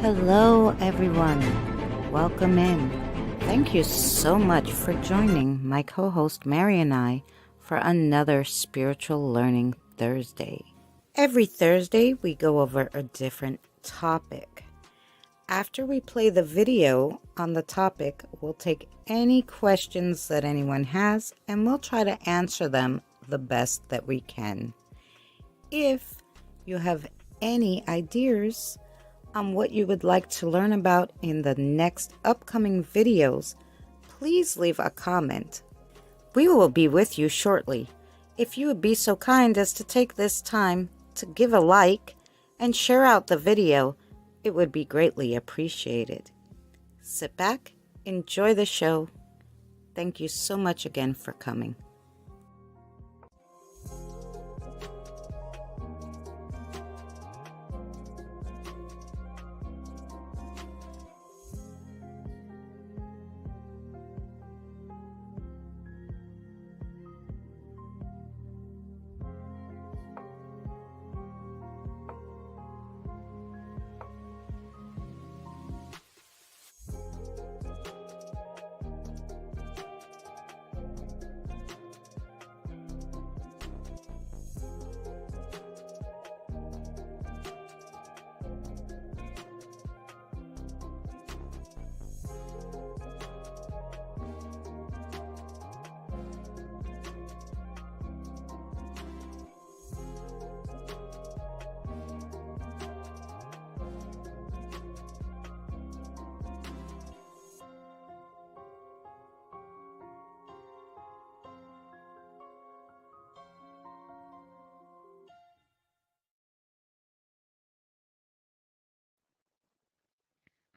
Hello, everyone. Welcome in. Thank you so much for joining my co host Mary and I for another Spiritual Learning Thursday. Every Thursday, we go over a different topic. After we play the video on the topic, we'll take any questions that anyone has and we'll try to answer them the best that we can. If you have any ideas on what you would like to learn about in the next upcoming videos, please leave a comment. We will be with you shortly. If you would be so kind as to take this time to give a like and share out the video, it would be greatly appreciated. Sit back, enjoy the show. Thank you so much again for coming.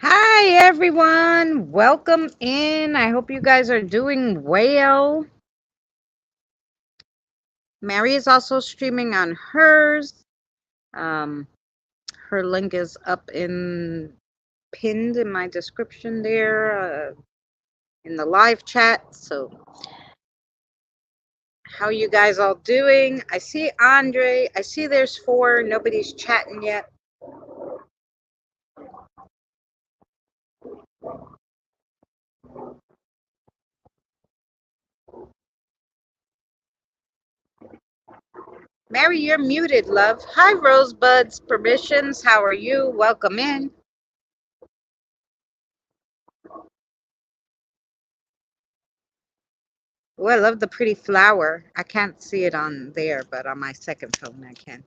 Hi everyone, welcome in. I hope you guys are doing well. Mary is also streaming on hers. Her link is up pinned in my description there in the live chat. So how you guys all doing? I see Andre. I see there's 4. Nobody's chatting yet. Mary, you're muted, love. Hi, Rosebuds. Permissions. How are you? Welcome in. Oh, I love the pretty flower. I can't see it on there, but on my second phone, I can.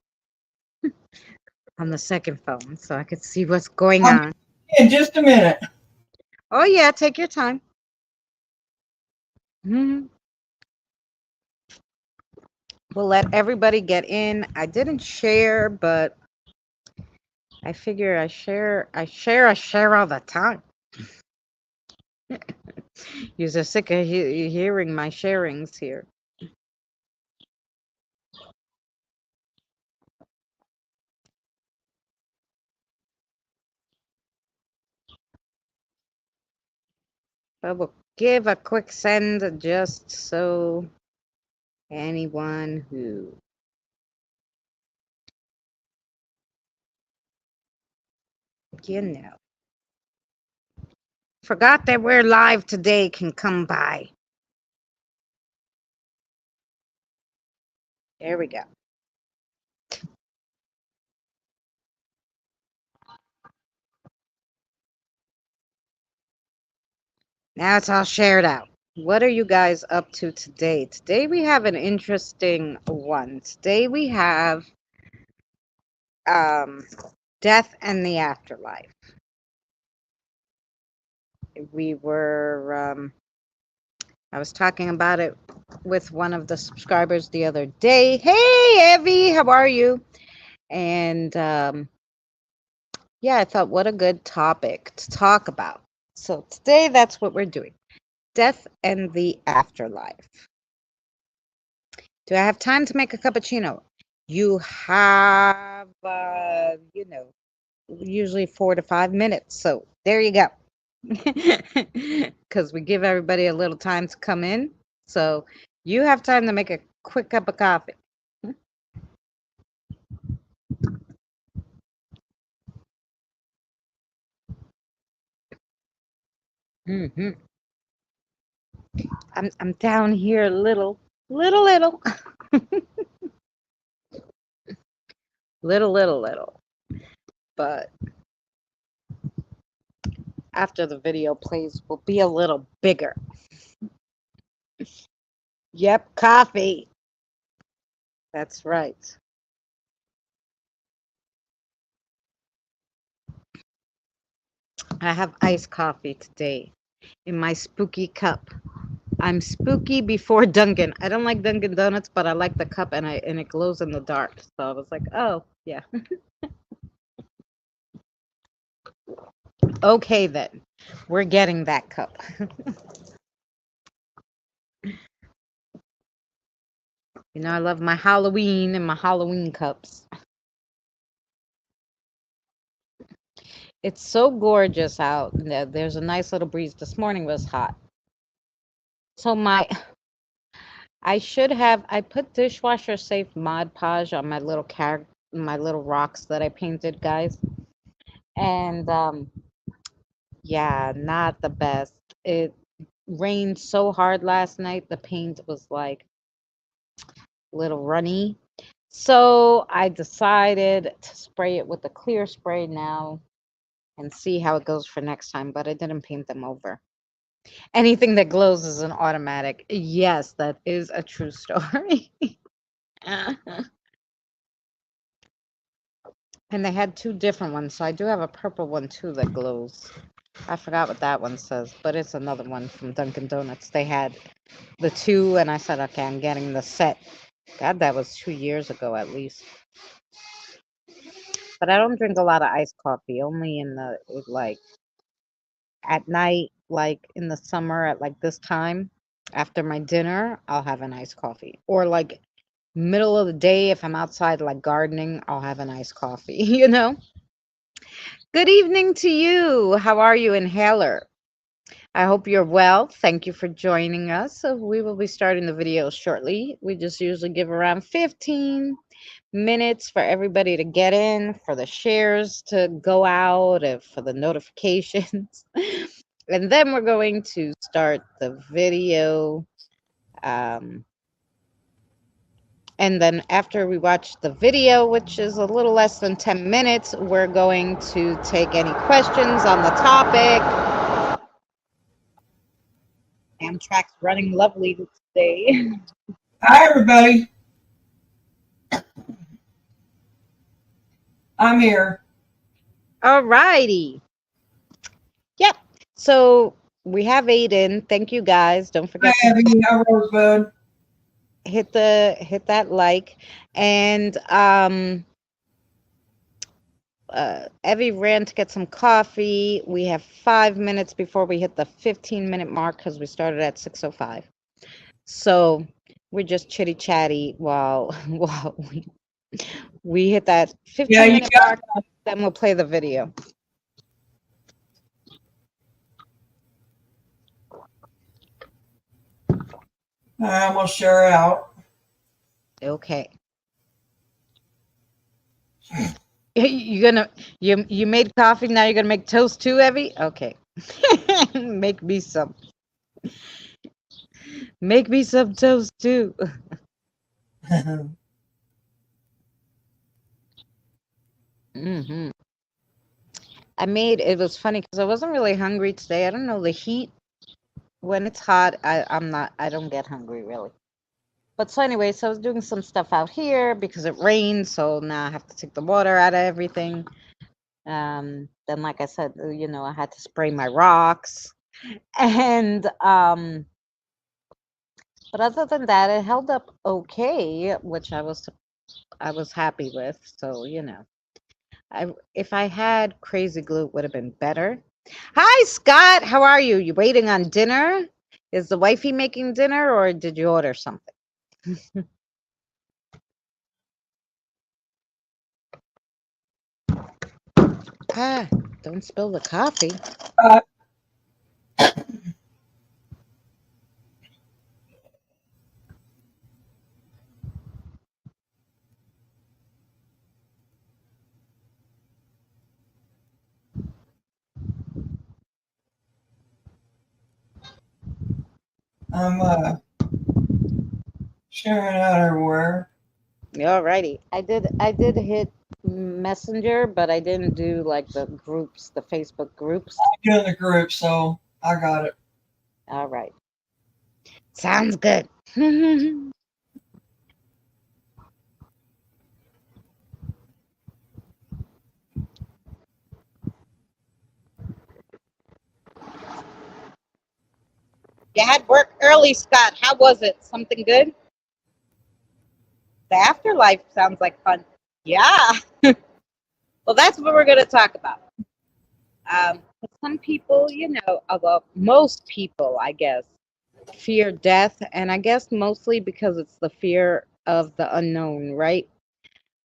On the second phone, so I could see what's going on. In just a minute. Oh, yeah, take your time. We'll let everybody get in. I didn't share, but I figure I share all the time. You're sick of hearing my sharings here. But we'll give a quick send just so anyone who forgot that we're live today can come by. There we go. Now it's all shared out. What are you guys up to today? Today we have an interesting one. Today we have death and the afterlife. We were I was talking about it with one of the subscribers the other day. Hey Evie, how are you? And yeah, I thought what a good topic to talk about. So today that's what we're doing. Death and the afterlife. Do I have time to make a cappuccino? You have, usually 4 to 5 minutes. So there you go. Because we give everybody a little time to come in. So you have time to make a quick cup of coffee. Hmm. I'm down here a little, little, little, little. But after the video plays, we'll be a little bigger. Yep, coffee. That's right. I have iced coffee today in my spooky cup. I'm spooky before Dunkin'. I don't like Dunkin' Donuts, but I like the cup and it glows in the dark. So I was like, oh yeah, okay then. We're getting that cup. You know, I love my Halloween and my Halloween cups. It's so gorgeous out. There's a nice little breeze. This morning was hot. So I put dishwasher safe Mod Podge on my little rocks that I painted, guys. And yeah, not the best. It rained so hard last night. The paint was like a little runny. So I decided to spray it with the clear spray now and see how it goes for next time, but I didn't paint them over. Anything that glows is an automatic. Yes, that is a true story. And they had two different ones, so I do have a purple one too that glows. I forgot what that one says, but it's another one from Dunkin' Donuts. They had the two, and I said, okay, I'm getting the set. God, that was 2 years ago at least. But I don't drink a lot of iced coffee, only in the like at night, like in the summer at like this time. After my dinner, I'll have an iced coffee. Or like middle of the day, if I'm outside like gardening, I'll have an iced coffee, you know? Good evening to you. How are you, Inhaler? I hope you're well. Thank you for joining us. So we will be starting the video shortly. We just usually give around 15 minutes for everybody to get in, for the shares to go out, and for the notifications. And then we're going to start the video. And then after we watch the video, which is a little less than 10 minutes, we're going to take any questions on the topic. Amtrak's running lovely today. Hi, everybody. I'm here. All righty. Yep. So we have Aiden. Thank you guys. Don't Hi, forget to Abby. Hi, Rosebud. hit that like. And Evie ran to get some coffee. We have 5 minutes before we hit the 15-minute mark because we started at 6:05. So we're just chitty chatty while we hit that Yeah, you 15-minute got. mark. Then we'll play the video. I'm gonna share it out. Okay. You made coffee, now you're gonna make toast too, Evie? Okay. Make me some. Make me some toast too. Hmm. It was funny because I wasn't really hungry today. I don't know, the heat, when it's hot, I don't get hungry really. But so anyway, so I was doing some stuff out here because it rained, so now I have to take the water out of everything. Then like I said, I had to spray my rocks. And but other than that, it held up okay, which I was happy with. So, if I had crazy glue, it would have been better. Hi, Scott. How are you? You waiting on dinner? Is the wifey making dinner or did you order something? Ah, don't spill the coffee. Uh, I'm sharing out everywhere. Alrighty. I did hit Messenger, but I didn't do like the groups, the Facebook groups. I'm doing the group, so I got it. All right. Sounds good. You had work early, Scott. How was it? Something good? The afterlife sounds like fun. Yeah. Well, that's what we're going to talk about. Some people, well, most people, I guess, fear death. And I guess mostly because it's the fear of the unknown, right?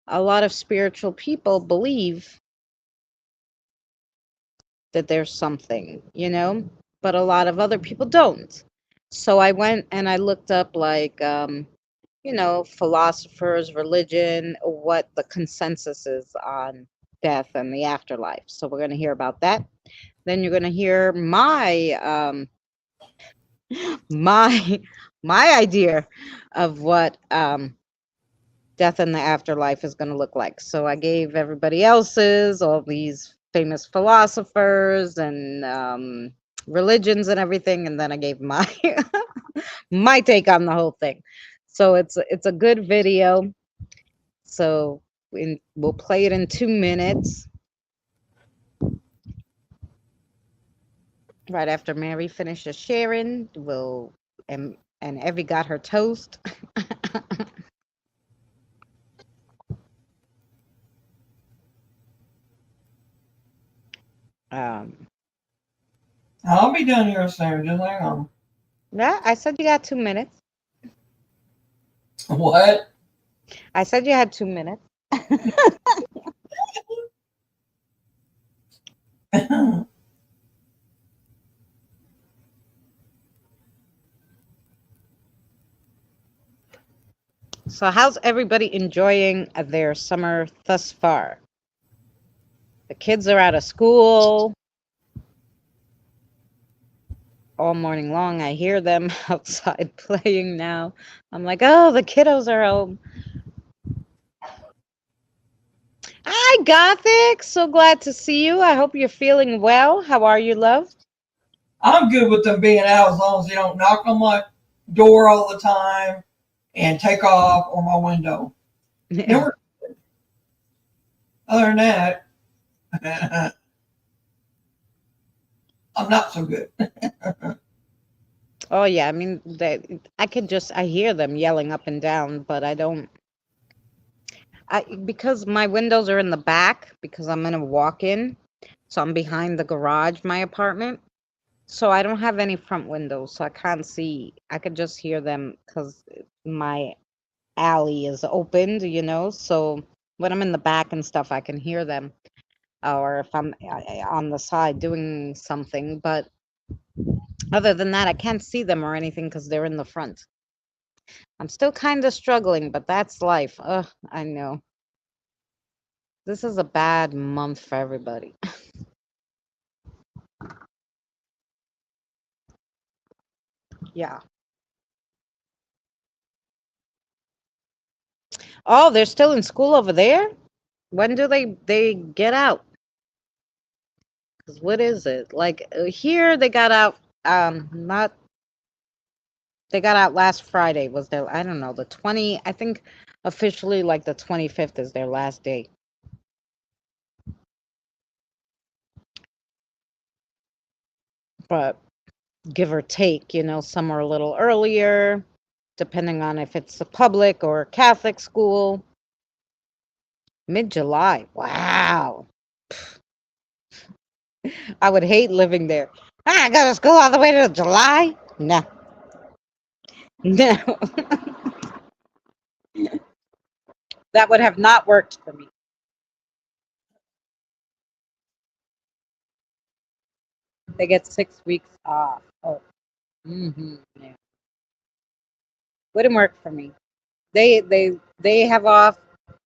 A lot of spiritual people believe that there's something, but a lot of other people don't. So I went and I looked up like philosophers, religion, what the consensus is on death and the afterlife. So we're going to hear about that. Then you're going to hear my my idea of what death and the afterlife is going to look like. So I gave everybody else's, all these famous philosophers and religions and everything, and then I gave my my take on the whole thing. So it's a good video. So we'll play it in 2 minutes. Right after Mary finishes sharing, and Evie got her toast. um, I'll be done here soon. Just hang on. yeah, I said you got 2 minutes. What? I said you had 2 minutes. So how's everybody enjoying their summer thus far? The kids are out of school all morning long. I hear them outside playing now. I'm like, oh, the kiddos are home. Hi, Gothic. So glad to see you. I hope you're feeling well. How are you, love? I'm good with them being out as long as they don't knock on my door all the time and take off or my window. Never, other than that, I'm not so good. Oh yeah, I mean, I hear them yelling up and down, but because my windows are in the back because I'm in a walk-in, so I'm behind the garage, my apartment. So I don't have any front windows, so I can't see. I could just hear them because my alley is opened, so when I'm in the back and stuff, I can hear them. Or if I'm on the side doing something, but other than that, I can't see them or anything because they're in the front. I'm still kind of struggling, but that's life. Ugh, I know. This is a bad month for everybody. Yeah. Oh, they're still in school over there? When do they get out? 'Cause what is it? Like here they got out not they got out last Friday was their, I don't know, the 20, I think officially like the 25th is their last day. But give or take, some are a little earlier, depending on if it's a public or Catholic school. Mid-July. Wow. I would hate living there. I go to school all the way to July? No. No. That would have not worked for me. They get 6 weeks off. Oh. Yeah. Wouldn't work for me. They have off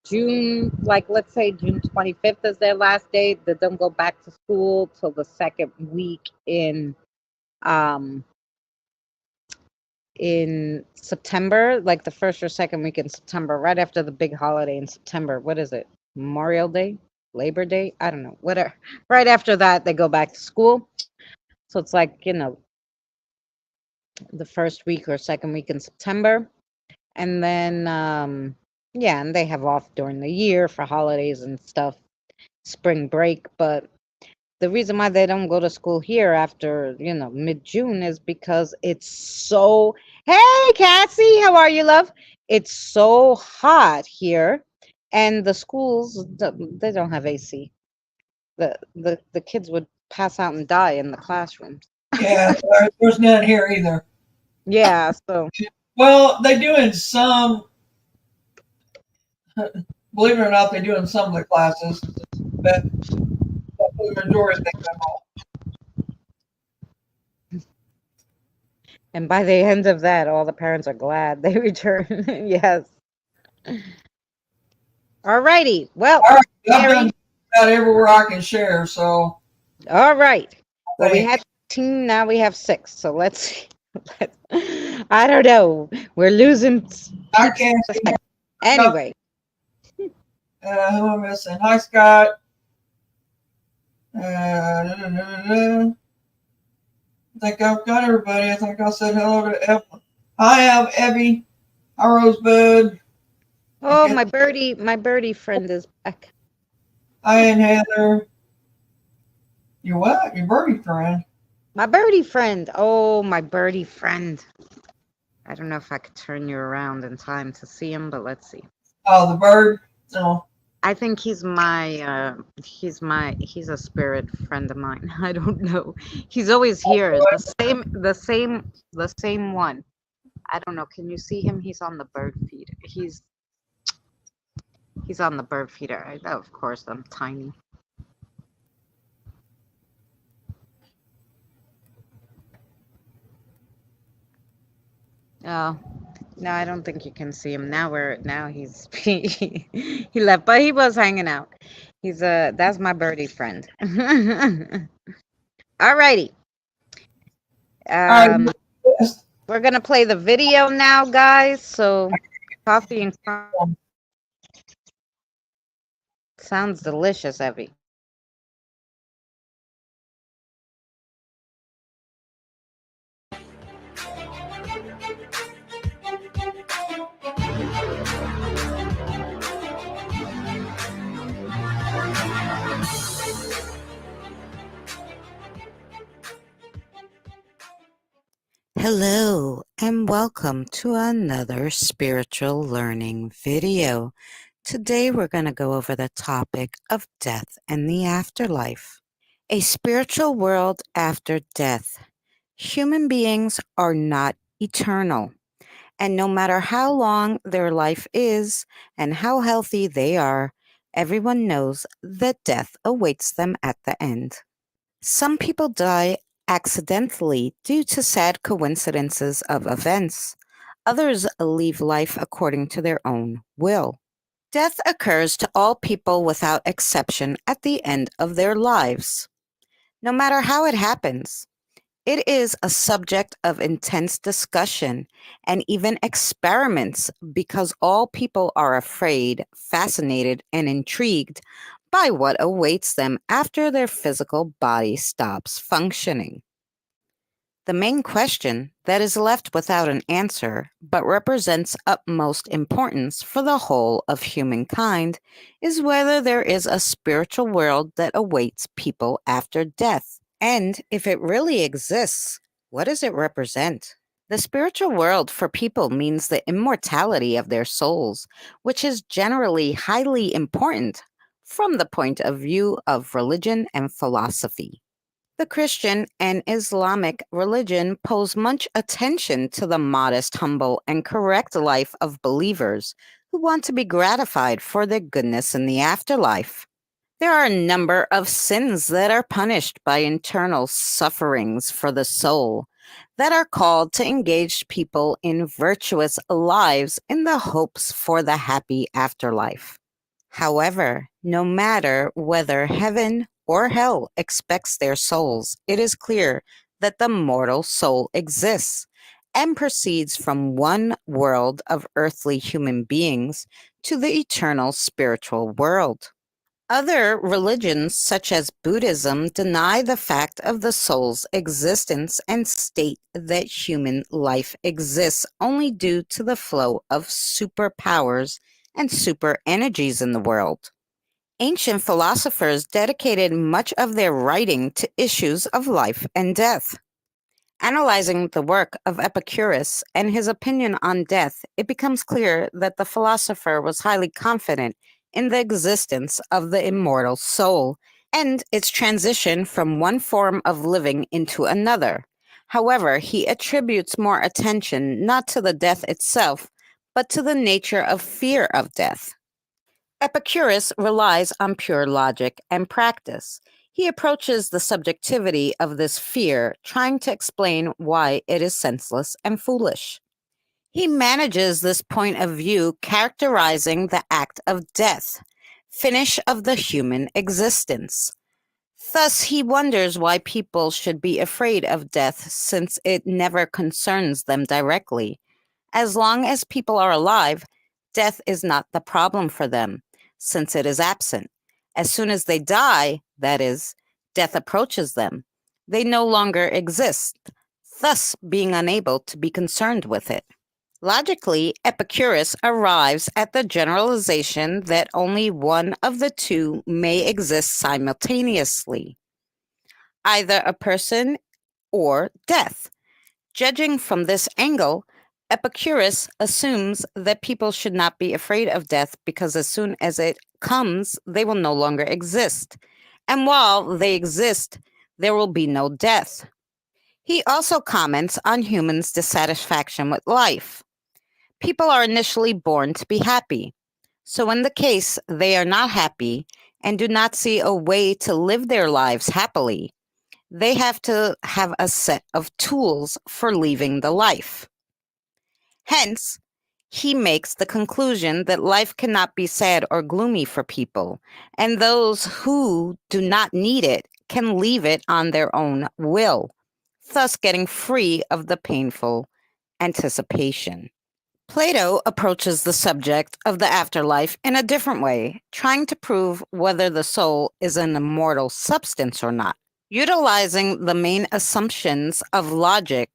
June, like let's say June 25th is their last day. They don't go back to school till the second week in um in September, like the first or second week in September, right after the big holiday in September. What is it? Memorial Day? Labor Day? I don't know. Whatever. Right after that, they go back to school. So it's like, the first week or second week in September. And then, yeah, and they have off during the year for holidays and stuff, spring break. But the reason why they don't go to school here after, mid-June is because it's so, hey, Cassie, how are you, love? It's so hot here. And the schools, they don't have AC. The kids would pass out and die in the classrooms. Yeah, there's none here either. Yeah, so. Well, they do in some, believe it or not, they do in some of the classes, but for the majority they come home. And by the end of that, all the parents are glad they return. Yes. All righty. Well, All right, I've Mary. done about everywhere I can share, so. All right. Well, we Thanks. had 15, now we have 6. So let's see. I don't know. We're losing. I can't see. Anyway. Who am I missing? Hi, Scott. I think I've got everybody. I think I said hello to Evelyn. Hi, Evie. Hi, Rosebud. Oh, my birdie friend is back. Hi, and Heather. You what? Your birdie friend? My birdie friend. Oh, my birdie friend. I don't know if I could turn you around in time to see him, but let's see. Oh, the bird? No. I think he's he's a spirit friend of mine. I don't know. He's always here. The same one. I don't know. Can you see him? He's on the bird feeder. He's on the bird feeder. Of course, I'm tiny. Oh, no, I don't think you can see him now. He's he left, but he was hanging out. That's my birdie friend. All righty. We're gonna play the video now, guys. So coffee and sounds delicious, Evie. Hello and welcome to another spiritual learning video. Today we're going to go over the topic of death and the afterlife. A spiritual world after death. Human beings are not eternal, and no matter how long their life is and how healthy they are, everyone knows that death awaits them at the end. Some people die accidentally due to sad coincidences of events. Others leave life according to their own will. Death occurs to all people without exception at the end of their lives. No matter how it happens, it is a subject of intense discussion and even experiments because all people are afraid, fascinated, and intrigued by what awaits them after their physical body stops functioning. The main question that is left without an answer, but represents utmost importance for the whole of humankind, is whether there is a spiritual world that awaits people after death. And if it really exists, what does it represent? The spiritual world for people means the immortality of their souls, which is generally highly important from the point of view of religion and philosophy. The Christian and Islamic religion pose much attention to the modest, humble, and correct life of believers who want to be gratified for their goodness in the afterlife. There are a number of sins that are punished by internal sufferings for the soul that are called to engage people in virtuous lives in the hopes for the happy afterlife. However, no matter whether heaven or hell expects their souls, it is clear that the mortal soul exists and proceeds from one world of earthly human beings to the eternal spiritual world. Other religions, such as Buddhism, deny the fact of the soul's existence and state that human life exists only due to the flow of superpowers and super energies in the world. Ancient philosophers dedicated much of their writing to issues of life and death. Analyzing the work of Epicurus and his opinion on death, it becomes clear that the philosopher was highly confident in the existence of the immortal soul and its transition from one form of living into another. However, he attributes more attention not to the death itself, but to the nature of fear of death. Epicurus relies on pure logic and practice. He approaches the subjectivity of this fear, trying to explain why it is senseless and foolish. He manages this point of view, characterizing the act of death, finish of the human existence. Thus, he wonders why people should be afraid of death since it never concerns them directly. As long as people are alive, death is not the problem for them, since it is absent. As soon as they die, that is, death approaches them. They no longer exist, thus being unable to be concerned with it. Logically, Epicurus arrives at the generalization that only one of the two may exist simultaneously, either a person or death. Judging from this angle, Epicurus assumes that people should not be afraid of death because as soon as it comes, they will no longer exist. And while they exist, there will be no death. He also comments on humans' dissatisfaction with life. People are initially born to be happy. So in the case they are not happy and do not see a way to live their lives happily, they have to have a set of tools for leaving the life. Hence, he makes the conclusion that life cannot be sad or gloomy for people, and those who do not need it can leave it on their own will, thus getting free of the painful anticipation. Plato approaches the subject of the afterlife in a different way, trying to prove whether the soul is an immortal substance or not. Utilizing the main assumptions of logic,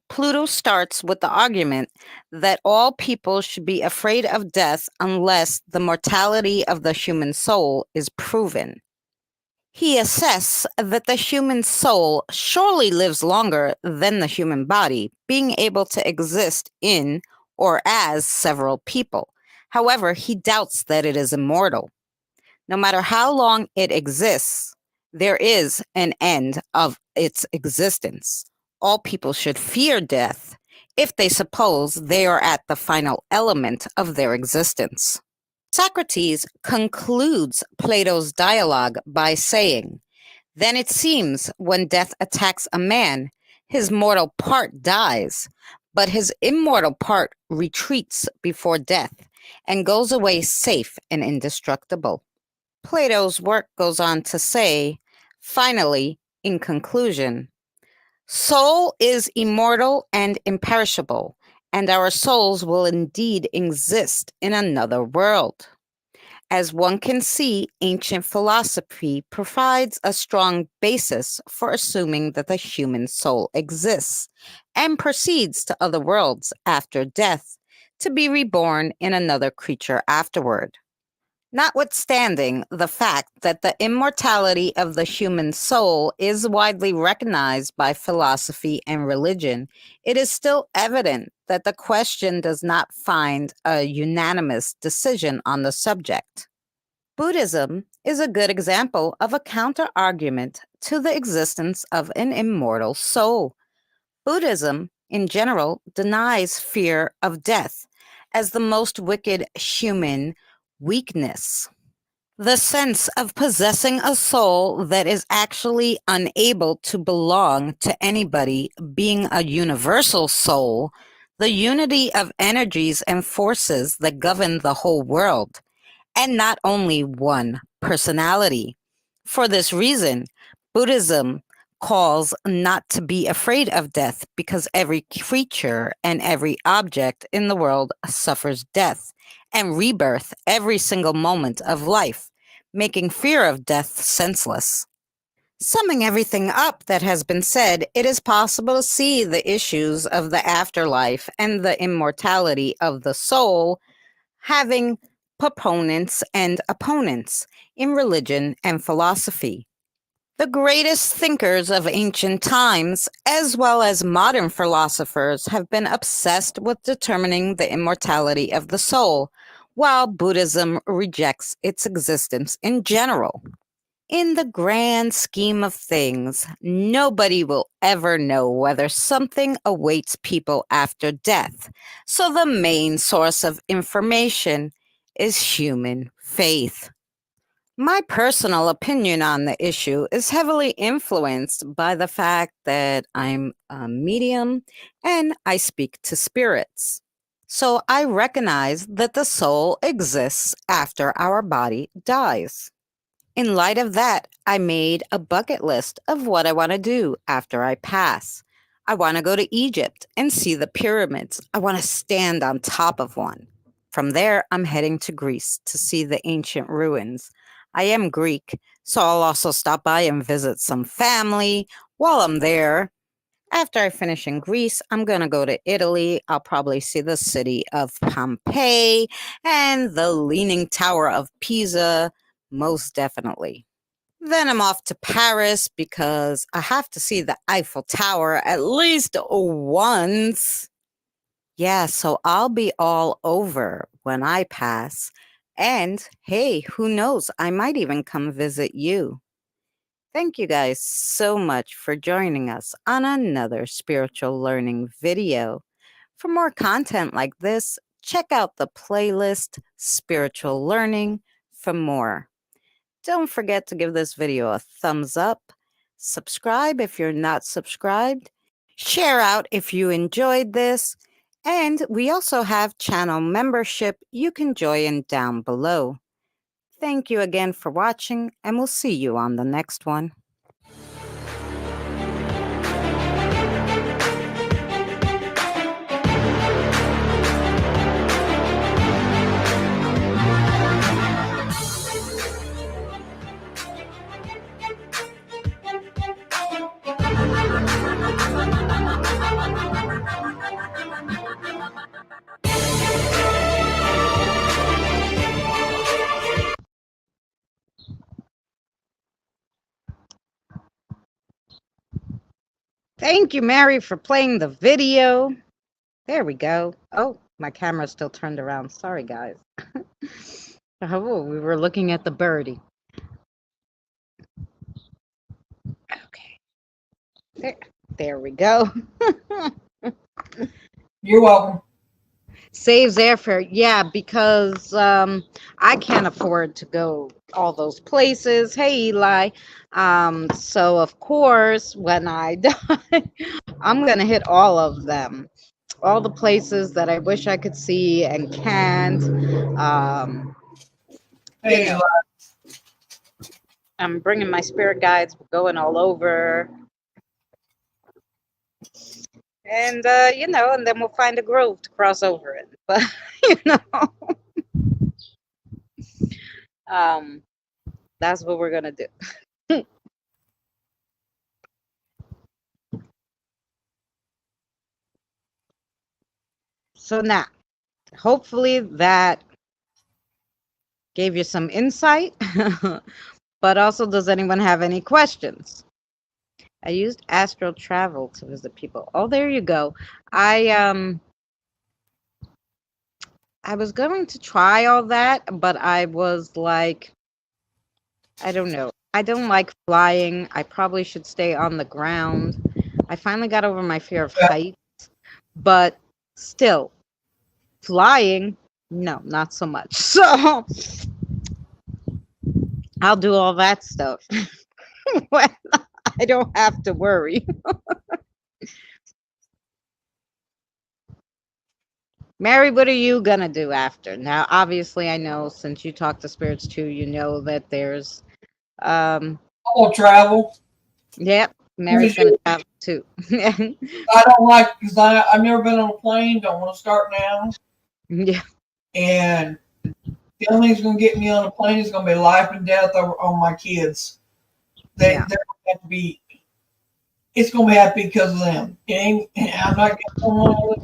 Plato starts with the argument that all people should be afraid of death unless the mortality of the human soul is proven. He assesses that the human soul surely lives longer than the human body, being able to exist in or as several people. However, he doubts that it is immortal. No matter how long it exists, there is an end of its existence. All people should fear death if they suppose they are at the final element of their existence. Socrates concludes Plato's dialogue by saying, "Then it seems when death attacks a man, his mortal part dies, but his immortal part retreats before death and goes away safe and indestructible." Plato's work goes on to say, finally, in conclusion, "Soul is immortal and imperishable, and our souls will indeed exist in another world." As one can see, ancient philosophy provides a strong basis for assuming that the human soul exists and proceeds to other worlds after death to be reborn in another creature afterward. Notwithstanding the fact that the immortality of the human soul is widely recognized by philosophy and religion, it is still evident that the question does not find a unanimous decision on the subject. Buddhism is a good example of a counter-argument to the existence of an immortal soul. Buddhism, in general, denies fear of death as the most wicked human weakness. The sense of possessing a soul that is actually unable to belong to anybody, being a universal soul, the unity of energies and forces that govern the whole world, and not only one personality. For this reason, Buddhism calls not to be afraid of death because every creature and every object in the world suffers death and rebirth every single moment of life, making fear of death senseless. Summing everything up that has been said, it is possible to see the issues of the afterlife and the immortality of the soul having proponents and opponents in religion and philosophy. The greatest thinkers of ancient times, as well as modern philosophers, have been obsessed with determining the immortality of the soul, while Buddhism rejects its existence in general. In the grand scheme of things, nobody will ever know whether something awaits people after death, so the main source of information is human faith. My personal opinion on the issue is heavily influenced by the fact that I'm a medium and I speak to spirits. So I recognize that the soul exists after our body dies. In light of that, I made a bucket list of what I want to do after I pass. I want to go to Egypt and see the pyramids. I want to stand on top of one. From there, I'm heading to Greece to see the ancient ruins. I am Greek, so I'll also stop by and visit some family while I'm there. After I finish in Greece, I'm going to go to Italy. I'll probably see the city of Pompeii and the Leaning Tower of Pisa, most definitely. Then I'm off to Paris because I have to see the Eiffel Tower at least once. Yeah, so I'll be all over when I pass. And hey, who knows? I might even come visit you. Thank you guys so much for joining us on another spiritual learning video. For more content like this, check out the playlist Spiritual Learning for more. Don't forget to give this video a thumbs up, subscribe if you're not subscribed, share out if you enjoyed this, and we also have channel membership you can join down below. Thank you again for watching, and we'll see you on the next one. Thank you, Mary, for playing the video. There we go. Oh, my camera's still turned around. Sorry, guys. Oh, we were looking at the birdie. Okay. There we go. You're welcome. Saves airfare. Yeah, because I can't afford to go all those places. Hey, Eli. So, of course, when I die, I'm going to hit all of them. All the places that I wish I could see and can't. Hey, You know, I'm bringing my spirit guides. We're going all over. And, and then we'll find a grove to cross over it. But, that's what we're going to do. So now, hopefully that gave you some insight. But also, does anyone have any questions? I used astral travel to visit people. Oh, there you go. I was going to try all that, but I was like, I don't know. I don't like flying. I probably should stay on the ground. I finally got over my fear of heights, but still, flying, no, not so much. So I'll do all that stuff when I don't have to worry. Mary, what are you gonna do after? Now, obviously, I know since you talk to spirits too, you know that there's I'll travel. Yep, Mary's gonna travel too. I don't like, because I've never been on a plane, don't want to start now. Yeah. And the only thing's going to get me on a plane is going to be life and death on my kids. They have to be, it's going to have to be because of them. I'm not getting someone else.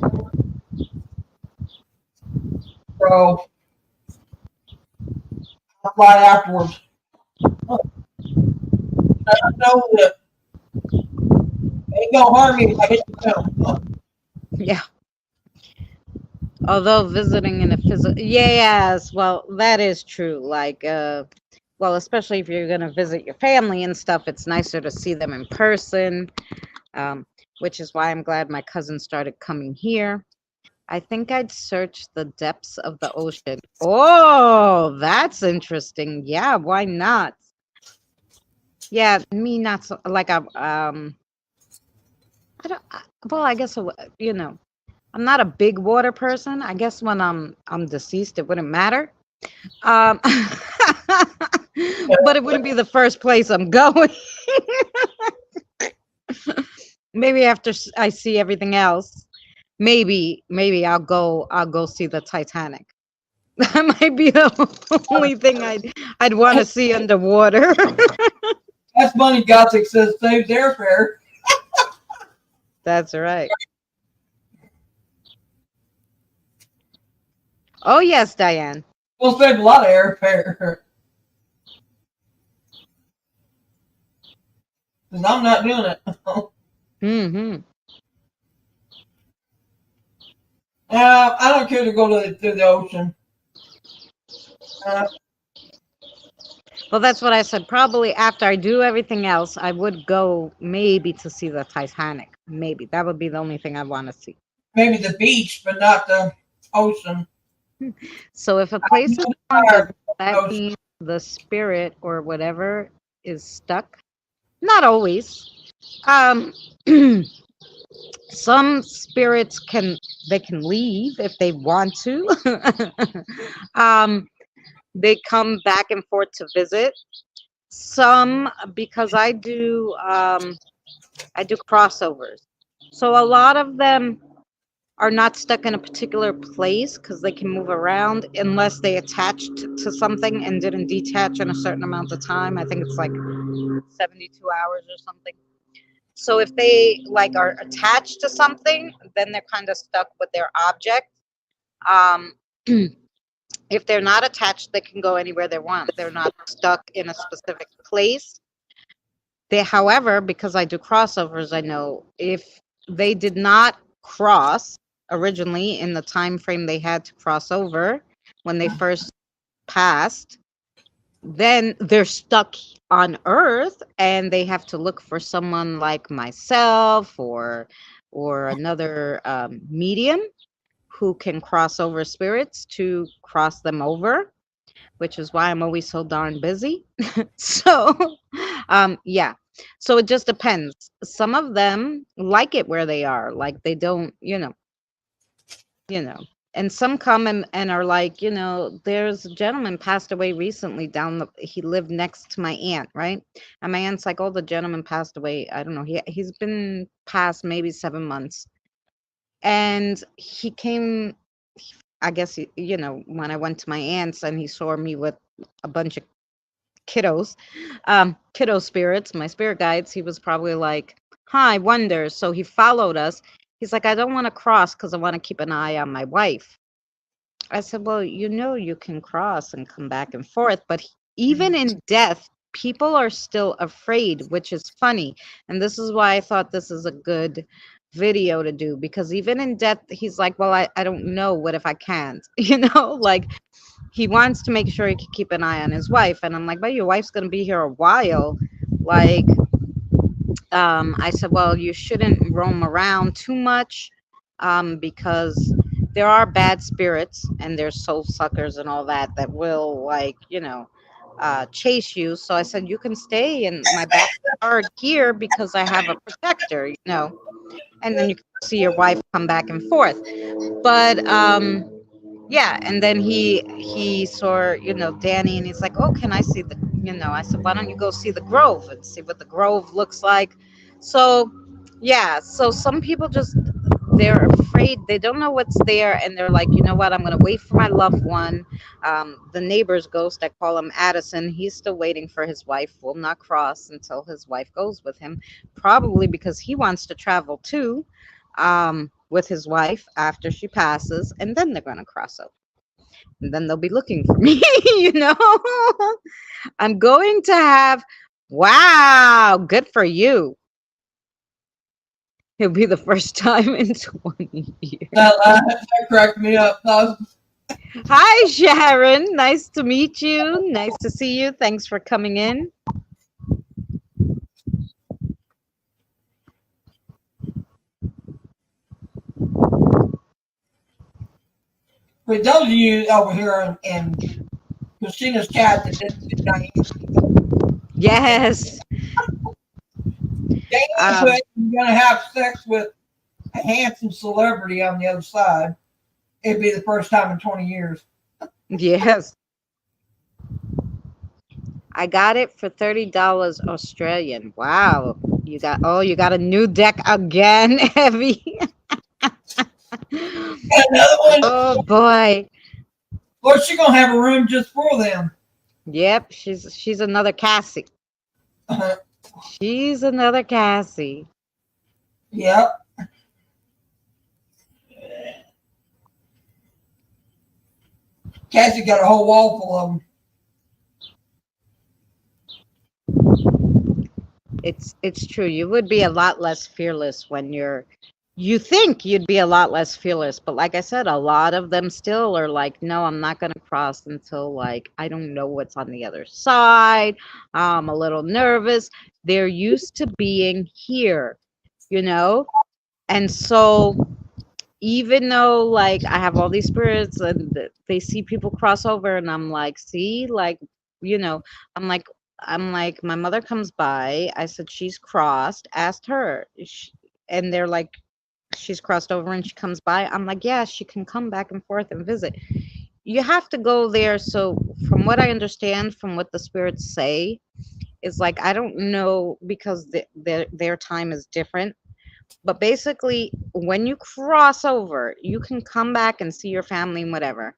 So, I'll fly afterwards. I know that it ain't going to harm me if I hit the film. Yeah. Although visiting in a physical, yes, well, that is true. Like, well, especially if you're gonna visit your family and stuff, it's nicer to see them in person. Which is why I'm glad my cousin started coming here. I think I'd search the depths of the ocean. Oh, that's interesting. Yeah, why not? Yeah, me not so like I don't. Well, I guess you know. I'm not a big water person. I guess when I'm deceased, it wouldn't matter. Um, but it wouldn't be the first place I'm going. Maybe after I see everything else, maybe I'll go see the Titanic. That might be the only thing I'd want to see underwater. That's money Gothic says saves airfare. That's right. Oh yes, Diane. We'll save a lot of airfare. Because I'm not doing it. Mm-hmm. I don't care to go to the ocean. Well, that's what I said. Probably after I do everything else, I would go maybe to see the Titanic. Maybe that would be the only thing I want to see. Maybe the beach, but not the ocean. So if a place is haunted, that means the spirit or whatever is stuck. Not always. Some spirits can leave if they want to. They come back and forth to visit. Some, because I do crossovers, so a lot of them are not stuck in a particular place because they can move around unless they attached to something and didn't detach in a certain amount of time. I think it's like 72 hours or something. So if they like are attached to something, then they're kind of stuck with their object. Um, if they're not attached, they can go anywhere they want. They're not stuck in a specific place. They, however, because I do crossovers, I know if they did not cross originally in the time frame they had to cross over when they first passed, then they're stuck on Earth and they have to look for someone like myself or another medium who can cross over spirits to cross them over, which is why I'm always so darn busy. So, yeah. So it just depends. Some of them like it where they are, like they don't, and some come and are like, there's a gentleman passed away recently he lived next to my aunt, right? And my aunt's like, oh, the gentleman passed away. I don't know. He's been passed maybe 7 months. And he came, I guess, when I went to my aunt's and he saw me with a bunch of kiddos, kiddo spirits, my spirit guides, he was probably like, I wonder. So he followed us. He's like, I don't want to cross because I want to keep an eye on my wife. I said, well, you can cross and come back and forth. But even in death, people are still afraid, which is funny. And this is why I thought this is a good video to do, because even in death, he's like, well, I don't know. What if I can't? Like he wants to make sure he can keep an eye on his wife. And I'm like, but your wife's going to be here a while. Like, I said, well, you shouldn't roam around too much because there are bad spirits and there's soul suckers and all that will chase you. So I said, you can stay in my backyard here because I have a protector, and then you can see your wife come back and forth. But yeah, and then he saw, Danny, and he's like, oh, can I see the, I said, why don't you go see the grove and see what the grove looks like? So, yeah, so some people just they're afraid, they don't know what's there, and they're like, you know what, I'm gonna wait for my loved one. The neighbor's ghost, I call him Addison, he's still waiting for his wife, will not cross until his wife goes with him, probably because he wants to travel too, with his wife after she passes, and then they're gonna cross over. And then they'll be looking for me, you know. I'm going to have, wow, good for you. It'll be the first time in 20 years. That cracked me up. Hi, Sharon. Nice to meet you. Nice to see you. Thanks for coming in. For those of you over here in Christina's cat that did Diane, Yes. Diane Um, put you're gonna have sex with a handsome celebrity on the other side. It'd be the first time in 20 years. yes. I got it for $30 Australian. Wow. You got a new deck again, Evie. And another one, Oh boy. or she gonna have a room just for them. Yep, she's another Cassie. She's another Cassie. Yep. Cassie got a whole wall full of them. It's true. You would be a lot less fearless when you think you'd be a lot less fearless, but like I said, a lot of them still are like, no, I'm not going to cross until like I don't know what's on the other side. I'm a little nervous. They're used to being here, you know? And so even though like I have all these spirits and they see people cross over and I'm like, see, like, you know, I'm like my mother comes by. I said she's crossed. Asked her, and they're like, she's crossed over and she comes by. I'm like, yeah, she can come back and forth and visit. You have to go there. So from what I understand, from what the spirits say, is like I don't know because their time is different, but basically, when you cross over, you can come back and see your family and whatever.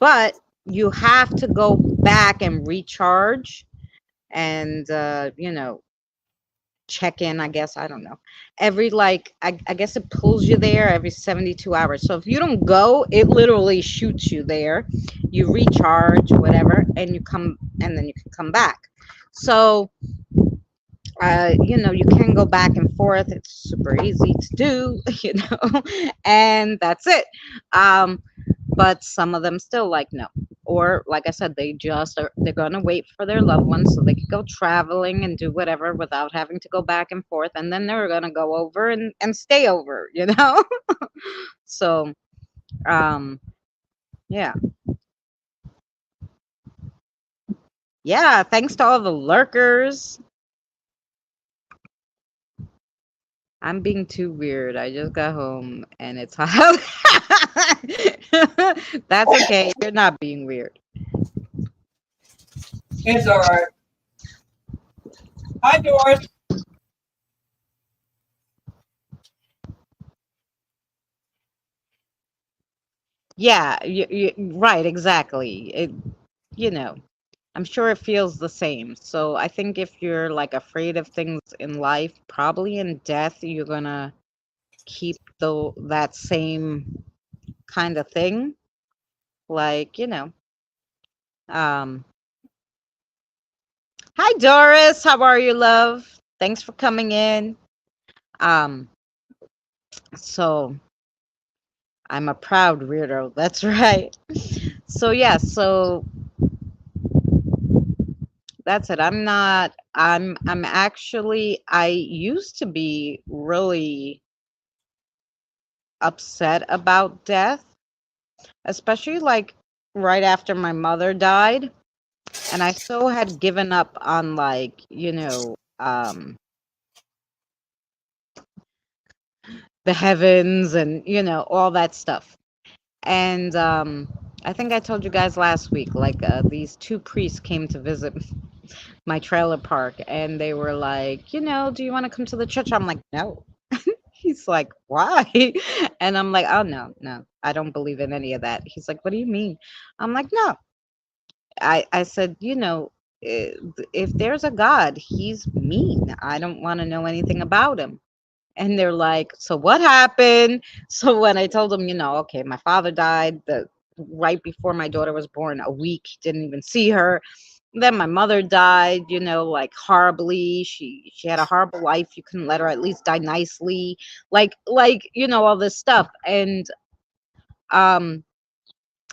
But you have to go back and recharge and, check in, I guess. I don't know. Every, like, I guess it pulls you there every 72 hours. So if you don't go, it literally shoots you there. You recharge, whatever, and you come, and then you can come back. So you can go back and forth. It's super easy to do, and that's it. Um, but some of them still like no. Or like I said, they're gonna wait for their loved ones so they could go traveling and do whatever without having to go back and forth, and then they're gonna go over and stay over. So um yeah. Yeah, thanks to all the lurkers. I'm being too weird. I just got home and it's hot. That's okay. You're not being weird. It's all right. Hi, Doris. Yeah, right, exactly. I'm sure it feels the same. So I think if you're like afraid of things in life, probably in death, you're gonna keep that same kind of thing. Like, um, hi Doris, how are you, love? Thanks for coming in. Um, so I'm a proud weirdo. That's right. So yeah, so that's it. I'm actually, I used to be really upset about death, especially like right after my mother died. And I so had given up on like, the heavens and, all that stuff. And I think I told you guys last week, like these two priests came to visit my trailer park, and they were like, do you want to come to the church? I'm like, no. He's like, why? And I'm like, oh, no, no, I don't believe in any of that. He's like, what do you mean? I'm like, no. I said, if there's a God, he's mean. I don't want to know anything about him. And they're like, so what happened? So when I told them, okay, my father died the right before my daughter was born, a week, didn't even see her. Then my mother died, like horribly. She had a horrible life. You couldn't let her at least die nicely. All this stuff. And um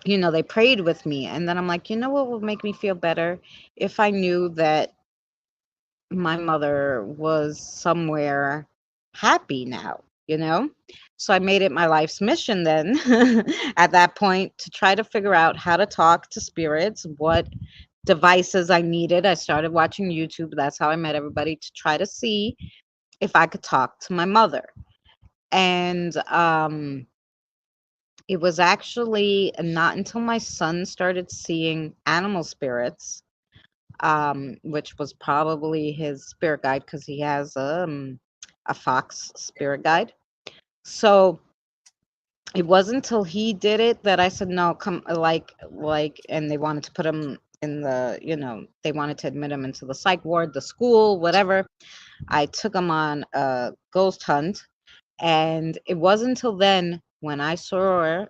they prayed with me, and then I'm like, what would make me feel better if I knew that my mother was somewhere happy now, So I made it my life's mission then at that point to try to figure out how to talk to spirits, what devices I needed. I started watching YouTube. That's how I met everybody, to try to see if I could talk to my mother. And it was actually not until my son started seeing animal spirits, which was probably his spirit guide, because he has a fox spirit guide. So it wasn't until he did it that I said, no, come, and they wanted to put him in the, they wanted to admit him into the psych ward, the school, whatever. I took him on a ghost hunt, and it wasn't until then when I saw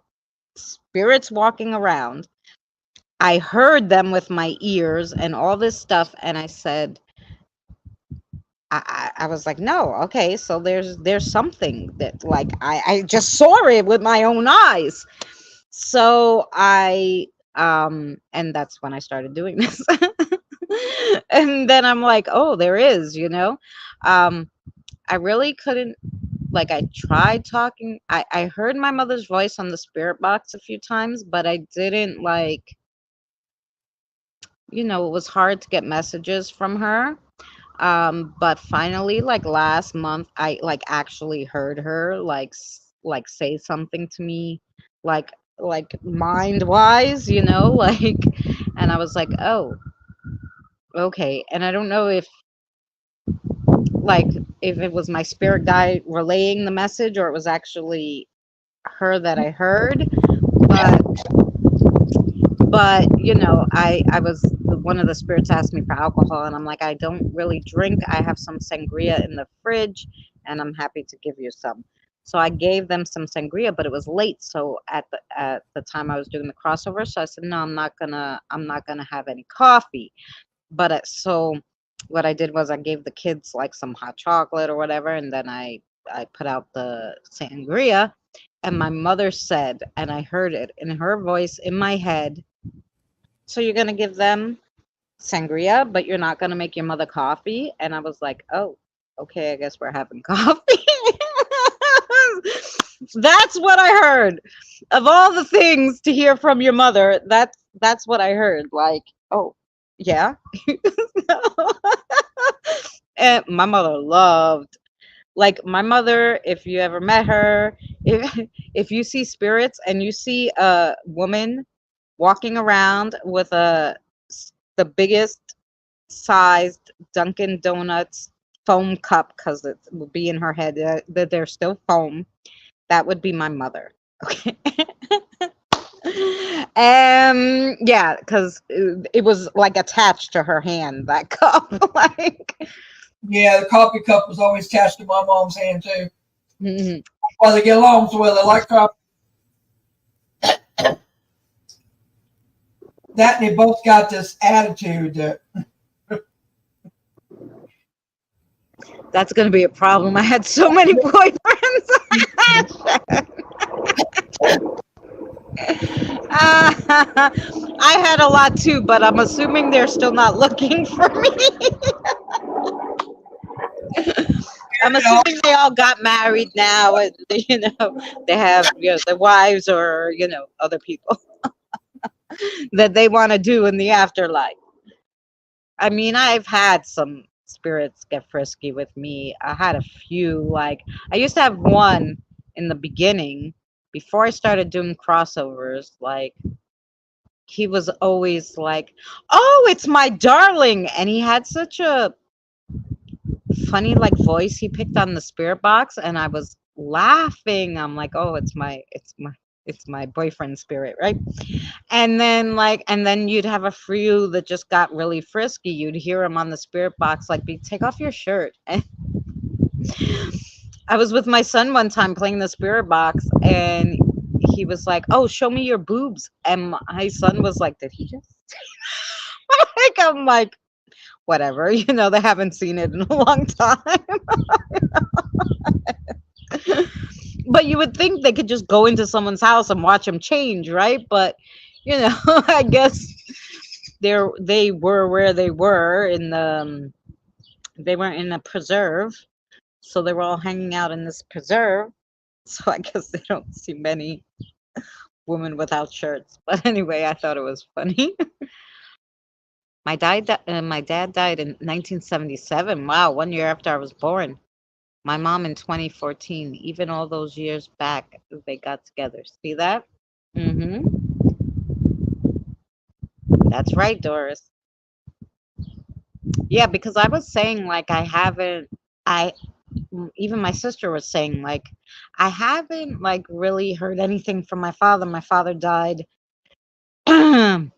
spirits walking around. I heard them with my ears and all this stuff, and I said, I was like, no, okay, so there's something that, like, I just saw it with my own eyes. So and that's when I started doing this. And then I'm like, oh, there is, I really couldn't, like, I tried talking. I heard my mother's voice on the spirit box a few times, but I didn't, like, it was hard to get messages from her. But finally, like last month, I like actually heard her like say something to me, like mind wise, like, and I was like, oh, okay. And I don't know like if it was my spirit guide relaying the message, or it was actually her that I heard, but I was, one of the spirits asked me for alcohol, and I'm like, I don't really drink. I have some sangria in the fridge, and I'm happy to give you some. So I gave them some sangria, but it was late. So at the time I was doing the crossover, so I said, no, I'm not gonna have any coffee. But so what I did was I gave the kids like some hot chocolate or whatever, and then I put out the sangria, and my mother said, and I heard it in her voice in my head, so you're gonna give them sangria, but you're not gonna make your mother coffee? And I was like, oh, okay, I guess we're having coffee. That's what I heard. Of all the things to hear from your mother, that's what I heard. Like, oh, yeah. And my mother loved, like, my mother, if you ever met her, if you see spirits and you see a woman walking around with the biggest sized Dunkin' Donuts foam cup, because it would be in her head that they're still foam, that would be my mother. Okay. Yeah, because it was like attached to her hand, that cup. Like, Yeah, the coffee cup was always attached to my mom's hand too. mhm. Why they get along so well. They like coffee. That and they both got this attitude that That's gonna be a problem. I had so many boyfriends. I had a lot too, but I'm assuming they're still not looking for me. I'm assuming they all got married now, and they have their wives, or other people that they want to do in the afterlife. I mean, I've had some spirits get frisky with me. I had a few. Like, I used to have one in the beginning before I started doing crossovers. Like, he was always like, "Oh, it's my darling," and he had such a funny like voice he picked on the spirit box, and I was laughing. I'm like, "Oh, it's my boyfriend spirit, right?" And then you'd have a few that just got really frisky. You'd hear him on the spirit box like, "Be take off your shirt." And I was with my son one time playing the spirit box, and he was like, "Oh, show me your boobs." And my son was like, "Did he just?" I'm like, whatever, they haven't seen it in a long time. But you would think they could just go into someone's house and watch them change, right? But I guess they were where they were in the they were in a preserve, so they were all hanging out in this preserve. So I guess they don't see many women without shirts. But anyway, I thought it was funny. My dad died in 1977. Wow, 1 year after I was born. My mom in 2014. Even all those years back, they got together. See that? Mm-hmm. That's right, Doris. Yeah, because I was saying like I even my sister was saying like I haven't like really heard anything from my father. My father died 24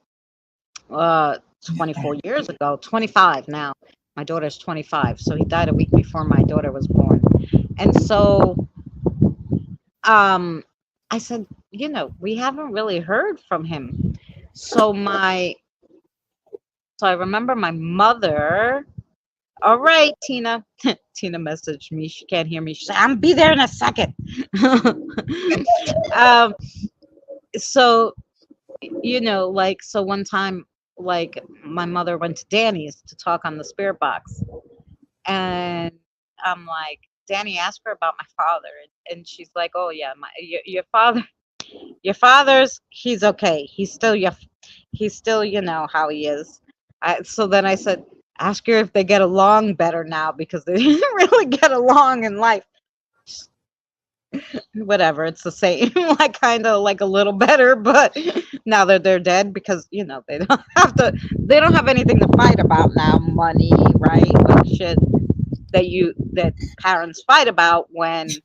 years ago, 25 now. My daughter's 25, so he died a week before my daughter was born. And so um I said, we haven't really heard from him. So my so I remember my mother. All right, Tina. Tina messaged me. She can't hear me. She said, "I'll be there in a second." um so so one time, like my mother went to Danny's to talk on the spirit box, and I'm like, "Danny, asked her about my father," and she's like, "Oh yeah, your father, he's okay. He's still, how he is." So then I said, "Ask her if they get along better now, because they didn't really get along in life." Whatever, it's the same. Like kind of like a little better, but now that they're dead, because they don't have anything to fight about now. Money, right? Like shit that parents fight about when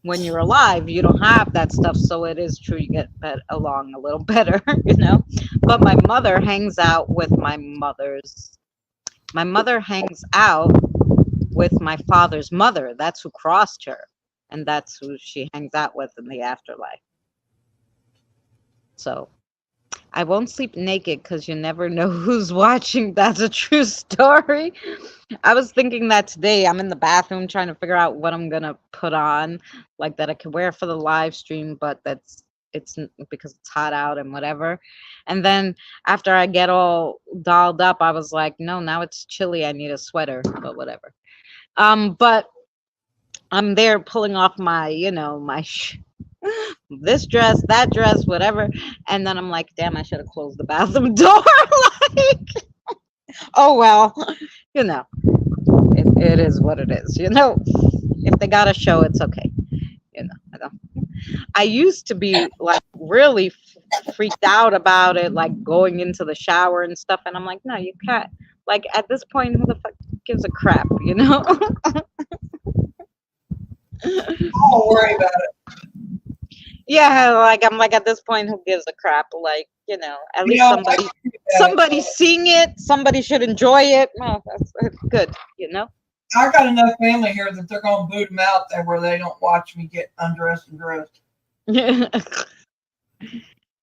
you're alive. You don't have that stuff, so it is true you get along a little better. But my mother hangs out with my father's mother. That's who crossed her, and that's who she hangs out with in the afterlife. So I won't sleep naked because you never know who's watching. That's a true story. I was thinking that today. I'm in the bathroom trying to figure out what I'm gonna put on, like that I could wear for the live stream, but because it's hot out and whatever. And then after I get all dolled up, I was like, no, now it's chilly. I need a sweater, but whatever. But I'm there pulling off my, this dress, that dress, whatever. And then I'm like, damn, I should have closed the bathroom door. Like, oh, well, it is what it is. If they got a show, it's okay. I used to be like really freaked out about it, like going into the shower and stuff. And I'm like, no, you can't. Like at this point, who the fuck gives a crap, Don't worry about it. Yeah, like I'm like at this point, who gives a crap? Like, at least somebody's seeing it. Somebody should enjoy it. Oh, that's good, I got enough family here that they're gonna boot them out there where they don't watch me get undressed and dressed.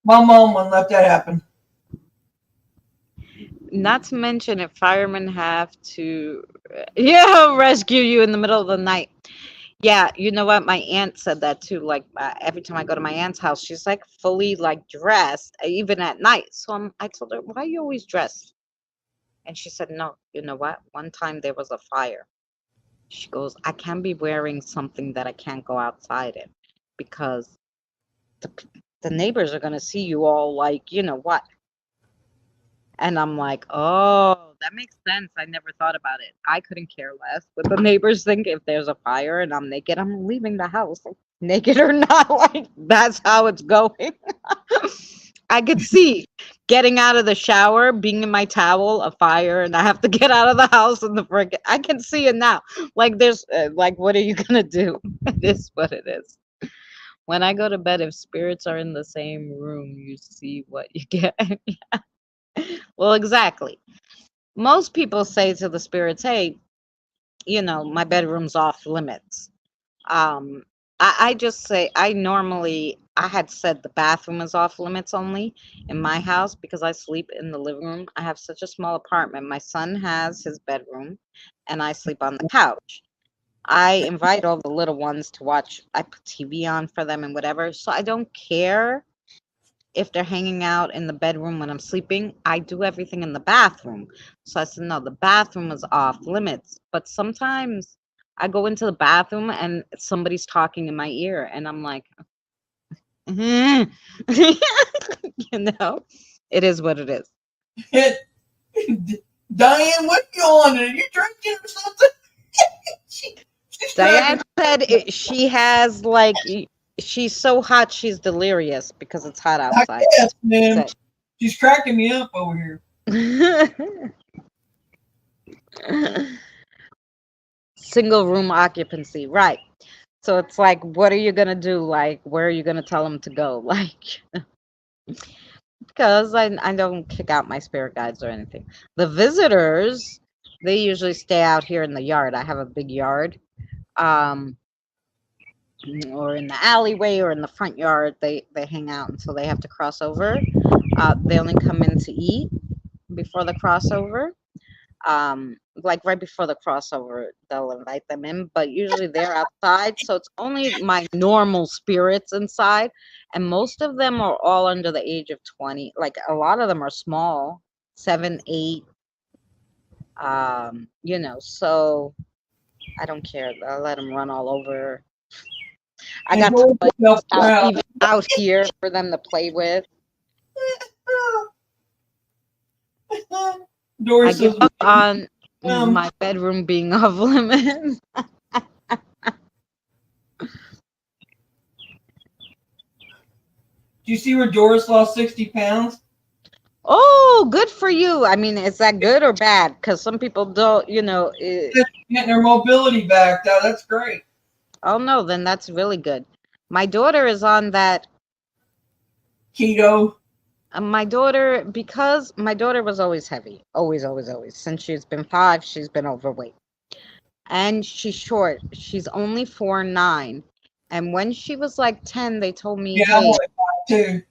My mom wouldn't let that happen. Not to mention if firemen have to, rescue you in the middle of the night. Yeah, you know what? My aunt said that too. Like every time I go to my aunt's house, she's like fully like dressed, even at night. So I told her, "Why are you always dressed?" And she said, "No, you know what? One time there was a fire." She goes, "I can't be wearing something that I can't go outside in, because the neighbors are gonna see you all like, what?" And I'm like, "Oh, that makes sense. I never thought about it. I couldn't care less what the neighbors think. If there's a fire and I'm naked, I'm leaving the house, naked or not. Like that's how it's going." I could see getting out of the shower, being in my towel, a fire, and I have to get out of the house and the frick. I can see it now. Like there's like, what are you gonna do? It is what it is. When I go to bed, if spirits are in the same room, you see what you get. Well, exactly. Most people say to the spirits, "Hey, my bedroom's off limits." Um, I just say I had said the bathroom is off limits only in my house because I sleep in the living room. I have such a small apartment. My son has his bedroom, and I sleep on the couch. I invite all the little ones to watch. I put TV on for them and whatever. So I don't care if they're hanging out in the bedroom when I'm sleeping. I do everything in the bathroom. So I said, no, the bathroom is off limits. But sometimes I go into the bathroom and somebody's talking in my ear, and I'm like, you know, it is what it is. Diane, what you on? Are you drinking or something? Diane said she has like, she's so hot she's delirious because it's hot outside. Yes, man. She's cracking me up over here. Single room occupancy, right? So it's like, what are you gonna do? Like, where are you gonna tell them to go? Like, because I don't kick out my spirit guides or anything. The visitors, they usually stay out here in the yard. I have a big yard, or in the alleyway or in the front yard. They hang out until they have to cross over. They only come in to eat before the crossover. Like right before the crossover, they'll invite them in, but usually they're outside. So it's only my normal spirits inside, and most of them are all under the age of 20. Like a lot of them are small, 7, 8. So I don't care. I'll let them run all over. I got toys even out here for them to play with. I give up on my bedroom being off limits. Do you see where Doris lost 60 pounds? Oh, good for you. I mean, is that good or bad? Because some people don't, getting their mobility back. That's great. Oh, no, then that's really good. My daughter is on that keto. My daughter, because my daughter was always heavy, always. Since she's been 5, she's been overweight. And she's short. She's only 4'9". And when she was like 10, they told me, yeah, hey, too.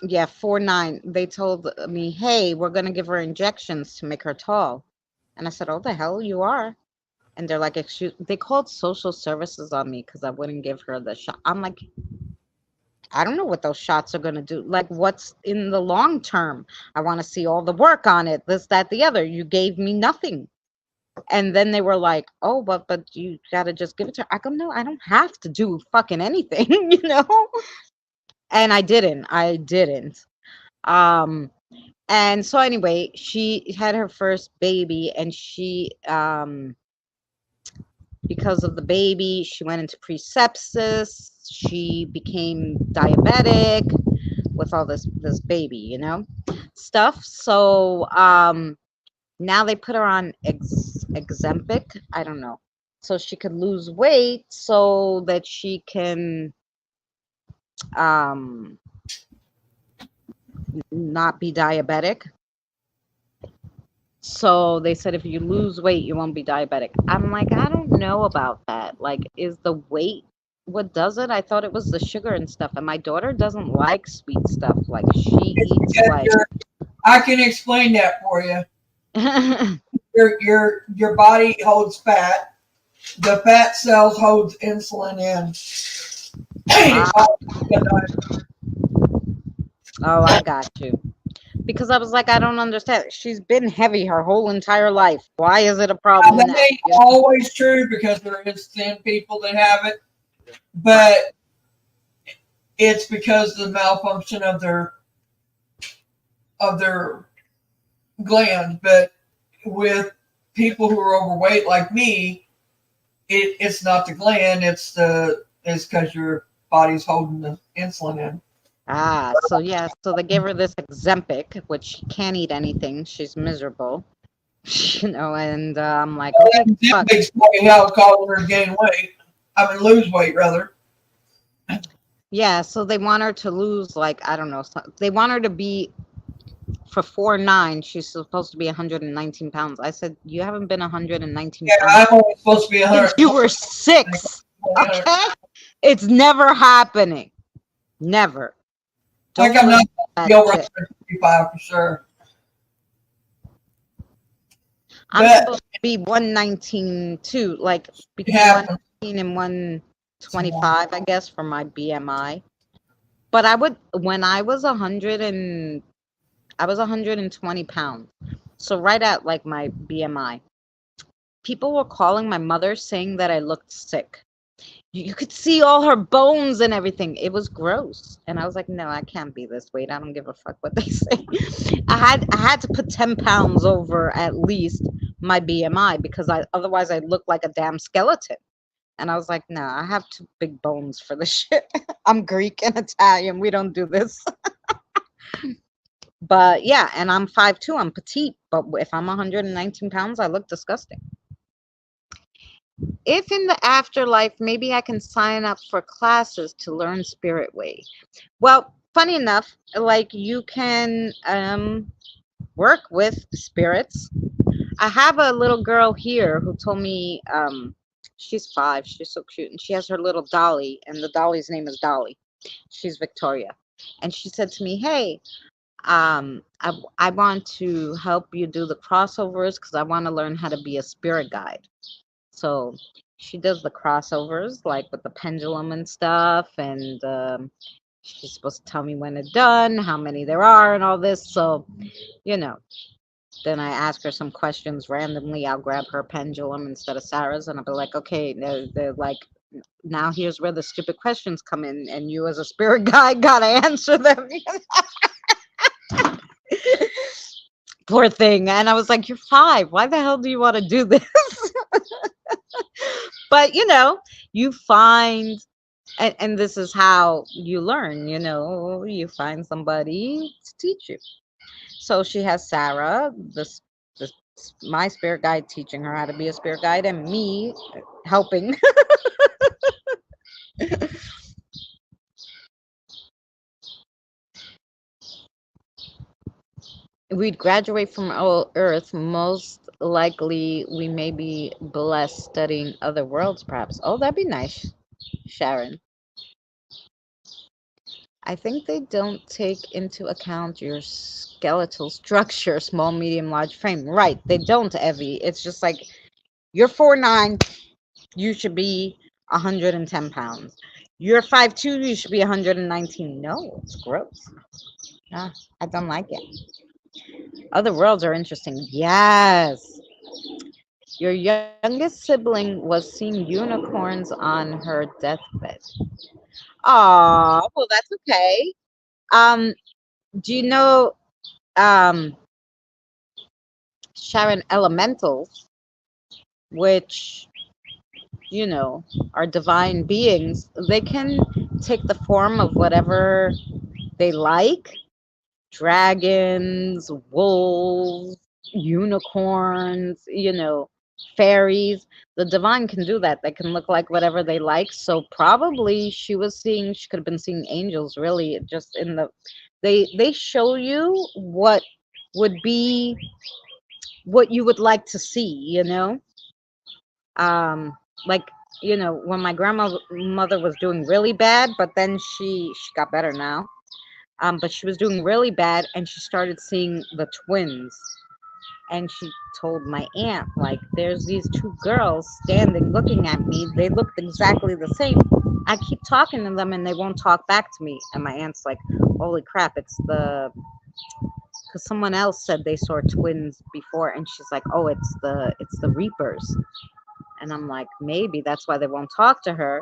Yeah, 4'9". They told me, hey, we're going to give her injections to make her tall. And I said, oh, the hell you are. And they're like, they called social services on me because I wouldn't give her the shot. I'm like, I don't know what those shots are going to do. Like, what's in the long term? I want to see all the work on it, this, that, the other. You gave me nothing. And then they were like, oh, but you got to just give it to her. I go, no, I don't have to do fucking anything, And I didn't. And so anyway, she had her first baby, and she, because of the baby, she went into pre-sepsis. She became diabetic with all this baby, stuff. So now they put her on Ozempic. I don't know. So she could lose weight so that she can not be diabetic. So they said if you lose weight, you won't be diabetic. I'm like, I don't know about that. Like, is the weight what does it? I thought it was the sugar and stuff. And my daughter doesn't like sweet stuff. Like, she eats like. I can explain that for you. Your body holds fat. The fat cells holds insulin in. Oh, I got you. Because I was like, I don't understand. She's been heavy her whole entire life. Why is it a problem? That ain't always true, because there is thin people that have it, but it's because of the malfunction of their glands. But with people who are overweight like me, it's not the gland. It's because your body's holding the insulin in. So yeah, so they gave her this Ozempic, which she can't eat anything. She's miserable, and I'm like, Well, okay, that fuck. Ozempic's probably how causing her to gain weight. I mean, lose weight rather. Yeah, so they want her to lose like I don't know. They want her to be for 4'9". She's supposed to be 119 pounds. I said you haven't been 119 Yeah, pounds I'm only supposed to be since 100. you were 6. Okay, it's never happening. Never. Like Don't I'm not listen to supposed to that be over shit. 155 for sure. I'm But supposed to be 119 too, like it between happens. 119 and 125, I guess, for my BMI. But I would when I was 120 pounds. So right at like my BMI. People were calling my mother saying that I looked sick. You could see all her bones and everything. It was gross. And I was like, no, I can't be this weight. I don't give a fuck what they say. I had to put 10 pounds over at least my BMI because otherwise I look like a damn skeleton. And I was like, no, I have too big bones for this shit. I'm Greek and Italian. We don't do this. But yeah, and I'm 5'2". I'm petite. But if I'm 119 pounds, I look disgusting. If in the afterlife, maybe I can sign up for classes to learn Spirit Way. Well, funny enough, like you can work with spirits. I have a little girl here who told me she's 5. She's so cute, and she has her little dolly, and the dolly's name is Dolly. She's Victoria, and she said to me, "Hey, I want to help you do the crossovers because I want to learn how to be a spirit guide." So she does the crossovers, like with the pendulum and stuff, and she's supposed to tell me when it's done, how many there are, and all this. So, you know, then I ask her some questions randomly. I'll grab her pendulum instead of Sarah's, and I'll be like, okay, they're like, now here's where the stupid questions come in, and you as a spirit guide gotta answer them. Poor thing. And I was like, you're 5. Why the hell do you want to do this? But you find, and this is how you learn, you find somebody to teach you. So she has Sarah, this my spirit guide, teaching her how to be a spirit guide, and me helping. We'd graduate from Earth. Most likely, we may be blessed studying other worlds, perhaps. Oh, that'd be nice, Sharon. I think they don't take into account your skeletal structure, small, medium, large frame. Right, they don't, Evie. It's just like you're 4'9", you should be 110 pounds. You're 5'2", you should be 119. No, it's gross. Ah, I don't like it. Other worlds are interesting. Yes. Your youngest sibling was seeing unicorns on her deathbed. Oh, well, that's okay. Um, do you know um Sharon, elementals, which are divine beings? They can take the form of whatever they like: dragons, wolves, unicorns, fairies. The divine can do that. They can look like whatever they like. So probably she could have been seeing angels, really, just in the they show you would be what you would like to see, like when my grandmother was doing really bad, but then she got better now. But she was doing really bad, and she started seeing the twins. And she told my aunt, like, there's these 2 girls standing looking at me. They looked exactly the same. I keep talking to them and they won't talk back to me. And my aunt's like, holy crap, because someone else said they saw twins before, and she's like, oh, it's the Reapers. And I'm like, maybe that's why they won't talk to her.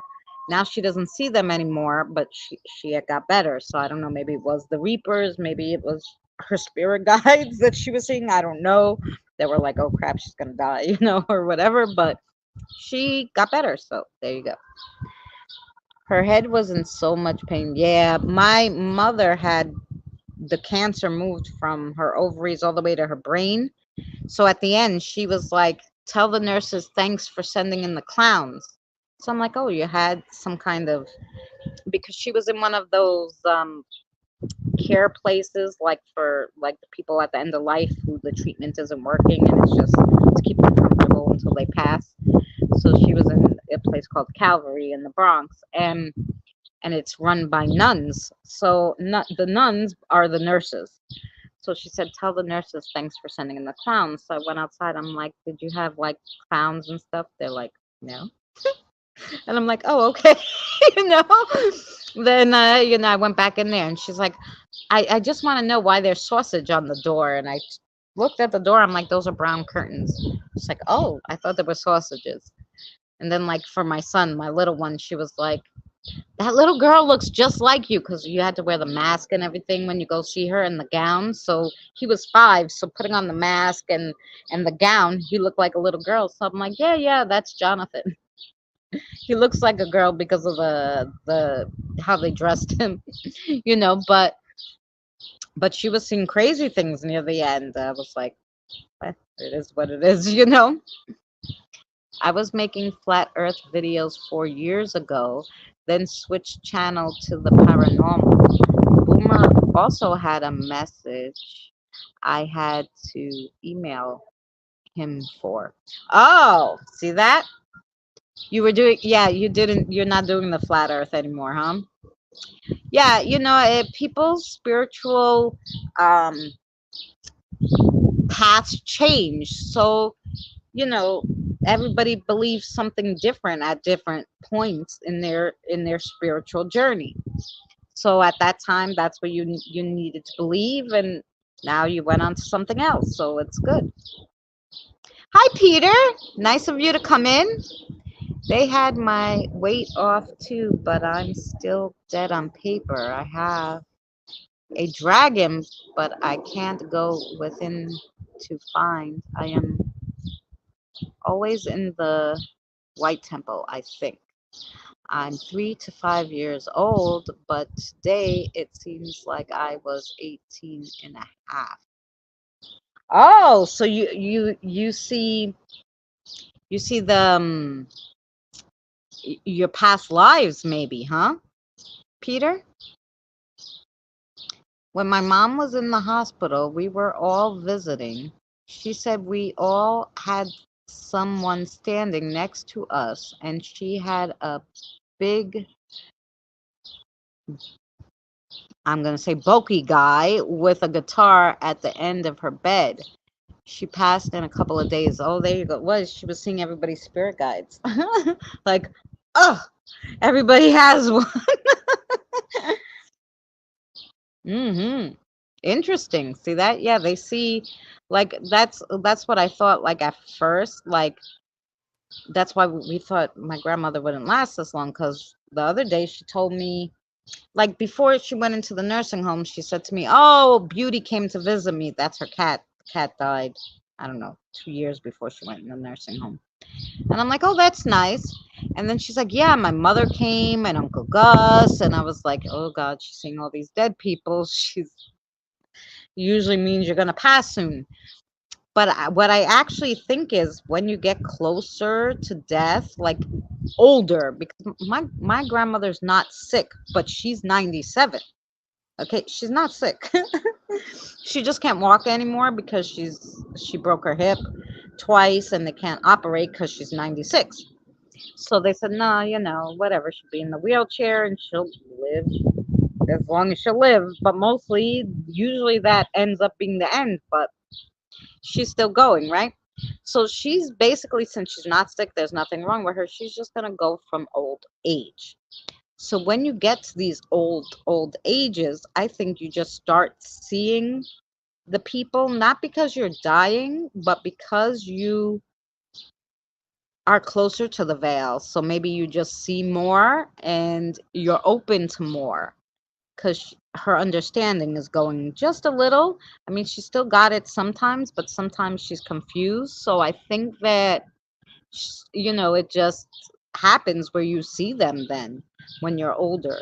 Now she doesn't see them anymore, but she had got better. So I don't know, maybe it was the Reapers, maybe it was her spirit guides that she was seeing. I don't know. They were like, oh crap, she's gonna die, or whatever. But she got better. So there you go. Her head was in so much pain. Yeah, my mother had the cancer moved from her ovaries all the way to her brain. So at the end, she was like, "Tell the nurses thanks for sending in the clowns." So I'm like, "Oh, you had some kind of," because she was in one of those care places, like for like the people at the end of life who the treatment isn't working, and it's just to keep them comfortable until they pass. So she was in a place called Calvary in the Bronx, and it's run by nuns. So the nuns are the nurses. So she said, "Tell the nurses thanks for sending in the clowns." So I went outside. I'm like, "Did you have like clowns and stuff?" They're like, "No." And I'm like, "Oh, okay." you know. Then I went back in there, and she's like, "I just want to know why there's sausage on the door." And I looked at the door. I'm like, "Those are brown curtains." She's like, "Oh, I thought they were sausages." And then like for my son, my little one, she was like, "That little girl looks just like you," because you had to wear the mask and everything when you go see her and the gown. So he was 5, so putting on the mask and the gown, he looked like a little girl. So I'm like, "Yeah, yeah, that's Jonathan." He looks like a girl because of the how they dressed him, but she was seeing crazy things near the end. I was like, it is what it is, you know. I was making flat earth videos 4 years ago, then switched channel to the paranormal. Boomer also had a message I had to email him for. Oh, see that? You were doing, yeah, you're not doing the flat earth anymore, huh? Yeah, people's spiritual um, paths change. So, you know, everybody believes something different at different points in their spiritual journey. So at that time, that's what you needed to believe, and now you went on to something else. So it's good. Hi, Peter. Nice of you to come in. They had my weight off too, but I'm still dead on paper. I have a dragon, but I can't go within to find. I am always in the White Temple, I think. I'm 3 to 5 years old, but today it seems like I was 18 and a half. Oh, so you see the your past lives maybe, huh, Peter? When my mom was in the hospital, we were all visiting. She said we all had someone standing next to us, and she had a big, I'm going to say, bulky guy with a guitar at the end of her bed. She passed in a couple of days. Oh, there you go. She was seeing everybody's spirit guides. Like, oh, everybody has one. Mm-hmm. Interesting. See that? Yeah, they see, like, that's what I thought, like, at first. Like, that's why we thought my grandmother wouldn't last this long, because the other day she told me, like, before she went into the nursing home, she said to me, "Oh, Beauty came to visit me." That's her cat. The cat died, I don't know, 2 years before she went in the nursing home. And I'm like, "Oh, that's nice." And then she's like, "Yeah, my mother came and Uncle Gus." And I was like, "Oh God, she's seeing all these dead people. She's usually means you're gonna pass soon." But what I actually think is when you get closer to death, like older, because my grandmother's not sick, but she's 97. Okay, she's not sick. She just can't walk anymore because she broke her hip twice, and they can't operate because she's 96. So they said, "No, whatever. She'll be in the wheelchair and she'll live as long as she'll live." But mostly, usually that ends up being the end. But she's still going, right? So she's basically, since she's not sick, there's nothing wrong with her. She's just gonna go from old age. So when you get to these old ages, I think you just start seeing the people, not because you're dying, but because you are closer to the veil. So maybe you just see more and you're open to more, because her understanding is going just a little. I mean, she still got it sometimes, but sometimes she's confused. So I think that, it just happens where you see them then when you're older.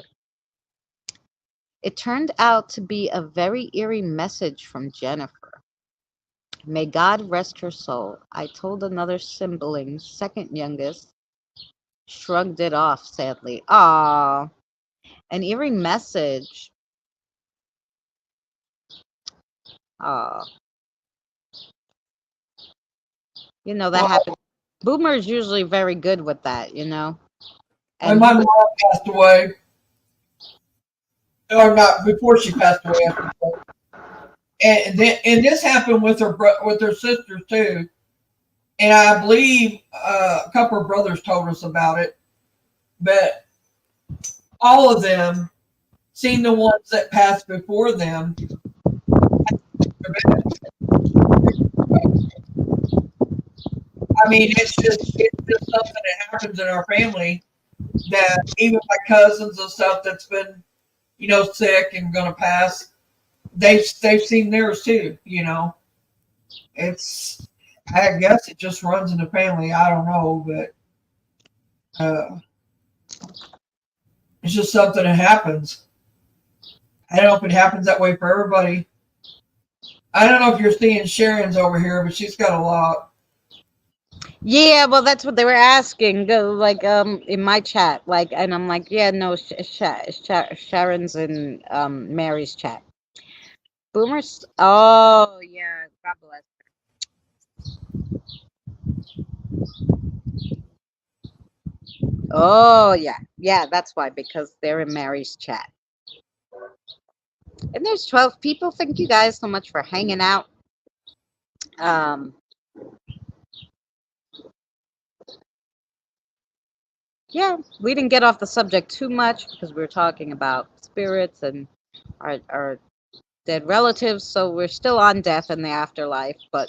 It turned out to be a very eerie message from Jennifer. May God rest her soul. I told another sibling, second youngest, shrugged it off sadly. Ah, an eerie message. Ah, you know that Well, happens. Boomer's usually very good with that, you know. when And my mom passed away, or not before she passed away, I should say. And this happened with with her sisters too. And I believe a couple of brothers told us about it, but all of them seen the ones that passed before them. I mean, it's just something that happens in our family that even my cousins and stuff that's been, sick and gonna pass, they've seen theirs too. It's I guess it just runs in the family. I don't know, but it's just something that happens. I don't know if it happens that way for everybody. I don't know if you're seeing Sharon's over here, but she's got a lot. yeah, well, that's what they were asking, like in my chat, like, and I'm like, yeah, no, Sharon's in Mary's chat. Boomers. Oh yeah, God bless. Oh yeah, yeah, that's why, because they're in Mary's chat. And there's 12 people. Thank you guys so much for hanging out. Um, yeah, we didn't get off the subject too much because we were talking about spirits and our dead relatives. So we're still on death and the afterlife, but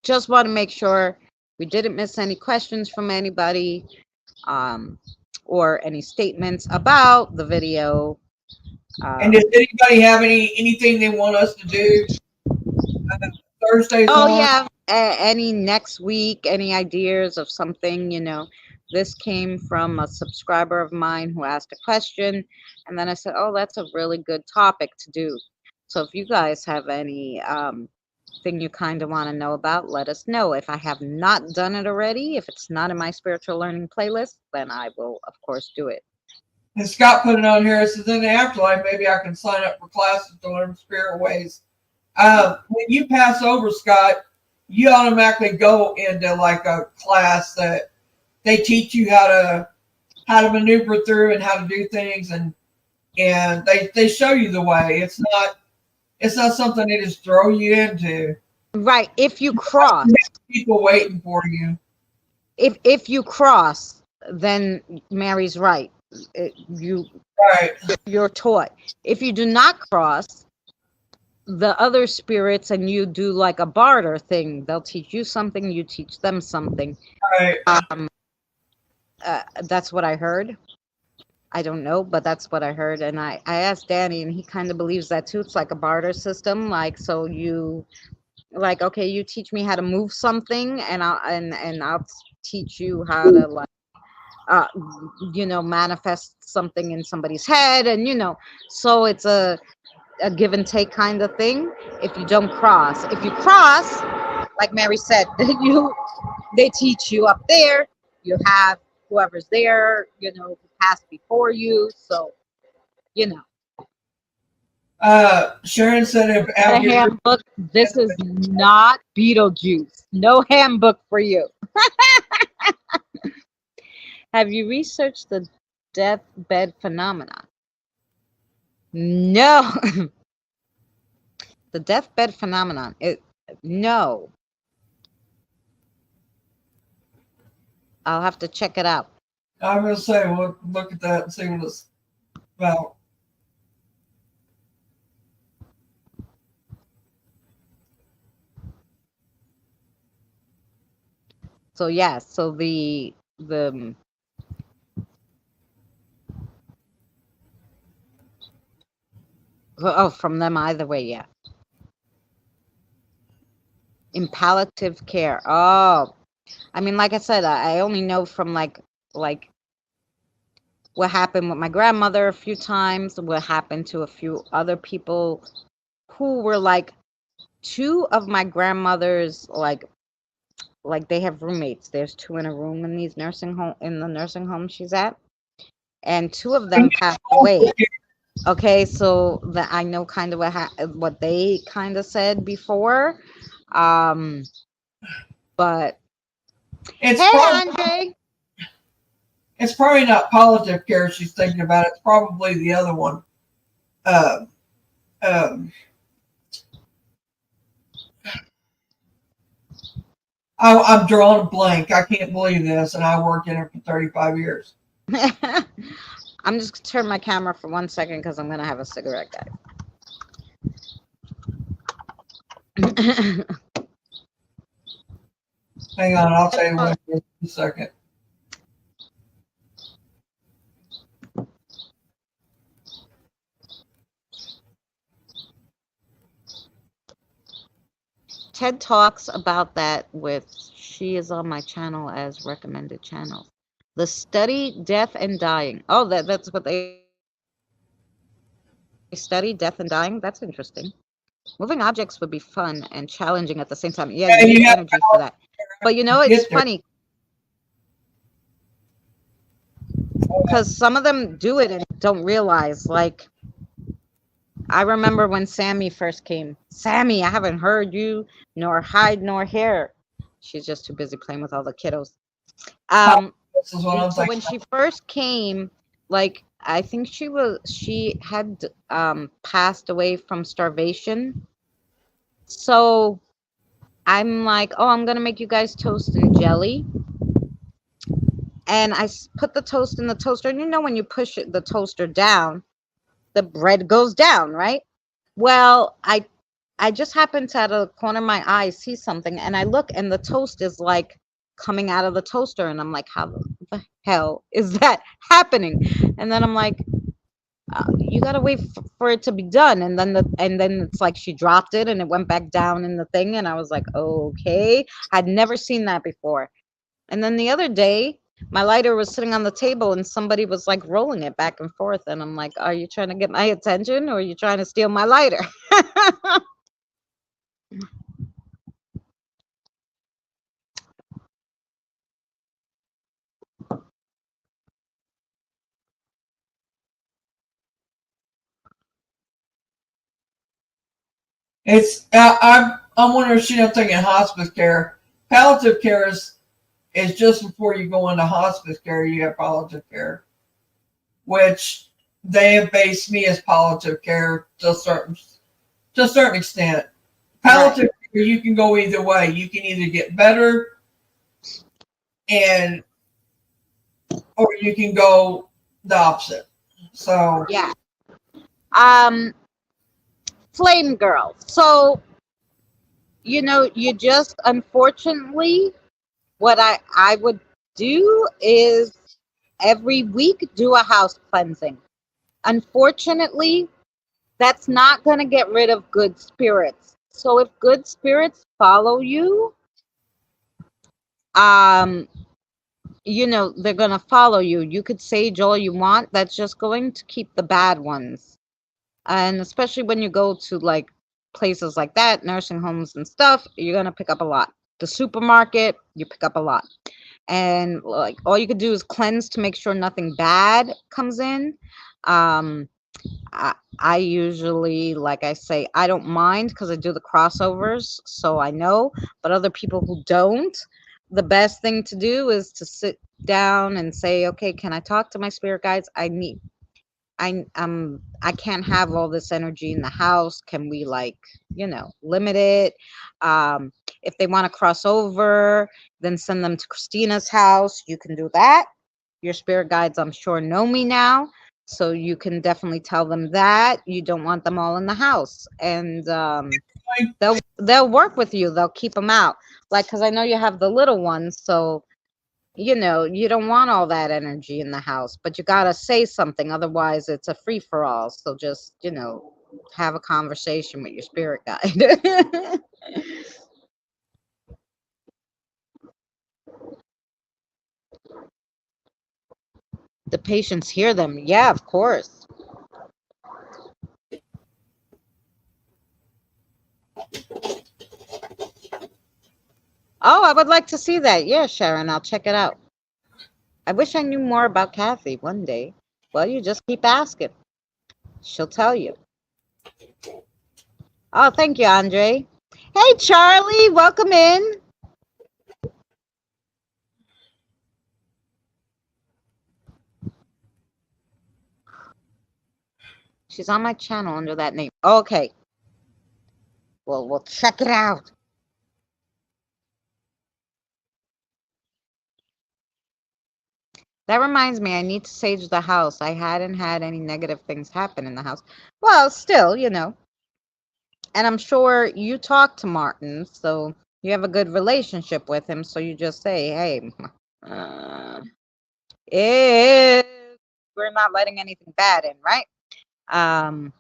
just want to make sure we didn't miss any questions from anybody, or any statements about the video. And does anybody have anything they want us to do? Thursdays Oh on. yeah, any next week, any ideas of something, this came from a subscriber of mine who asked a question, and then I said, oh, that's a really good topic to do. So if you guys have any thing you kind of want to know about, let us know. If I have not done it already, if it's not in my spiritual learning playlist, then I will of course do it. And Scott put it on here. It says, in the afterlife, maybe I can sign up for classes to learn spirit ways. When you pass over, Scott, you automatically go into like a class that they teach you how to maneuver through and how to do things, and they show you the way. It's not something they just throw you into. Right. If you cross, people waiting for you. If you cross, then Mary's right. You're taught. If you do not cross, the other spirits and you do like a barter thing. They'll teach you something, you teach them something. Right. That's what I heard. I don't know, but that's what I heard. And I asked Danny, and he kind of believes that too. It's like a barter system. Like, so you, like, okay, you teach me how to move something, and I'll teach you how to, like, manifest something in somebody's head, and so it's a give and take kind of thing. If you don't cross, if you cross, like Mary said, they teach you up there. You have whoever's there, who passed before you. So, Sharon said if a handbook. This is not Beetlejuice. No handbook for you. Have you researched the deathbed phenomenon? No. The deathbed phenomenon. No. I'll have to check it out. I'm going to say, look at that and see what it's about. So yeah, so the from them either way, yeah. In palliative care. Oh, I mean, like I said, I only know from like like what happened with my grandmother a few times, what happened to a few other people who were like two of my grandmother's like they have roommates. There's two in a room in these nursing home she's at, and two of them passed away. Okay, so that I know kind of what they kind of said before, but It's hey, probably, Andre. it's probably not palliative care she's thinking about. It's probably the other one. Uh, um, I'm drawing a blank. I can't believe this, and I worked in it for 35 years. I'm just gonna turn my camera for 1 second because I'm gonna have a cigarette, guys. Hang on, I'll tell you what in a second. Ted talks about that with, she is on my channel as recommended channels. The study death and dying. Oh, that's what they study, death and dying. That's interesting. Moving objects would be fun and challenging at the same time. Yeah, you need energy for that. But you know, it's funny because some of them do it and don't realize. Like, I remember when Sammy first came. Sammy, I haven't heard you nor hide nor hair. She's just too busy playing with all the kiddos. This is what I'm So when she first came, like I think she had passed away from starvation. So I'm like, oh, I'm gonna make you guys toast and jelly. And I put the toast in the toaster, and you know when you push the toaster down, the bread goes down, right? Well, I just happened to, out of the corner of my eye, see something, and I look, and the toast is like coming out of the toaster, and I'm like, how the hell is that happening? And then I'm like, you gotta wait for it to be done, and then it's like she dropped it, and it went back down in the thing, and I was like, okay, I'd never seen that before. And then the other day, my lighter was sitting on the table and somebody was like rolling it back and forth. And I'm like, are you trying to get my attention or are you trying to steal my lighter? It's I'm wondering if I'm thinking hospice care. Palliative care is just before you go into hospice care. You have palliative care, which they have based me as palliative care to a certain extent. Palliative care, you can go either way. You can either get better, and or you can go the opposite. So Yeah. Flame girl. So, you just, unfortunately, what I would do is every week do a house cleansing. Unfortunately, that's not going to get rid of good spirits. So if good spirits follow you, um they're going to follow you. You could sage all you want, that's just going to keep the bad ones. And especially when you go to like places like that, nursing homes and stuff, you're going to pick up a lot. The supermarket, you pick up a lot. And like all you could do is cleanse to make sure nothing bad comes in. um I usually, like I say, I don't mind because I do the crossovers, so I know. But other people who don't, the best thing to do is to sit down and say, okay, can I talk to my spirit guides? I can't have all this energy in the house. Can we, like, limit it? If they want to cross over, then send them to Christina's house. You can do that. Your spirit guides, I'm sure, know me now, so you can definitely tell them that you don't want them all in the house, and they'll work with you. They'll keep them out, like, because I know you have the little ones, so you don't want all that energy in the house, but you gotta say something, otherwise it's a free-for-all. So just have a conversation with your spirit guide. patients hear them. Yeah, of course. Oh, I would like to see that. Yeah, Sharon, I'll check it out. I wish I knew more about Kathy one day. Well, you just keep asking. She'll tell you. Oh, thank you, Andre. Hey, Charlie, welcome in. She's on my channel under that name. Okay. Well, we'll check it out. That reminds me, I need to sage the house. I hadn't had any negative things happen in the house. Well, still, And I'm sure you talk to Martin, so you have a good relationship with him. So you just say, hey, if we're not letting anything bad in, right? And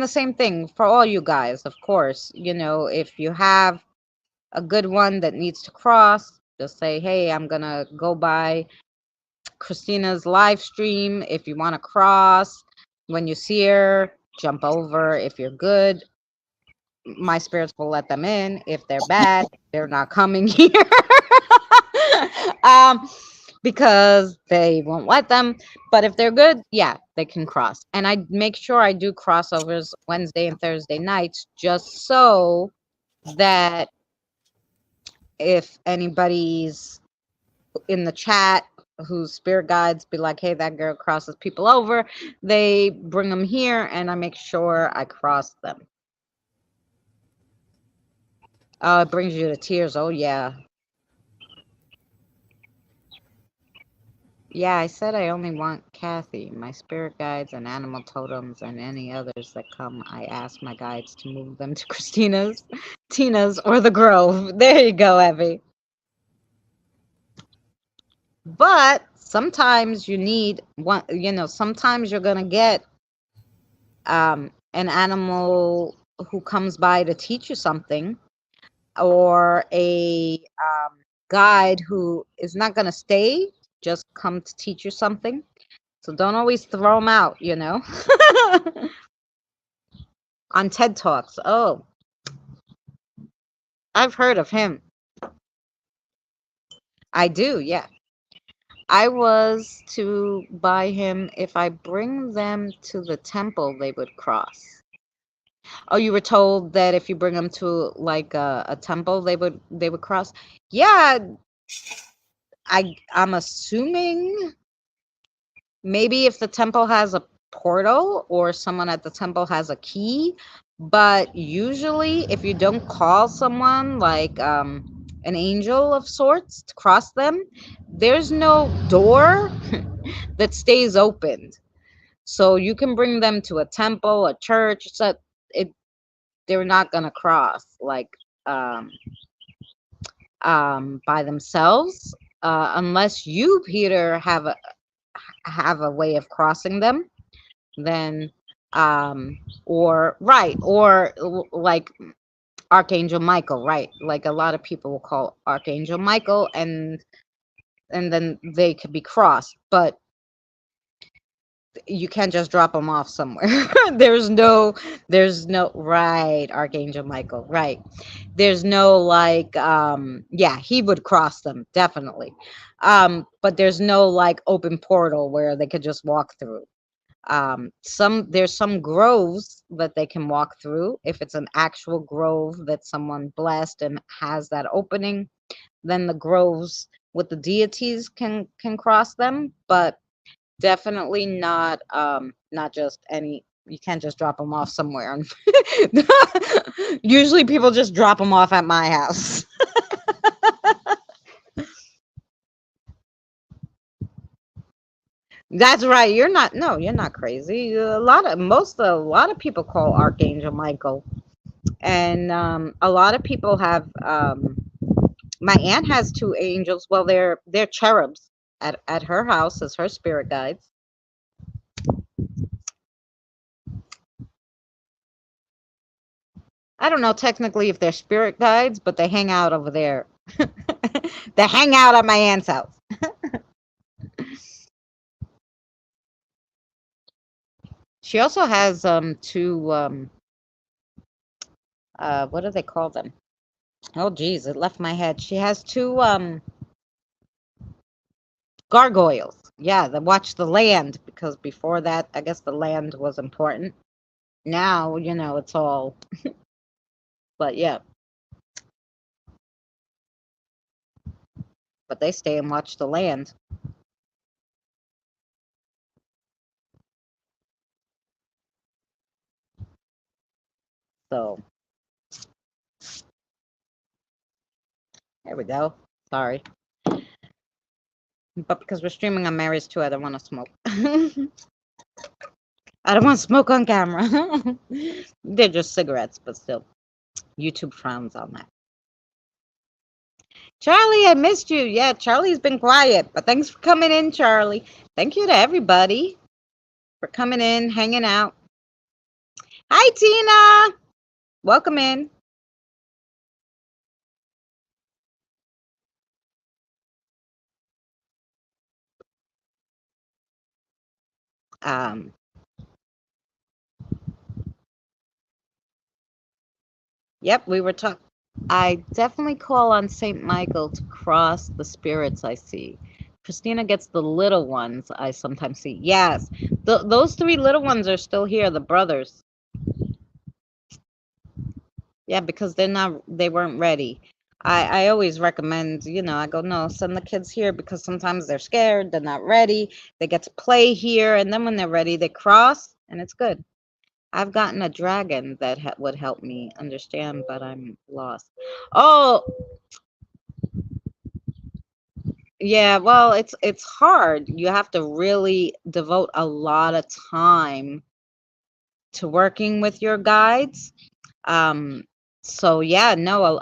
the same thing for all you guys, of course. If you have a good one that needs to cross, just say, hey, I'm going to go by Christina's live stream. If you want to cross, when you see her, jump over. If you're good, my spirits will let them in. If they're bad, they're not coming here. Because they won't let them. But if they're good, yeah, they can cross. And I make sure I do crossovers Wednesday and Thursday nights, just so that if anybody's in the chat whose spirit guides be like, hey, that girl crosses people over, they bring them here and I make sure I cross them. Oh, it brings you to tears. Oh, yeah. Yeah, I said I only want Kathy. My spirit guides and animal totems and any others that come, I ask my guides to move them to Christina's, Tina's, or the Grove. There you go, Evie. But sometimes you need one, sometimes you're going to get an animal who comes by to teach you something, or a guide who is not going to stay, just come to teach you something. So don't always throw them out, On TED Talks. Oh, I've heard of him. I do, yeah. I was to buy him, if I bring them to the temple, they would cross. Oh, you were told that if you bring them to like a temple, they would cross. Yeah, I'm assuming maybe if the temple has a portal or someone at the temple has a key, but usually if you don't call someone like an angel of sorts to cross them, there's no door that stays opened. So you can bring them to a temple, a church, so they're not gonna cross like by themselves, unless you, Peter, have a way of crossing them. Then or like Archangel Michael, right? Like a lot of people will call Archangel Michael, and then they could be crossed, but you can't just drop them off somewhere. there's no right, Archangel Michael, right? There's no like yeah, he would cross them definitely, but there's no like open portal where they could just walk through. There's some groves that they can walk through. If it's an actual grove that someone blessed and has that opening, then the groves with the deities can cross them, but definitely not just any. You can't just drop them off somewhere. Usually people just drop them off at my house. That's right. You're not crazy. A lot of people call Archangel Michael, and a lot of people have. My aunt has two angels. Well, they're cherubs at her house as her spirit guides. I don't know technically if they're spirit guides, but they hang out over there. They hang out at my aunt's house. She also has two what do they call them? Oh geez, it left my head. She has two gargoyles. Yeah, that watch the land, because before that, I guess the land was important. Now, it's all, but yeah, but they stay and watch the land. So there we go. Sorry. But because we're streaming on Mary's too, I don't want to smoke. I don't want to smoke on camera. They're just cigarettes, but still, YouTube frowns on that. Charlie, I missed you. Yeah, Charlie's been quiet, but thanks for coming in, Charlie. Thank you to everybody for coming in, hanging out. Hi, Tina. Welcome in. Um, yep, we were talking. I definitely call on Saint Michael to cross the spirits I see. Christina gets the little ones I sometimes see. Yes, those three little ones are still here, the brothers. Yeah, because they weren't ready. I always recommend, I go, no, send the kids here, because sometimes they're scared, they're not ready. They get to play here, and then when they're ready, they cross, and it's good. I've gotten a dragon that would help me understand, but I'm lost. Oh, yeah, well, it's hard. You have to really devote a lot of time to working with your guides. Um, so yeah, no,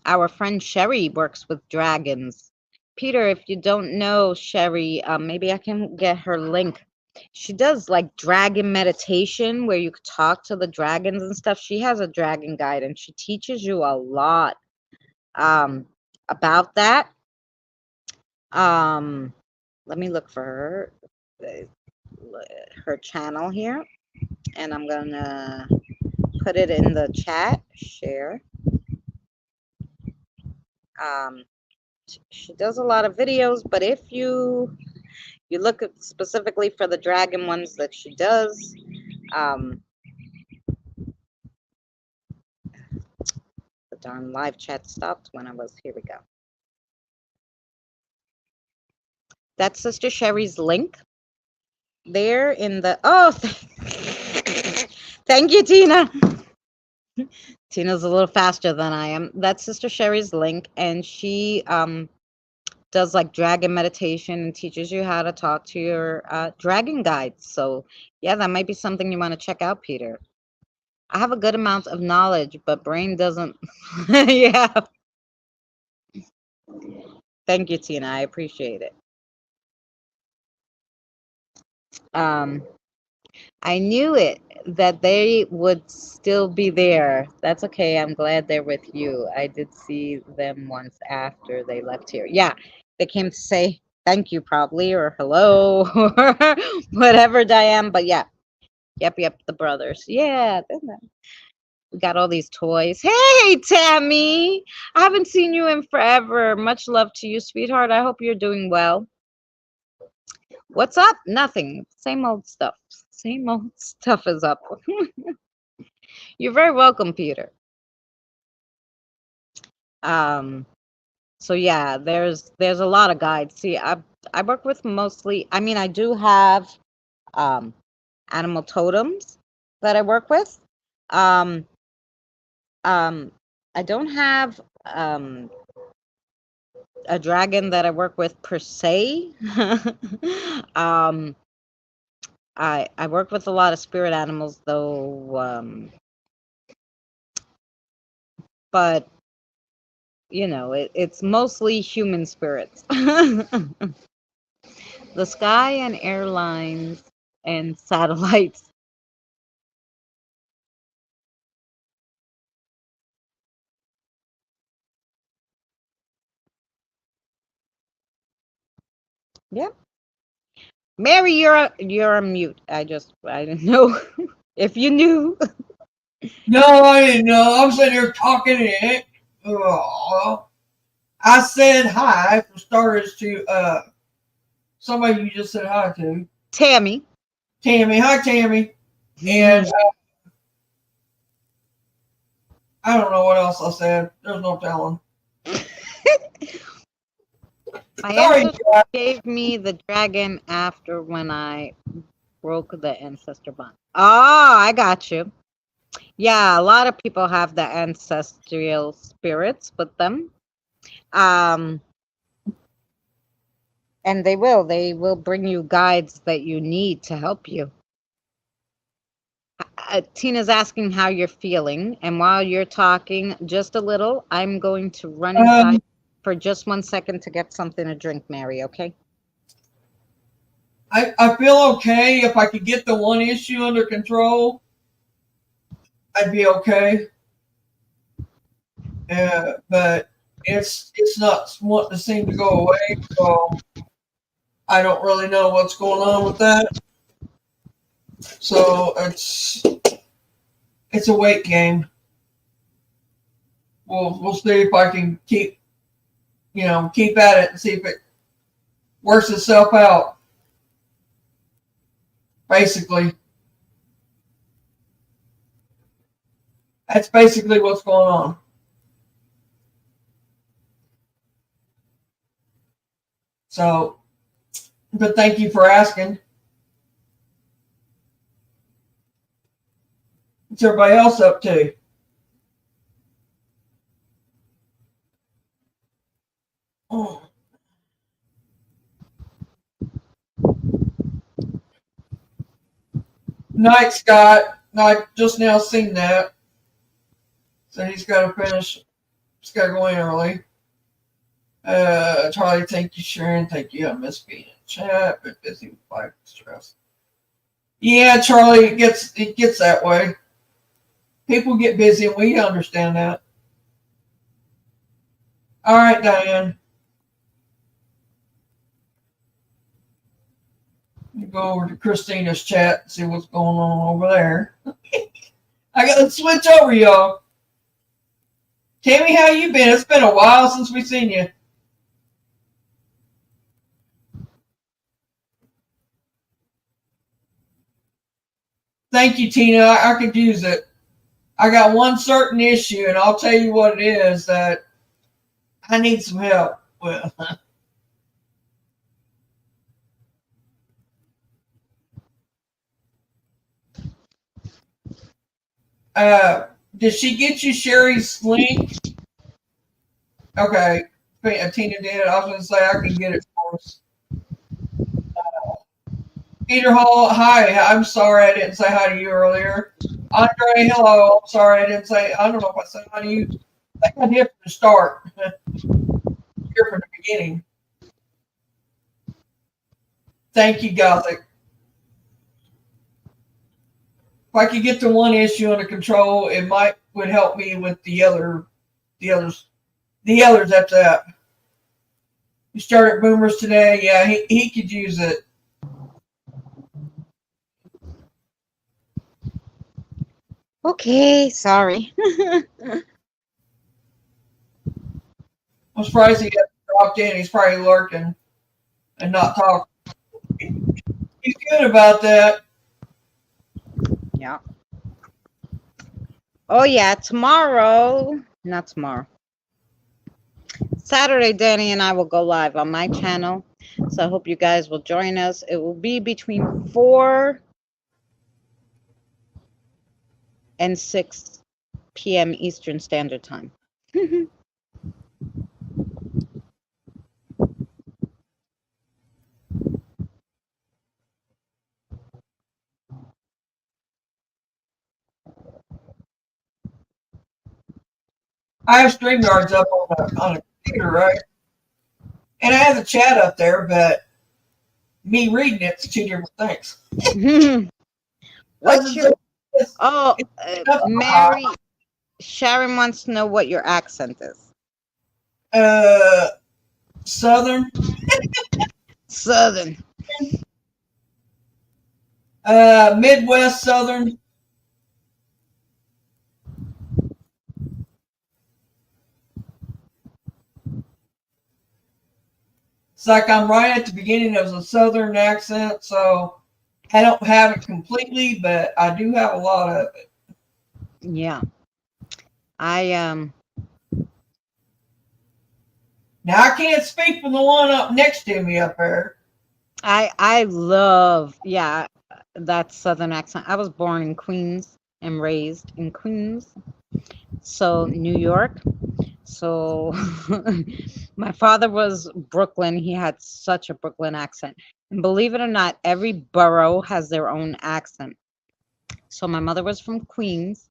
our friend Sherry works with dragons. Peter, if you don't know Sherry, maybe I can get her link. She does like dragon meditation where you could talk to the dragons and stuff. She has a dragon guide and she teaches you a lot um about that. Um, let me look for her channel here, and I'm gonna put it in the chat. Share. Um, she does a lot of videos, but if you look specifically for the dragon ones that she does, the darn live chat stopped when I was, here we go. That's Sister Sherry's link there in the, oh, thank you, Tina. Tina's a little faster than I am. That's Sister Sherry's link, and she does like dragon meditation and teaches you how to talk to your dragon guides. So yeah, that might be something you want to check out, Peter. I have a good amount of knowledge, but brain doesn't. Yeah. Thank you, Tina. I appreciate it. Um, I knew it that they would still be there. That's okay. I'm glad they're with you. I did see them once after they left here. Yeah, they came to say thank you, probably, or hello, or whatever, Diane. But yeah, yep, the brothers. Yeah, we got all these toys. Hey, Tammy, I haven't seen you in forever. Much love to you, sweetheart. I hope you're doing well. What's up? Nothing. Same old stuff. Same old stuff is up. You're very welcome, Peter. So yeah, there's a lot of guides. See, I work with mostly, I mean, I do have animal totems that I work with. Um I don't have a dragon that I work with per se. um I work with a lot of spirit animals though, but it's mostly human spirits. The sky and airlines and satellites. Yeah. Mary, you're on mute. I didn't know if you knew. No, I didn't know. I'm sitting here talking it. Oh, I said hi for starters to somebody you just said hi to. Tammy. Tammy. Hi, Tammy. And I don't know what else I said. There's no telling. My Sorry, ancestors gave me the dragon after when I broke the ancestor bond. Oh, I got you. Yeah, a lot of people have the ancestral spirits with them. And they will bring you guides that you need to help you. Tina's asking how you're feeling, and while you're talking just a little, I'm going to run inside for just 1 second to get something to drink, Mary, okay? I feel okay. If I could get the one issue under control, I'd be okay. But it's not wanting to seem to go away, so I don't really know what's going on with that. So it's a weight game. We'll see if I can keep at it and see if it works itself out. Basically, that's basically what's going on. So, but thank you for asking. What's everybody else up to? Oh. Night, Scott. I just now seen that. So he's got to finish. He's got to go in early. Charlie, thank you, Sharon. Thank you. I miss being in chat, but busy with life stress. Yeah, Charlie, it gets that way. People get busy, and we understand that. All right, Diane. You go over to Christina's chat and see what's going on over there. I got to switch over, y'all. Tammy, how you been? It's been a while since we've seen you. Thank you, Tina. I could use it. I got one certain issue, and I'll tell you what it is that I need some help with. Did she get you Sherry's link? Okay. Tina did. I was going to say I can get it for us. Peter Hall, hi. I'm sorry I didn't say hi to you earlier. Andre, hello. I'm sorry I didn't say. I don't know if I said hi to you. I think I did from the start. Here from the beginning. Thank you, Gothic. If I could get the one issue under control, it would help me with the others after that. We started Boomers today. Yeah, he could use it. Okay, sorry. I'm surprised he got dropped in. He's probably lurking and not talking. He's good about that. Yeah. Oh, yeah, tomorrow. Not tomorrow. Saturday, Danny and I will go live on my channel. So I hope you guys will join us. It will be between 4 and 6 p.m. Eastern Standard Time. I have StreamYards up on a computer, right? And I have the chat up there, but me reading it's two different things. What's your... Oh, Mary, Sharon wants to know what your accent is. Southern. Southern. Midwest Southern. It's like I'm right at the beginning of the Southern accent, so I don't have it completely, but I do have a lot of it. Yeah. I Now I can't speak for the one up next to me up there. I love, yeah, that Southern accent. I was born in Queens and raised in Queens, so New York. So my father was Brooklyn. He had such a Brooklyn accent. And believe it or not, every borough has their own accent. So my mother was from Queens.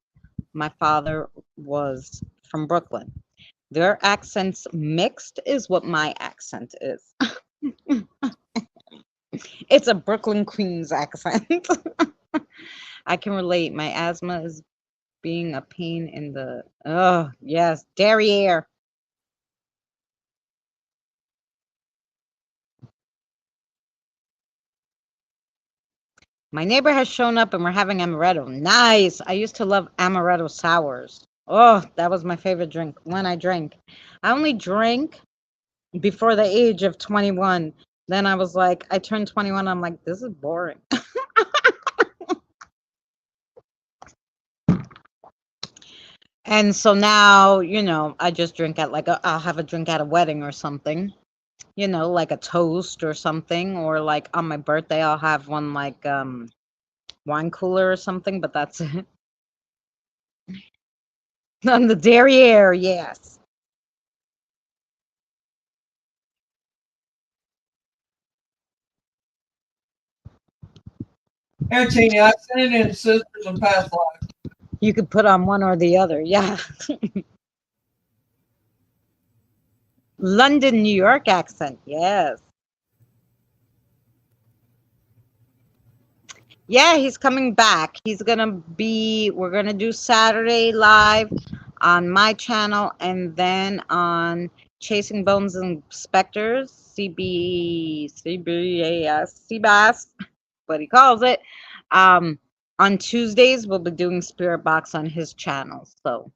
My father was from Brooklyn. Their accents mixed is what my accent is. It's a Brooklyn Queens accent. I can relate. My asthma is being a pain in the, oh yes, derriere. My neighbor has shown up and we're having amaretto. Nice. I used to love amaretto sours. Oh, that was my favorite drink when I drank. I only drank before the age of 21. Then I was like, I turned 21. I'm like, this is boring. And so now, I just drink at I'll have a drink at a wedding or something, like a toast or something, or like on my birthday, I'll have one like wine cooler or something, but that's it. On the derriere, yes. Here, Tina, I sent it in Sisters and Past Lives. You could put on one or the other. Yeah. London, New York accent. Yes. Yeah, he's coming back. We're going to do Saturday live on my channel and then on Chasing Bones and Specters, CBAS, what he calls it. On Tuesdays, we'll be doing Spirit Box on his channel. So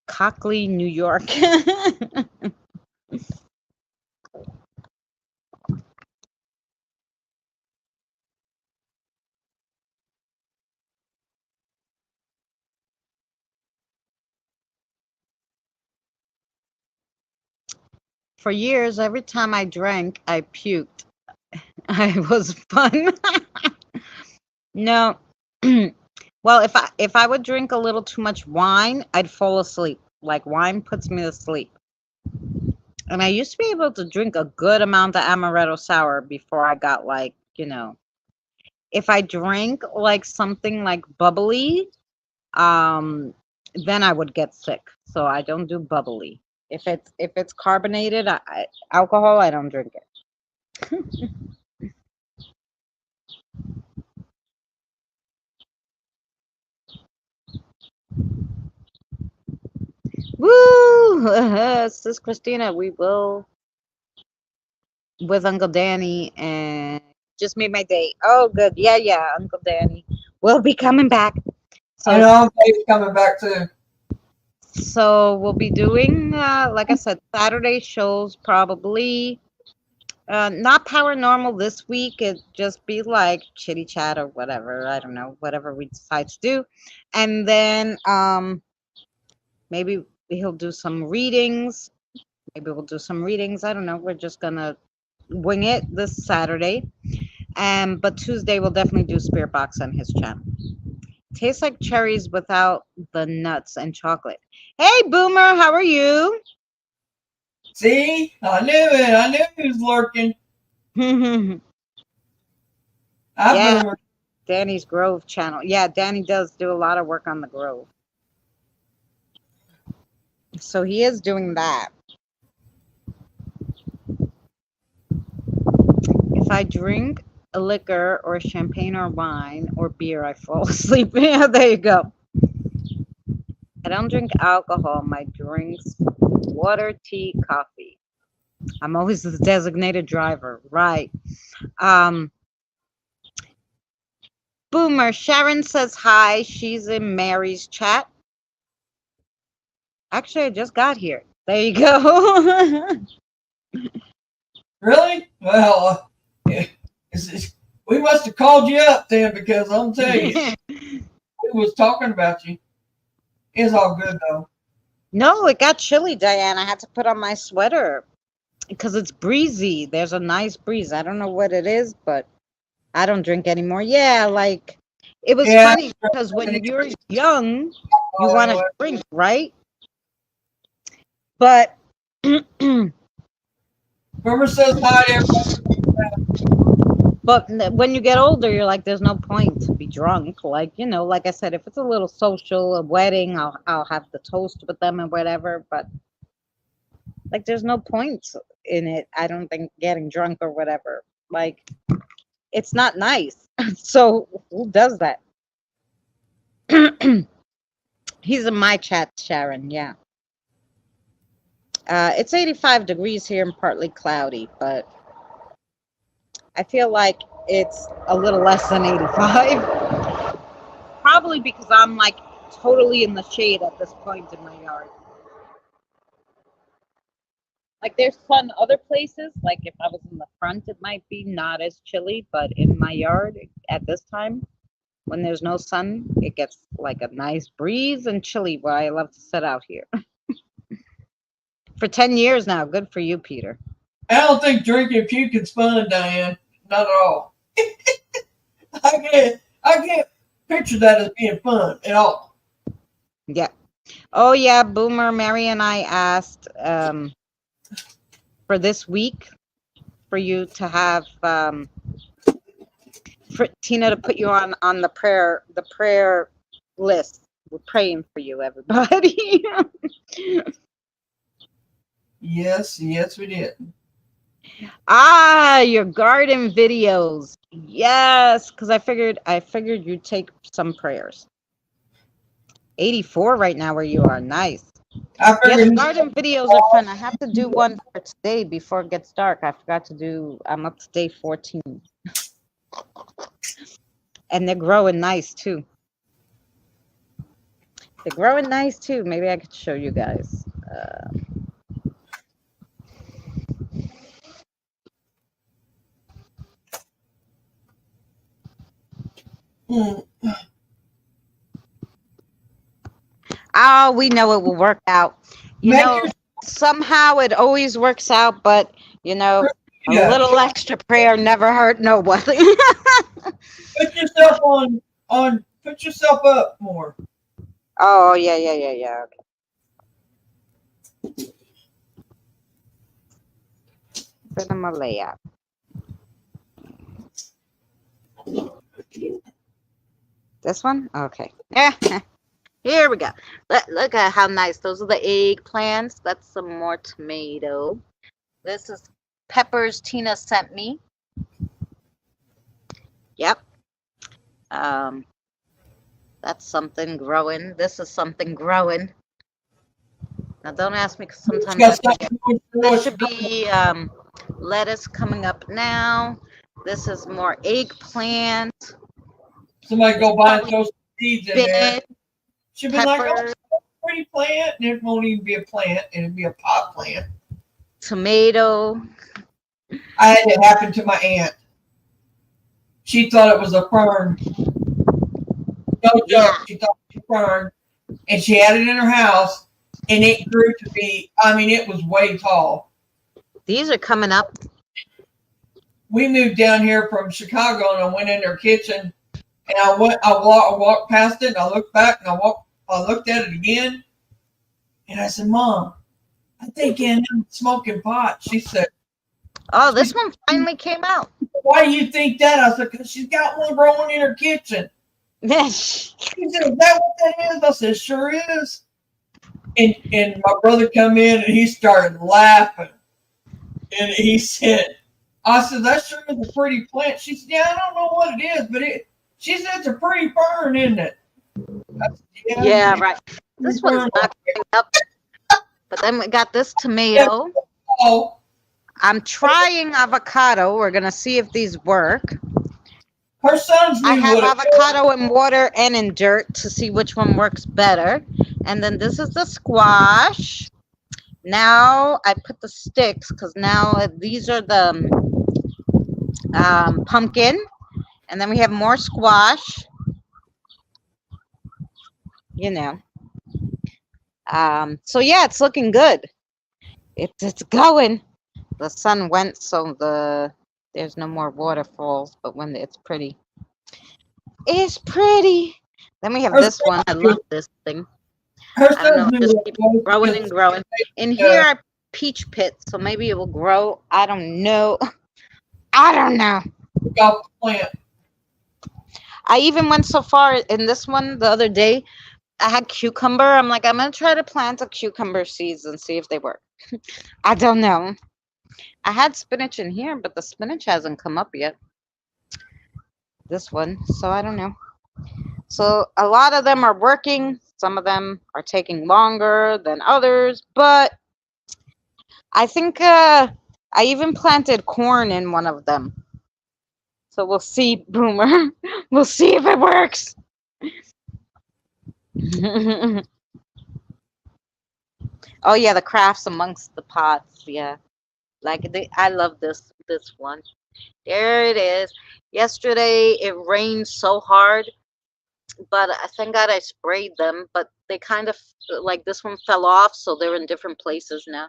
Cockley, New York. For years, every time I drank, I puked. I was fun. No. Well, if I would drink a little too much wine, I'd fall asleep. Like wine puts me to sleep. And I used to be able to drink a good amount of amaretto sour before I got if I drank like something like bubbly, then I would get sick. So I don't do bubbly. If it's carbonated, alcohol, I don't drink it. Woo! Sis Christina, we will with Uncle Danny and just made my day. Oh, good. Yeah, yeah. Uncle Danny will be coming back. I know Dave's coming back too. So we'll be doing, like I said, Saturday shows probably. Not paranormal this week. It just be like chitty chat or whatever. I don't know, whatever we decide to do. And then maybe he'll do some readings. Maybe we'll do some readings. I don't know. We're just gonna wing it this Saturday. But Tuesday we'll definitely do Spirit Box on his channel. Tastes like cherries without the nuts and chocolate. Hey Boomer, how are you? See, I knew it. I knew he was lurking. Yeah, Danny's Grove channel. Yeah, Danny does do a lot of work on the Grove. So he is doing that. If I drink a liquor or champagne or wine or beer, I fall asleep. Yeah, there you go. I don't drink alcohol. My drinks Water, tea, coffee. I'm always the designated driver. Right. Boomer, Sharon says hi. She's in Mary's chat. Actually, I just got here. There you go. Really? Well, we must have called you up then, because I'm telling you, we was talking about you. It's all good though. No, it got chilly, Diane. I had to put on my sweater because it's breezy. There's a nice breeze. I don't know what it is, but I don't drink anymore. Yeah, like it was funny because when you're young, you want to drink, right? But Boomer says hi to everybody. But when you get older, you're like, there's no point to be drunk. Like, you know, like I said, if it's a little social, a wedding, I'll have the toast with them and whatever. But like, there's no point in it. I don't think getting drunk or whatever. Like, it's not nice. So who does that? He's in my chat, Sharon. Yeah. It's 85 degrees here and partly cloudy, but I feel like it's a little less than 85. Probably because I'm like totally in the shade at this point in my yard. Like there's sun other places, like if I was in the front, it might be not as chilly, but in my yard at this time, when there's no sun, it gets like a nice breeze and chilly where I love to sit out here. For 10 years now. Good for you, Peter. I don't think drinking and puking's fun, Diane. Not at all. I can't picture that as being fun at all. Yeah. Oh yeah, Boomer, Mary and I asked for this week for you to have for Tina to put you on the prayer list. We're praying for you, everybody. Yes, we did. Ah, your garden videos. Yes, because I figured you'd take some prayers. 84 right now where you are. Nice. Yeah, the garden videos are fun. I have to do one for today before it gets dark. I forgot to do. I'm up to day 14. And they're growing nice too. They're growing nice too. Maybe I could show you guys. Oh, we know it will work out. You know, somehow it always works out, but you know, a little extra prayer never hurt nobody. Put yourself put yourself up more. Oh, yeah. Okay. Cinema layout. This one? Okay. Yeah. Here we go. Look at how nice. Those are the eggplants. That's some more tomato. This is peppers Tina sent me. Yep. That's something growing. This is something growing. Now don't ask me because sometimes this should be lettuce coming up now. This is more eggplant. Somebody go buy and throw some seeds in there. Should be like, oh, pretty plant, and it won't even be a plant, and it'd be a pot plant. Tomato. I had it happen to my aunt. She thought it was a fern. No joke. Yeah. She thought it was a fern, and she had it in her house, and it grew to be, I mean, it was way tall. These are coming up. We moved down here from Chicago, and I went in their kitchen, and I walked past it, and I looked back, and I looked at it again, and I said, Mom, I think I'm smoking pot. She said, oh, this one finally came out. Why do you think that? I said, because she's got one growing in her kitchen. She said, is that what that is? I said, sure is. And my brother come in, and he started laughing. And he said, I said, that sure is a pretty plant. She said, yeah, I don't know what it is, but she said it's a pretty fern, isn't it? Said, yeah, right. This one's not coming up, But then we got this tomato. Oh, I'm trying avocado. We're gonna see if these work. her sons I knew have what it avocado in water and in dirt to see which one works better. And then this is the squash. Now I put the sticks because now these are the pumpkin. And then we have more squash. You know. So yeah, it's looking good. It's going. The sun went, so there's no more waterfalls. But when it's pretty, it's pretty. Then we have Her this one. I sons love this thing. Her I don't know. sons knew Just what keep it was growing because and growing. In here are peach pits, so maybe it will grow. I don't know. I don't know. they got the plant. I even went so far in this one the other day. I had cucumber. I'm like, I'm gonna try to plant a cucumber seeds and see if they work. I don't know. I had spinach in here, but the spinach hasn't come up yet. This one, so I don't know. So a lot of them are working. Some of them are taking longer than others, but I think I even planted corn in one of them. So we'll see, Boomer. We'll see if it works. Oh yeah, the crafts amongst the pots. Yeah, like I love this one. There it is. Yesterday it rained so hard, but I thank God I sprayed them. But they kind of like this one fell off, so they're in different places now.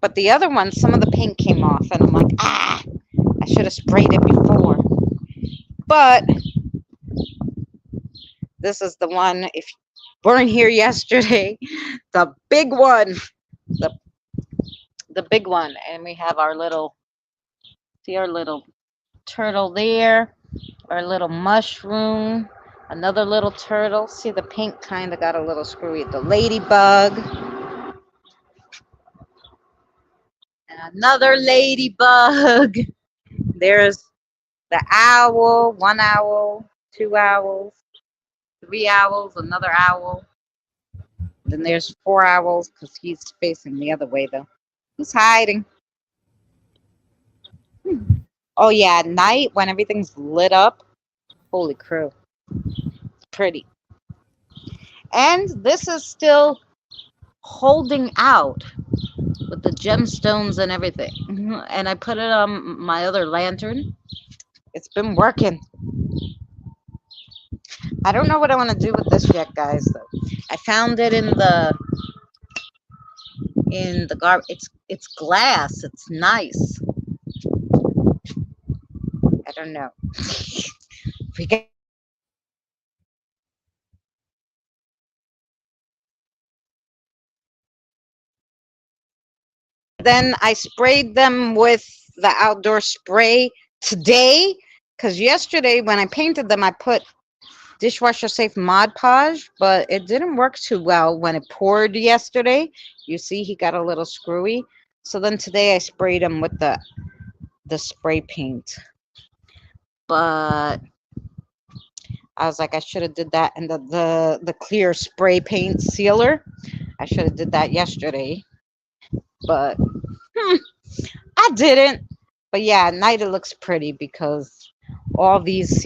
But the other one, some of the paint came off, and I'm like, I should have sprayed it before. But this is the one. If you weren't here yesterday, the big one, the big one, and we have our little, see our little turtle there, our little mushroom, another little turtle. See, the paint kind of got a little screwy. The ladybug, and another ladybug. There's the owl, one owl, two owls, three owls, another owl. Then there's four owls because he's facing the other way though. He's hiding. Oh yeah, at night when everything's lit up, holy crew, it's pretty. And this is still holding out with the gemstones and everything. And I put it on my other lantern. It's been working. I don't know what I want to do with this yet, guys. Though I found it in the garbage. It's glass. It's nice. I don't know. We get. Then I sprayed them with the outdoor spray today because yesterday when I painted them, I put dishwasher safe Mod Podge, but it didn't work too well when it poured yesterday. You see, he got a little screwy. So then today I sprayed him with the spray paint. But I was like, I should have did that, and the clear spray paint sealer. I should have did that yesterday, but I didn't. But yeah, at night it looks pretty because all these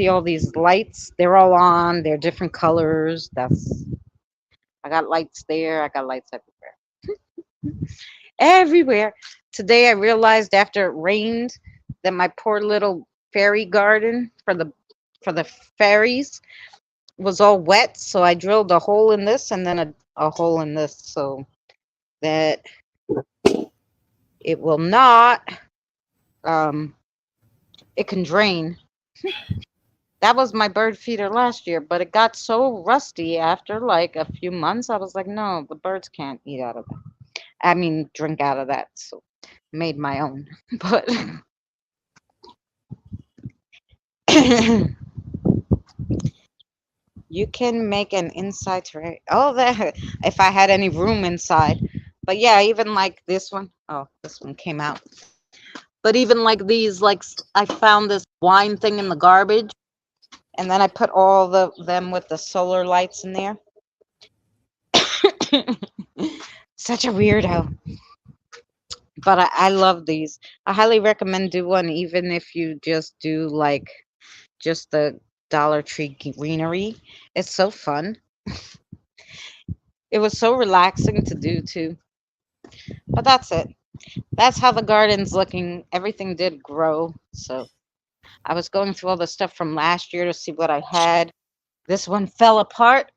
lights, they're all on. They're different colors. I got lights there. I got lights everywhere. Everywhere. Today I realized after it rained that my poor little fairy garden for the fairies was all wet, so I drilled a hole in this and then a hole in this so that it will not it can drain. That was my bird feeder last year, but it got so rusty after like a few months. I was like, no, the birds can't eat out of that. I mean, drink out of that. So made my own. But you can make an inside terrain. Oh, that if I had any room inside. But yeah, even like this one. Oh, this one came out. But even like these, like I found this wine thing in the garbage, and then I put all them with the solar lights in there. Such a weirdo. But I love these. I highly recommend do one, even if you just do like just the Dollar Tree greenery. It's so fun. It was so relaxing to do too. But that's it. That's how the garden's looking. Everything did grow. So I was going through all the stuff from last year to see what I had. This one fell apart,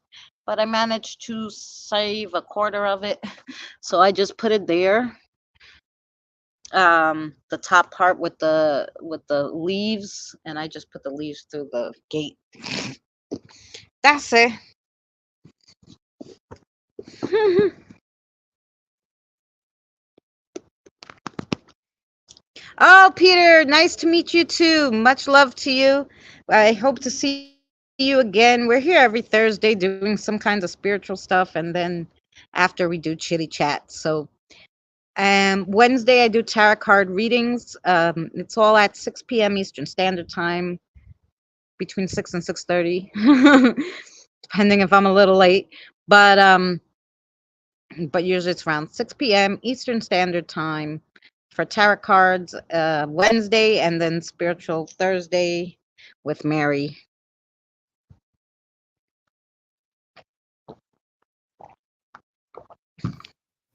but I managed to save a quarter of it. So I just put it there. The top part with the leaves, and I just put the leaves through the gate. That's it. Oh, Peter, nice to meet you too. Much love to you. I hope to see you again. We're here every Thursday doing some kinds of spiritual stuff, and then after we do chitty chat. So, Wednesday I do tarot card readings. It's all at 6 p.m. Eastern Standard Time, between 6 and 6:30, depending if I'm a little late. But usually it's around 6 p.m. Eastern Standard Time for tarot cards Wednesday, and then spiritual Thursday with Mary.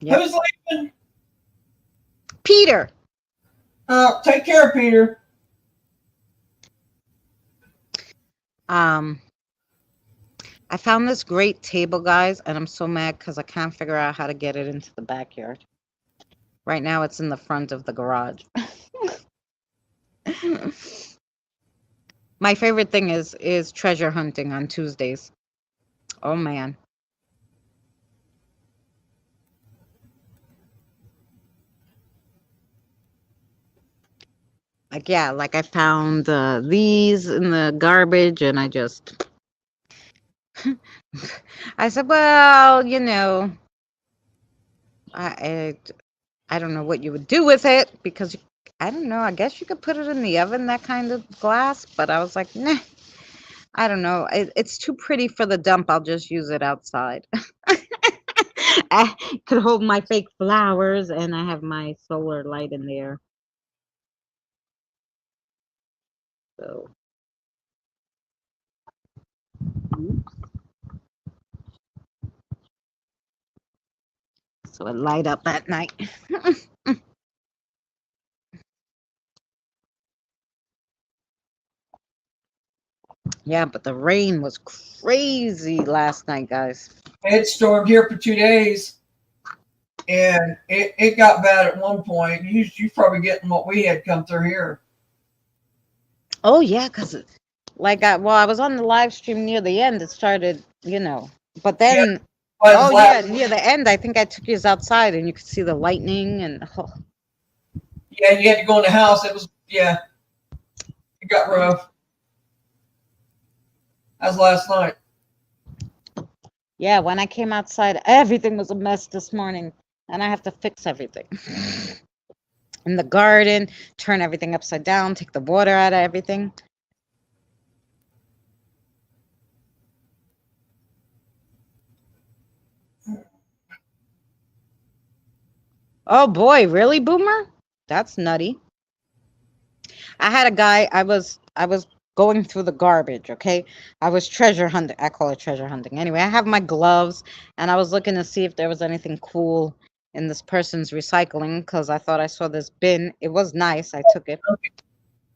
Yep. Who's leaving? Peter. Take care, Peter. I found this great table, guys, and I'm so mad because I can't figure out how to get it into the backyard. Right now it's in the front of the garage. My favorite thing is treasure hunting on Tuesdays. Oh man. Like, yeah, like I found these in the garbage, and I just I said, well, I don't know what you would do with it, because I don't know. I guess you could put it in the oven, that kind of glass. But I was like, nah, I don't know. It's too pretty for the dump. I'll just use it outside. I could hold my fake flowers, and I have my solar light in there. So, so it light up at night. Yeah, but the rain was crazy last night, guys. It stormed here for 2 days, and it got bad at one point. You probably getting what we had come through here. Oh yeah, because I was on the live stream near the end. It started, but then near the end, I think I took you outside, and you could see the lightning and. Oh. Yeah, you had to go in the house. It got rough. That was last night. Yeah, when I came outside, everything was a mess this morning, and I have to fix everything. In the garden, turn everything upside down, take the water out of everything. Oh boy, really, Boomer? That's nutty. I had a guy, I was going through the garbage, okay? I was treasure hunting. I call it treasure hunting. Anyway, I have my gloves, and I was looking to see if there was anything cool in this person's recycling, because I thought I saw this bin. It was nice. I took it.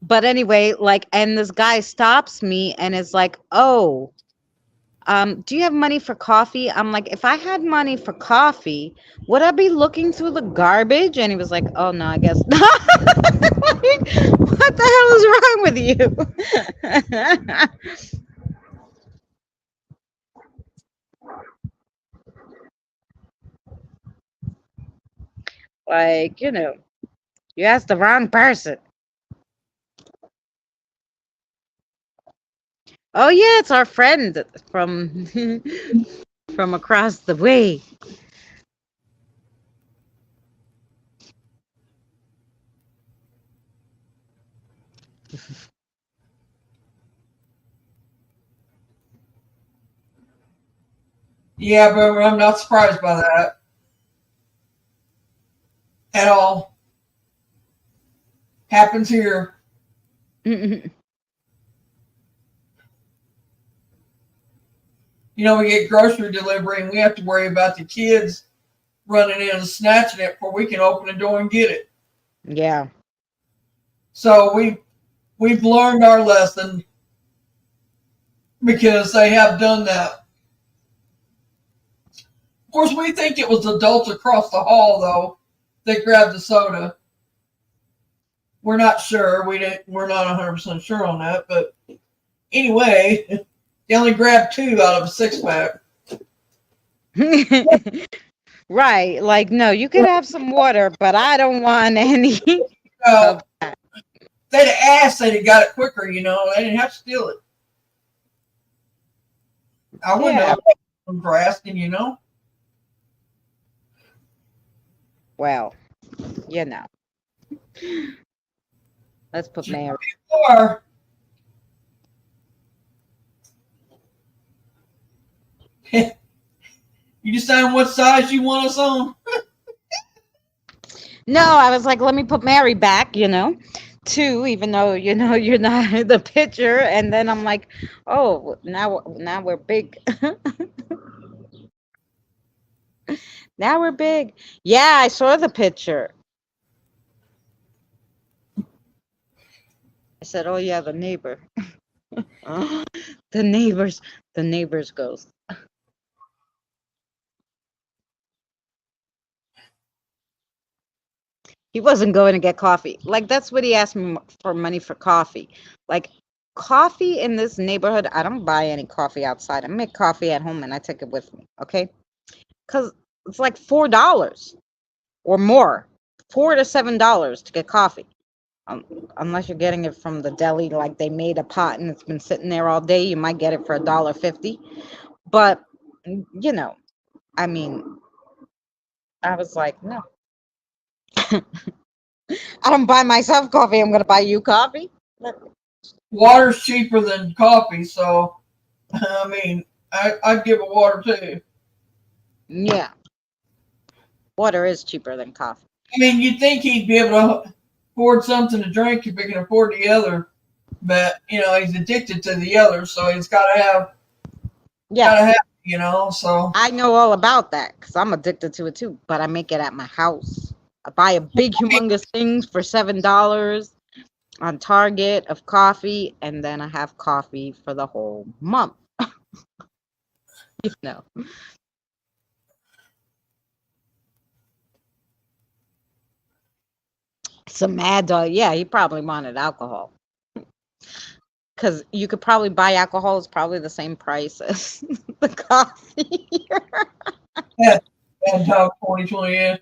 But anyway, and this guy stops me and is like, oh, do you have money for coffee? I'm like, if I had money for coffee, would I be looking through the garbage? And he was like, oh no, I guess not. Like, what the hell is wrong with you? Like, you asked the wrong person. Oh yeah, it's our friend from from across the way. Yeah, but I'm not surprised by that at all. Happens here. You know, we get grocery delivery and we have to worry about the kids running in and snatching it before we can open the door and get it. Yeah. So we've learned our lesson because they have done that. Of course, we think it was adults across the hall though that grabbed the soda. We're not sure. We're not 100% sure on that, but anyway, they only grabbed 2 out of a 6-pack. Right. Like, no, you could have some water, but I don't want any So of that. they'd have asked, they'd have got it quicker. You know, they didn't have to steal it. I wouldn't Yeah. know for asking. You know. Well, you know. Let's put Mary. Or you decide what size you want us on. No, I was like, let me put Mary back, 2, even though you're not the pitcher, and then I'm like, oh, now we're big. Now we're big. Yeah, I saw the picture. I said, oh yeah, the neighbor. the neighbor's ghost. He wasn't going to get coffee. Like, that's what he asked me for, money for coffee. Like, coffee in this neighborhood, I don't buy any coffee outside. I make coffee at home and I take it with me, okay? Because it's like $4 or more, $4 to $7 to get coffee. Unless you're getting it from the deli, like they made a pot and it's been sitting there all day, you might get it for $1.50. But, I mean, I was like, no. I don't buy myself coffee. I'm going to buy you coffee. Water's cheaper than coffee, so I mean, I'd give it water too. Yeah. Water is cheaper than coffee. I mean, you'd think he'd be able to afford something to drink if he can afford the other, but he's addicted to the other, so he's got to have. Yeah. Gotta have, so. I know all about that because I'm addicted to it too, but I make it at my house. I buy a big, humongous thing for $7 on Target of coffee, and then I have coffee for the whole month. So Mad Dog, yeah, he probably wanted alcohol. Because you could probably buy alcohol, it's probably the same price as the coffee. Yeah, Mad Dog 2020, yeah.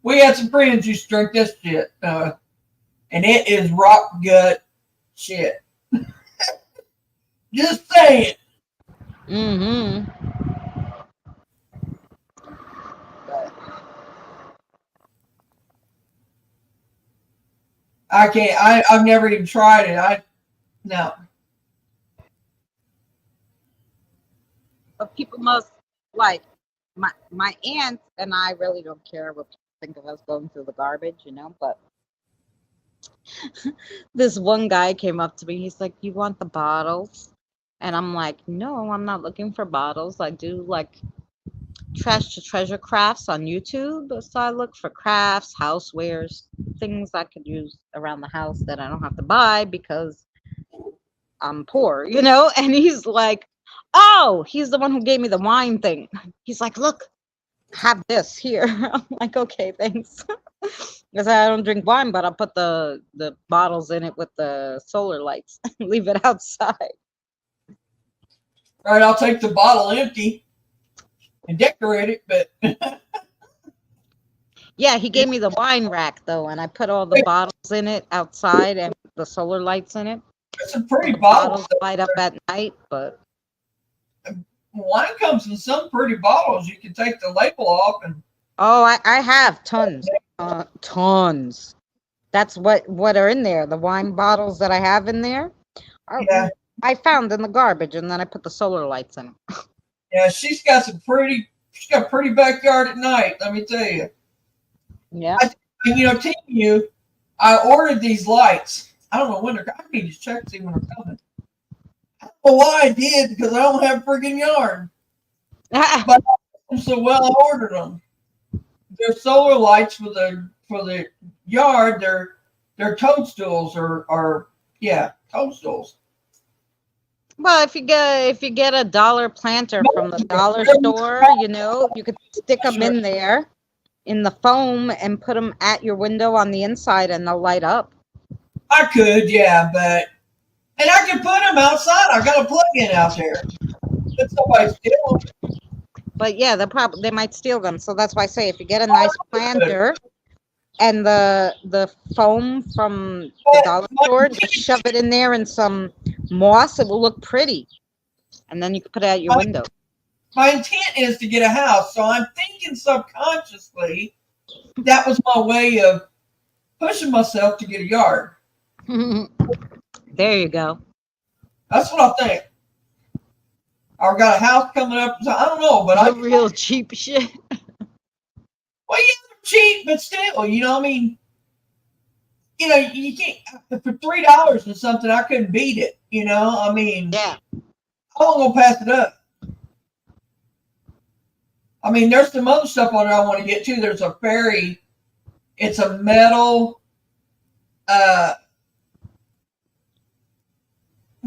We had some friends used to drink this shit, and it is rock gut shit. Just saying. Mm-hmm. I can't. I've never even tried it. No. But people must like my aunt and I really don't care what people think of us going through the garbage, but this one guy came up to me. He's like, "You want the bottles?" And I'm like, "No, I'm not looking for bottles. I do like trash to treasure crafts on YouTube. So I look for crafts, housewares, things I could use around the house that I don't have to buy because I'm poor, And he's like, oh, he's the one who gave me the wine thing. He's like, look, have this here. I'm like, okay, thanks. Because I don't drink wine, but I'll put the bottles in it with the solar lights and leave it outside. All right, I'll take the bottle empty and decorate it, but yeah, he gave me the wine rack though, and I put all the bottles in it outside and the solar lights in it. It's a pretty bottle. Light up at night, but wine comes in some pretty bottles. You can take the label off and. Oh, I have tons. Tons. That's what are in there. The wine bottles that I have in there. Yeah. I found in the garbage, and then I put the solar lights in them. Yeah, she's got a pretty backyard at night. Let me tell you. Yeah. I ordered these lights. I don't know when they're. I need to check to see when they're coming. I don't know why I did because I don't have friggin' yarn. But so well, I ordered them. They're solar lights for the yard. They're toadstools or toadstools. Well, if you get a dollar planter from the dollar store, you could stick them in there in the foam and put them at your window on the inside, and they'll light up. I could, yeah, and I could put them outside. I got a plug-in out there. But somebody steal them. But yeah, they might steal them. So that's why I say if you get a nice planter and the foam from the dollar store, just shove it in there in some moss. It will look pretty, and then you can put it out your window. My intent is to get a house, so I'm thinking subconsciously that was my way of pushing myself to get a yard. There you go. That's what I think. I've got a house coming up. So I don't know, but I'm real cheap shit. Well, yeah, they're cheap, but still, you can't for $3 or something. I couldn't beat it. Yeah. I won't go pass it up. There's some other stuff on there I want to get too. There's a fairy. It's a metal,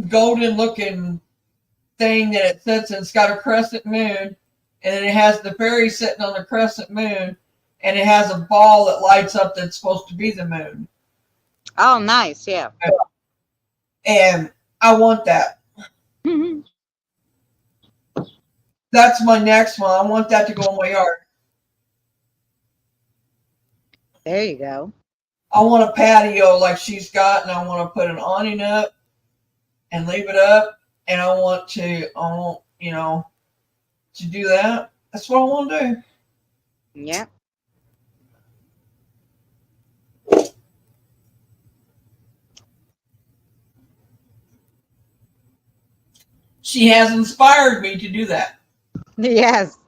golden looking thing that it sits and it's got a crescent moon, and it has the fairy sitting on the crescent moon, and it has a ball that lights up that's supposed to be the moon. Oh, nice, yeah. And I want that. That's my next one. I want that to go in my yard. There you go. I want a patio like she's got, and I want to put an awning up and leave it up. And I want to do that. That's what I want to do. Yeah. She has inspired me to do that. Yes.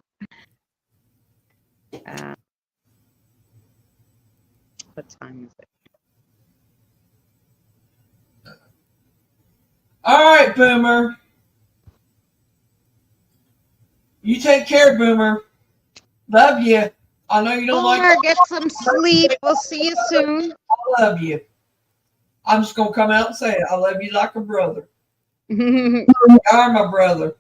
What time is it? All right, Boomer. You take care, Boomer. Love you. I know you don't Boomer, get some sleep. We'll see you soon. I love you. I'm just going to come out and say it. I love you like a brother. You are my brother.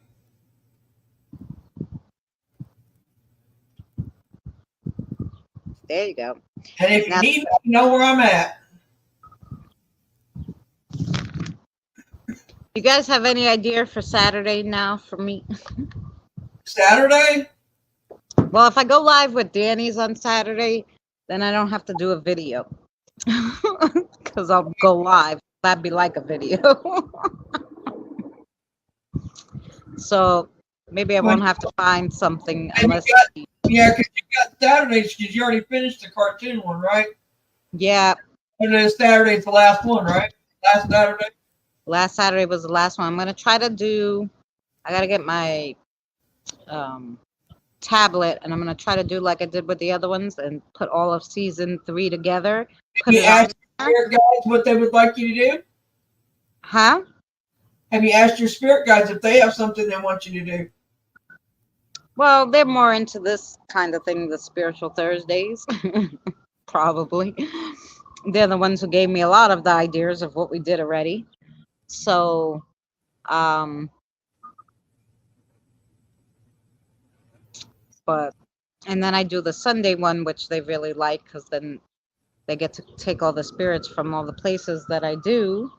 There you go. And if you need me, you know where I'm at. You guys have any idea for Saturday now for me? Saturday? Well, if I go live with Danny's on Saturday, then I don't have to do a video. Because I'll go live. That'd be like a video. So maybe I won't have to find something unless... Yeah, because you got Saturdays because you already finished the cartoon one, right? Yeah. And then Saturday's the last one, right? Last Saturday? Last Saturday was the last one. I'm going to try to do... I got to get my tablet, and I'm going to try to do like I did with the other ones and put all of season 3 together. Have you asked your spirit guides what they would like you to do? Huh? Have you asked your spirit guides if they have something they want you to do? Well, they're more into this kind of thing, the Spiritual Thursdays, probably. They're the ones who gave me a lot of the ideas of what we did already. So, and then I do the Sunday one, which they really like, because then they get to take all the spirits from all the places that I do.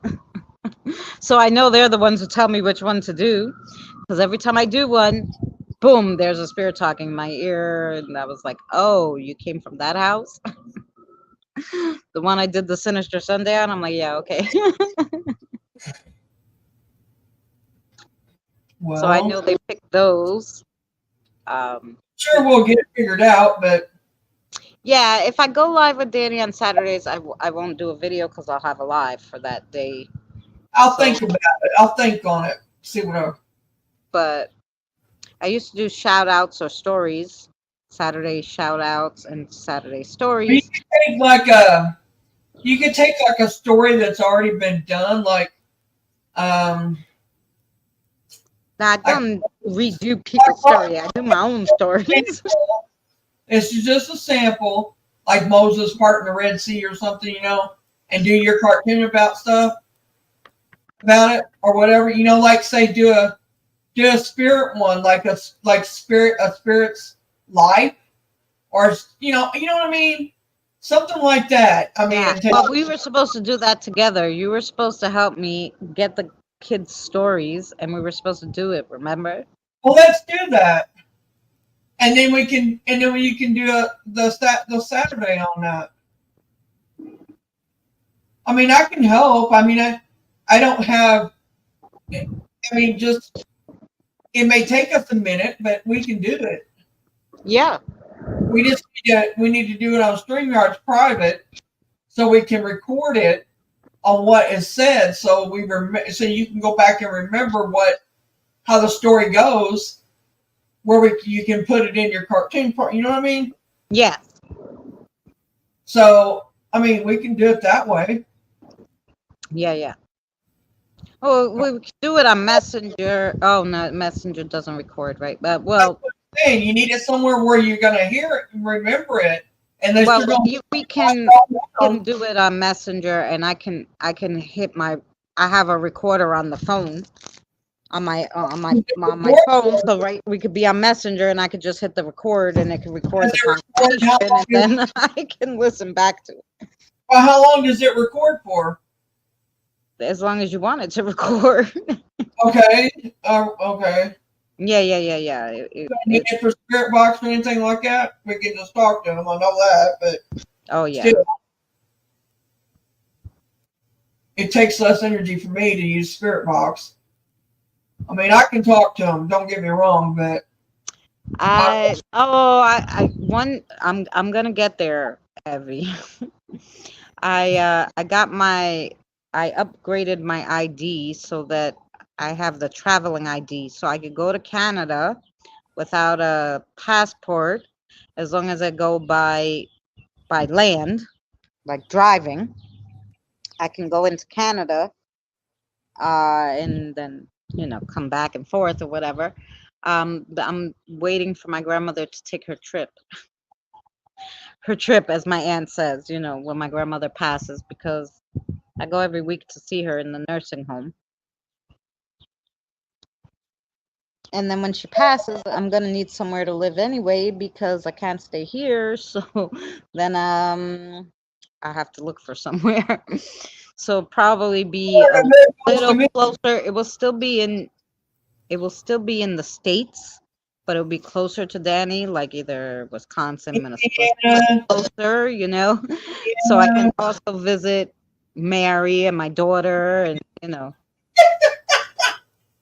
So I know they're the ones who tell me which one to do, because every time I do one, boom, there's a spirit talking in my ear. And I was like, oh, you came from that house? The one I did the Sinister Sunday on, I'm like, yeah, okay. Well, so I know they picked those. Sure, we'll get it figured out, but... Yeah, if I go live with Danny on Saturdays, I won't do a video because I'll have a live for that day. I'll think about it. I'll think on it. See what I. But I used to do shout outs or stories, Saturday shout outs and Saturday You stories. could take like a. You could take like a story that's already been done, like um. Now, I don't redo people's story. I do my own stories. It's just a sample, like Moses parting the Red Sea or something, and do your cartoon about stuff about it or whatever, like say do a spirit one, like a spirit's life, or you know what I mean, something like that. I mean, Yeah, but we were supposed to do that together. You were supposed to help me get the kids' stories, and we were supposed to do it. Remember? well, let's do that, and then you can do the Saturday on that. I mean, I can help. I mean, I don't have. I mean, just it may take us a minute, but we can do it. Yeah. We need to do it on StreamYard's private, so we can record it on what is said, so so you can go back and remember how the story goes, where you can put it in your cartoon part. You know what I mean? Yes. So I mean, we can do it that way. Yeah. Oh, we can do it on Messenger. Oh no, Messenger doesn't record, right? But well, you need it somewhere where you're gonna hear it and remember it. And we can do it on Messenger, and I can hit I have a recorder on the phone, on my phone. So right, we could be on Messenger, and I could just hit the record, and it can record the conversation, and then I can listen back to it. Well, how long does it record for? As long as you want it to record. Okay. Okay. Yeah. You need it for Spirit Box or anything like that? We can just talk to them. I know that, but oh yeah. Still, it takes less energy for me to use Spirit Box. I mean, I can talk to them. Don't get me wrong, but I'm gonna get there, Evie. I upgraded my ID so that I have the traveling ID, so I could go to Canada without a passport, as long as I go by land, like driving. I can go into Canada, and then come back and forth or whatever. But I'm waiting for my grandmother to take her trip. Her trip, as my aunt says, when my grandmother passes, because I go every week to see her in the nursing home. And then when she passes, I'm gonna need somewhere to live anyway, because I can't stay here. So then I have to look for somewhere. So probably be a little closer. It will still be in the States, but it'll be closer to Danny, like either Wisconsin, Minnesota, closer, so I can also visit Mary and my daughter, and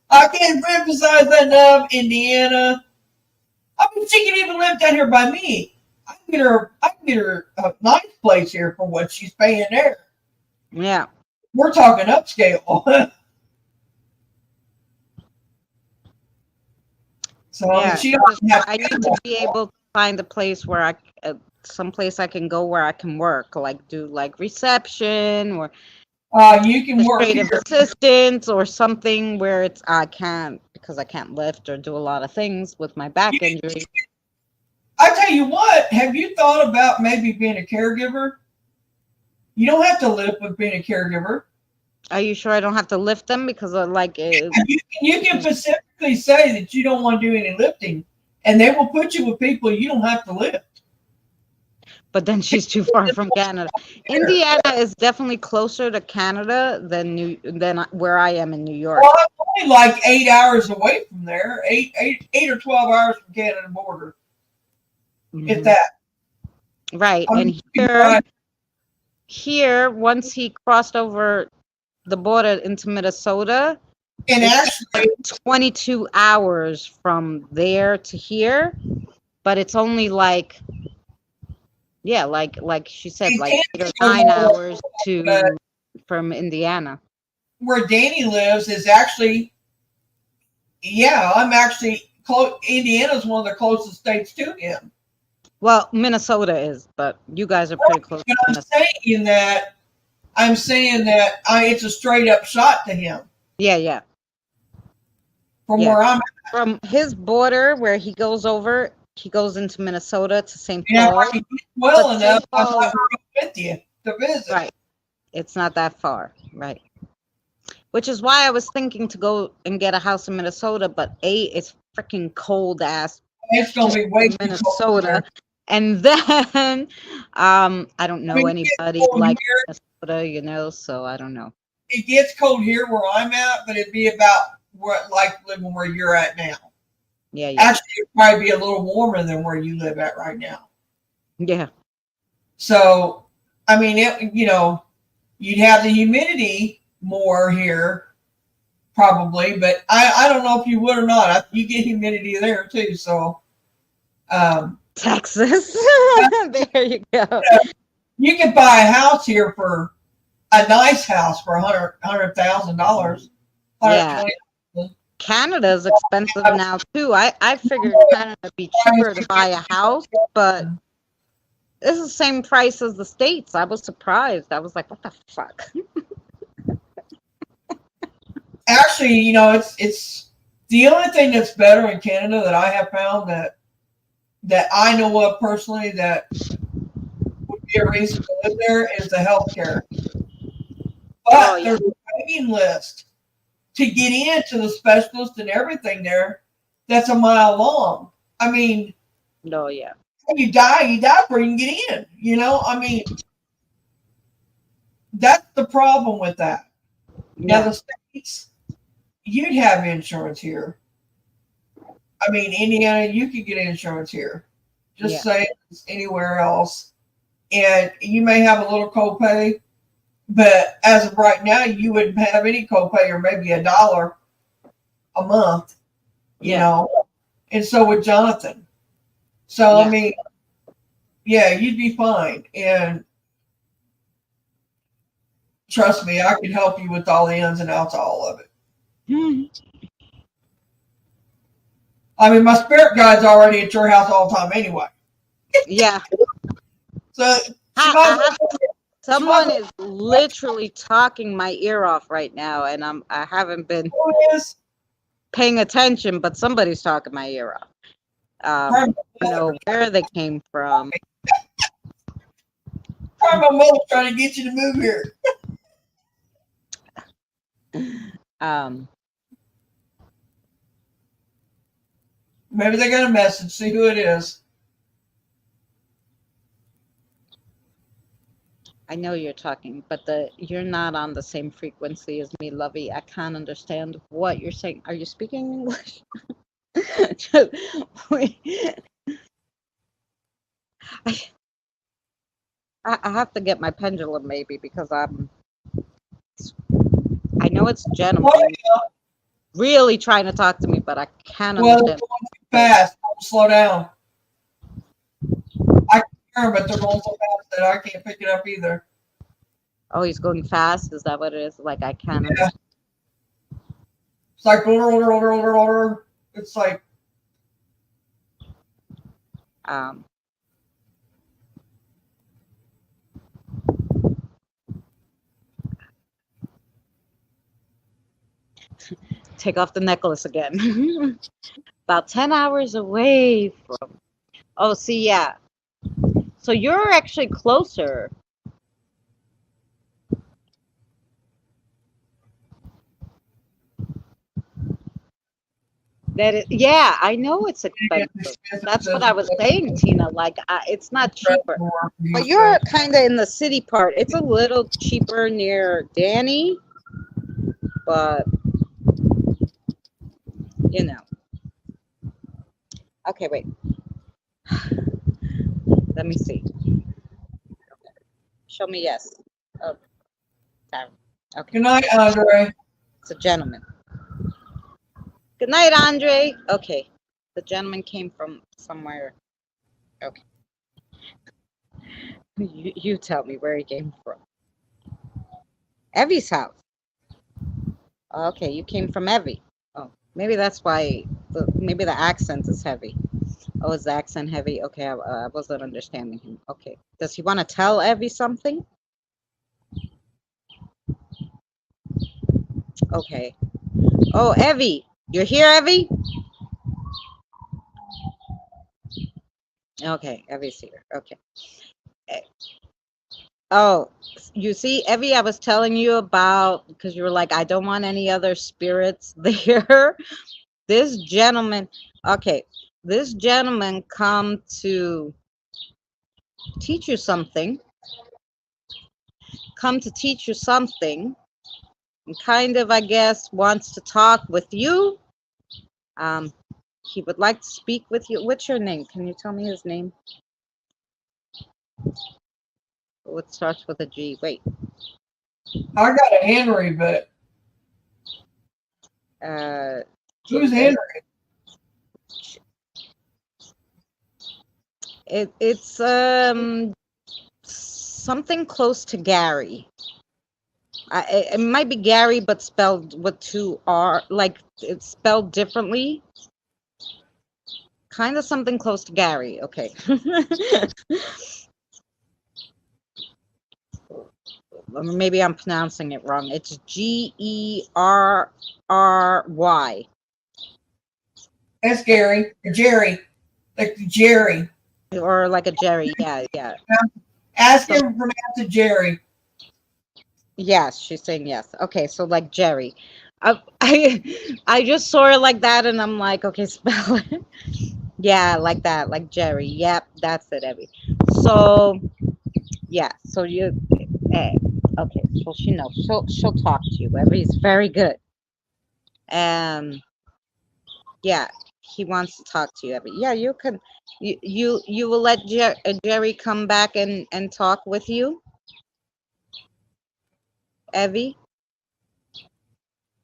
I can't emphasize that enough. Indiana. I mean, she can even live down here by me. I can get her a nice place here for what she's paying there. Yeah. We're talking upscale. So yeah, I need to be able to find a place where someplace I can go where I can work, like do like reception or you can work administrative assistant or something where I can't, because I can't lift or do a lot of things with my back injury. I tell you what, have you thought about maybe being a caregiver? You don't have to lift with being a caregiver. Are you sure I don't have to lift them? Because you can specifically say that you don't want to do any lifting, and they will put you with people you don't have to lift. But then she's too far from Canada. Indiana is definitely closer to Canada than where I am in New York. Well, I'm only like 8 hours away from there. 8 or 12 hours from Canada border. Mm-hmm. If that. Right. And here, once he crossed over the border into Minnesota, and actually 22 hours from there to here, but it's only like she said, like 8 or 9 hours from Indiana. where Danny lives is actually, yeah, I'm actually close. Indiana's one of the closest states to him. Well, Minnesota is, but you guys are pretty close But to Minnesota. I'm saying that it's a straight up shot to him Yeah. from Yeah. where I'm at. From his border where he goes over, he goes into Minnesota to St. And if Paul. I can get well But enough, St. I Paul, might go with you to visit. right. It's not that far, right? Which is why I was thinking to go and get a house in Minnesota, but it's freaking cold ass It's gonna be way in too cold Minnesota. here. And then I don't I know mean, it gets anybody cold like here. Minnesota, so I don't know. It gets cold here where I'm at, but it'd be about like living where you're at now. Yeah. Actually, it'd probably be a little warmer than where you live at right now. Yeah. So, I mean, you'd have the humidity more here, probably, but I don't know if you would or not. You get humidity there too, so Texas. There you go. You could buy a house here for a nice house for $100,000. Yeah. Canada's expensive now too. I figured Canada would be cheaper to buy a house, but it's the same price as the States. I was surprised. I was like, what the fuck? Actually, it's the only thing that's better in Canada that I have found that I know of personally that would be a reason to live there is the healthcare. But there's a waiting list to get into the specialist and everything there that's a mile long. I mean, No, yeah. you die before you can get in. I mean, that's the problem with that. Now, the States, you'd have insurance here. I mean, Indiana, you could get insurance here. Just say it's anywhere else. And you may have a little copay, but as of right now, you wouldn't have any copay or maybe $1 a month, you know. And so would Jonathan. So, I mean, yeah, you'd be fine. And trust me, I can help you with all the ins and outs of all of it. I mean, my spirit guide's already at your house all the time anyway. Yeah. So someone is literally talking my ear off right now, and I haven't been paying attention, but somebody's talking my ear off. I don't know where they came from. Probably my mother's trying to get you to move here. Maybe they got a message. See who it is. I know you're talking, but you're not on the same frequency as me, Lovey. I can't understand what you're saying. Are you speaking English? I have to get my pendulum maybe because I know it's gentleman really trying to talk to me, but I can't understand. They're going too fast. Slow down. I can hear them, but they're going so fast that I can't pick it up either. Oh, he's going fast? Is that what it is? Like I can't understand. It's like older. It's like take off the necklace again. About 10 hours away from. Oh, see, yeah. So you're actually closer. Yeah, I know it's expensive. That's what I was saying, Tina. Like, it's not cheaper. But you're kind of in the city part. It's a little cheaper near Danny, but you know. Okay, wait. Let me see. Show me yes. Oh, sorry. Okay. Good night, Andre. It's a gentleman. Good night, Andre. Okay. The gentleman came from somewhere. Okay. You tell me where he came from. Evie's house. Okay, you came from Evie. Oh, maybe that's why. Maybe the accent is heavy. Oh, is the accent heavy? Okay, I wasn't understanding him. Okay, does he want to tell Evie something? Okay. Oh, Evie, you're here, Evie. Okay, Evie's here. Okay. Eh, Oh, you see, Evie, I was telling you about because you were like, I don't want any other spirits there. This gentleman, okay, this gentleman come to teach you something, come to teach you something, and kind of, I guess, wants to talk with you. Um, he would like to speak with you. What's your name? Can you tell me his name? It starts with a G. Wait. I got a Henry, but who's J- Henry? it's something close to Gary. It might be Gary, but spelled with two R, like it's spelled differently. Kind of something close to Gary. Okay. Maybe I'm pronouncing it wrong. It's Gerry. That's Gary. Jerry. Like Jerry. Or like a Jerry. Yeah, yeah. Ask So, him to pronounce it Jerry. yes, she's saying yes. Okay, so like Jerry. I just saw it like that and I'm like, okay, spell it. Yeah, like that, like Jerry. Yep, that's it, Evie. So yeah, so you eh, okay, so she knows. She'll talk to you. Evie's very good. Yeah, he wants to talk to you, Evie. Yeah, you can you will let Jerry come back and talk with you, Evie?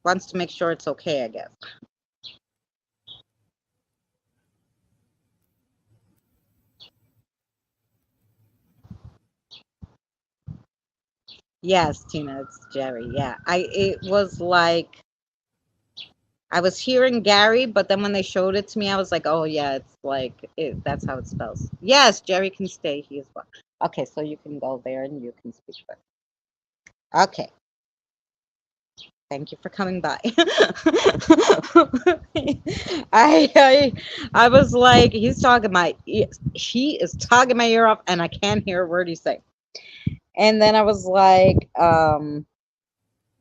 Wants to make sure it's okay, I guess. Yes, Tina, it's Jerry. Yeah. It was like I was hearing Gary, but then when they showed it to me, I was like, oh yeah, it's like that's how it spells. Yes, Jerry can stay. He is well. Okay, so you can go there and you can speak with. Okay. Thank you for coming by. I I was like, he is talking my ear off, and I can't hear a word he's saying. And then I was like,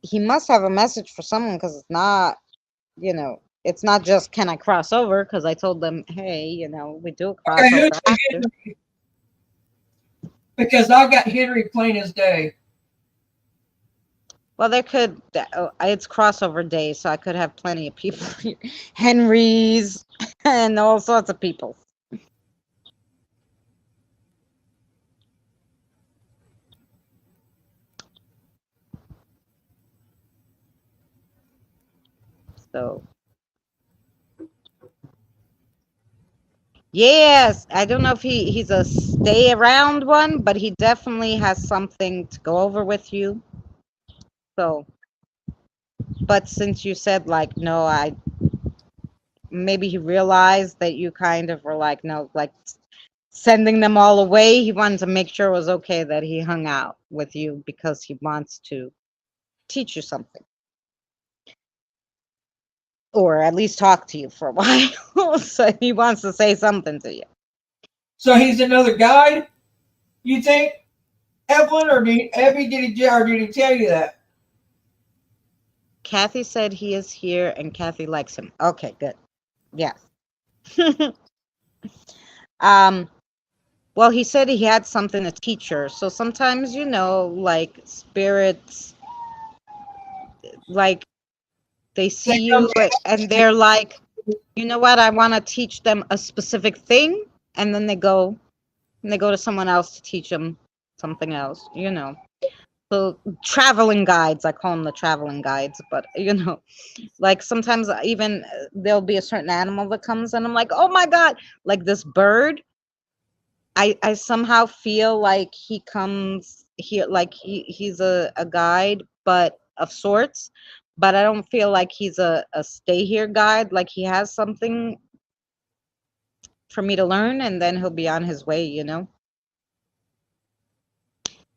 he must have a message for someone because it's not, it's not just can I cross over because I told them, hey, we do a Okay, crossover who's after. Henry? Because I got Henry plain as day. Well, it's crossover day, so I could have plenty of people here. Henrys and all sorts of people. So, yes, I don't know if he's a stay around one, but he definitely has something to go over with you. So, but since you said like no, maybe he realized that you kind of were like no, like sending them all away. He wanted to make sure it was okay that he hung out with you because he wants to teach you something. Or at least talk to you for a while. So he wants to say something to you. So he's another guide, you think, Evelyn, or Evie, did he tell you that? Kathy said he is here and Kathy likes him. Okay, good. Yes. um well, he said he had something to teach her. So sometimes, like spirits, like they They see come you and they're like, you know what, I want to teach them a specific thing, and then they go to someone else to teach them something else. So traveling guides, I call them the traveling guides, but like sometimes even there'll be a certain animal that comes and I'm like, oh my god, like this bird, I somehow feel like he comes here, like he's a guide but of sorts, but I don't feel like he's a stay here guide. Like he has something for me to learn, and then he'll be on his way, you know?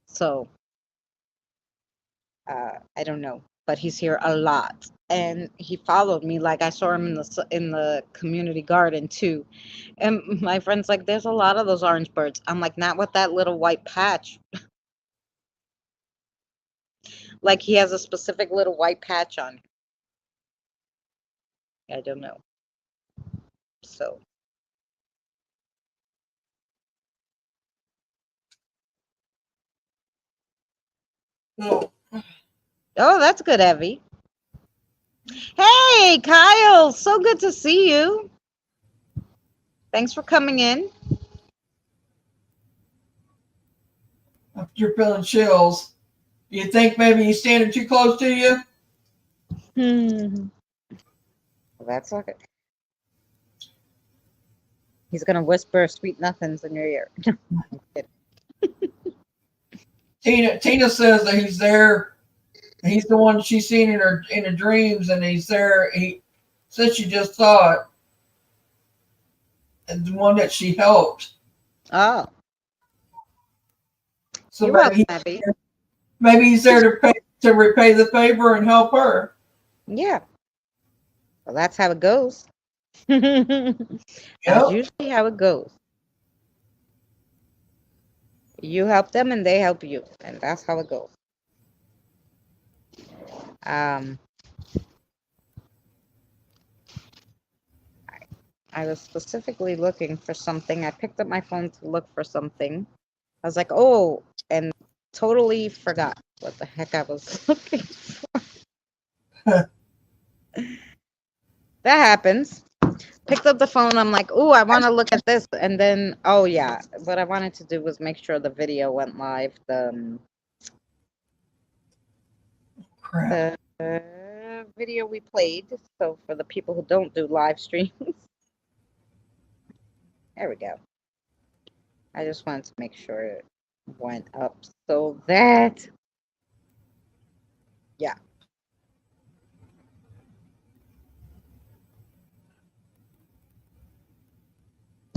So, I don't know, but he's here a lot. And he followed me, like I saw him in the community garden too. And my friend's like, there's a lot of those orange birds. I'm like, not with that little white patch. Like he has a specific little white patch on him. I don't know. So No. oh, that's good, Evie. Hey, Kyle, so good to see you. Thanks for coming in. If you're feeling chills, do you think maybe he's standing too close to you? Well, that's okay. He's gonna whisper sweet nothings in your ear. I'm kidding. Tina says that he's there. He's the one she's seen in her dreams, and he's there. He said she just saw it, and the one that she helped. Oh, So you're welcome, Abby. maybe he's there to repay the favor and help her. Yeah. Well, that's how it goes. That's usually how it goes. You help them and they help you, and that's how it goes. I was specifically looking for something. I picked up my phone to look for something. I was like, oh, and totally forgot what the heck I was looking for. That happens. Picked up the phone. I'm like, oh, I want to look at this. And then, oh, yeah. What I wanted to do was make sure the video went live. The video we played. So for the people who don't do live streams. There we go. I just wanted to make sure it went up so that, yeah.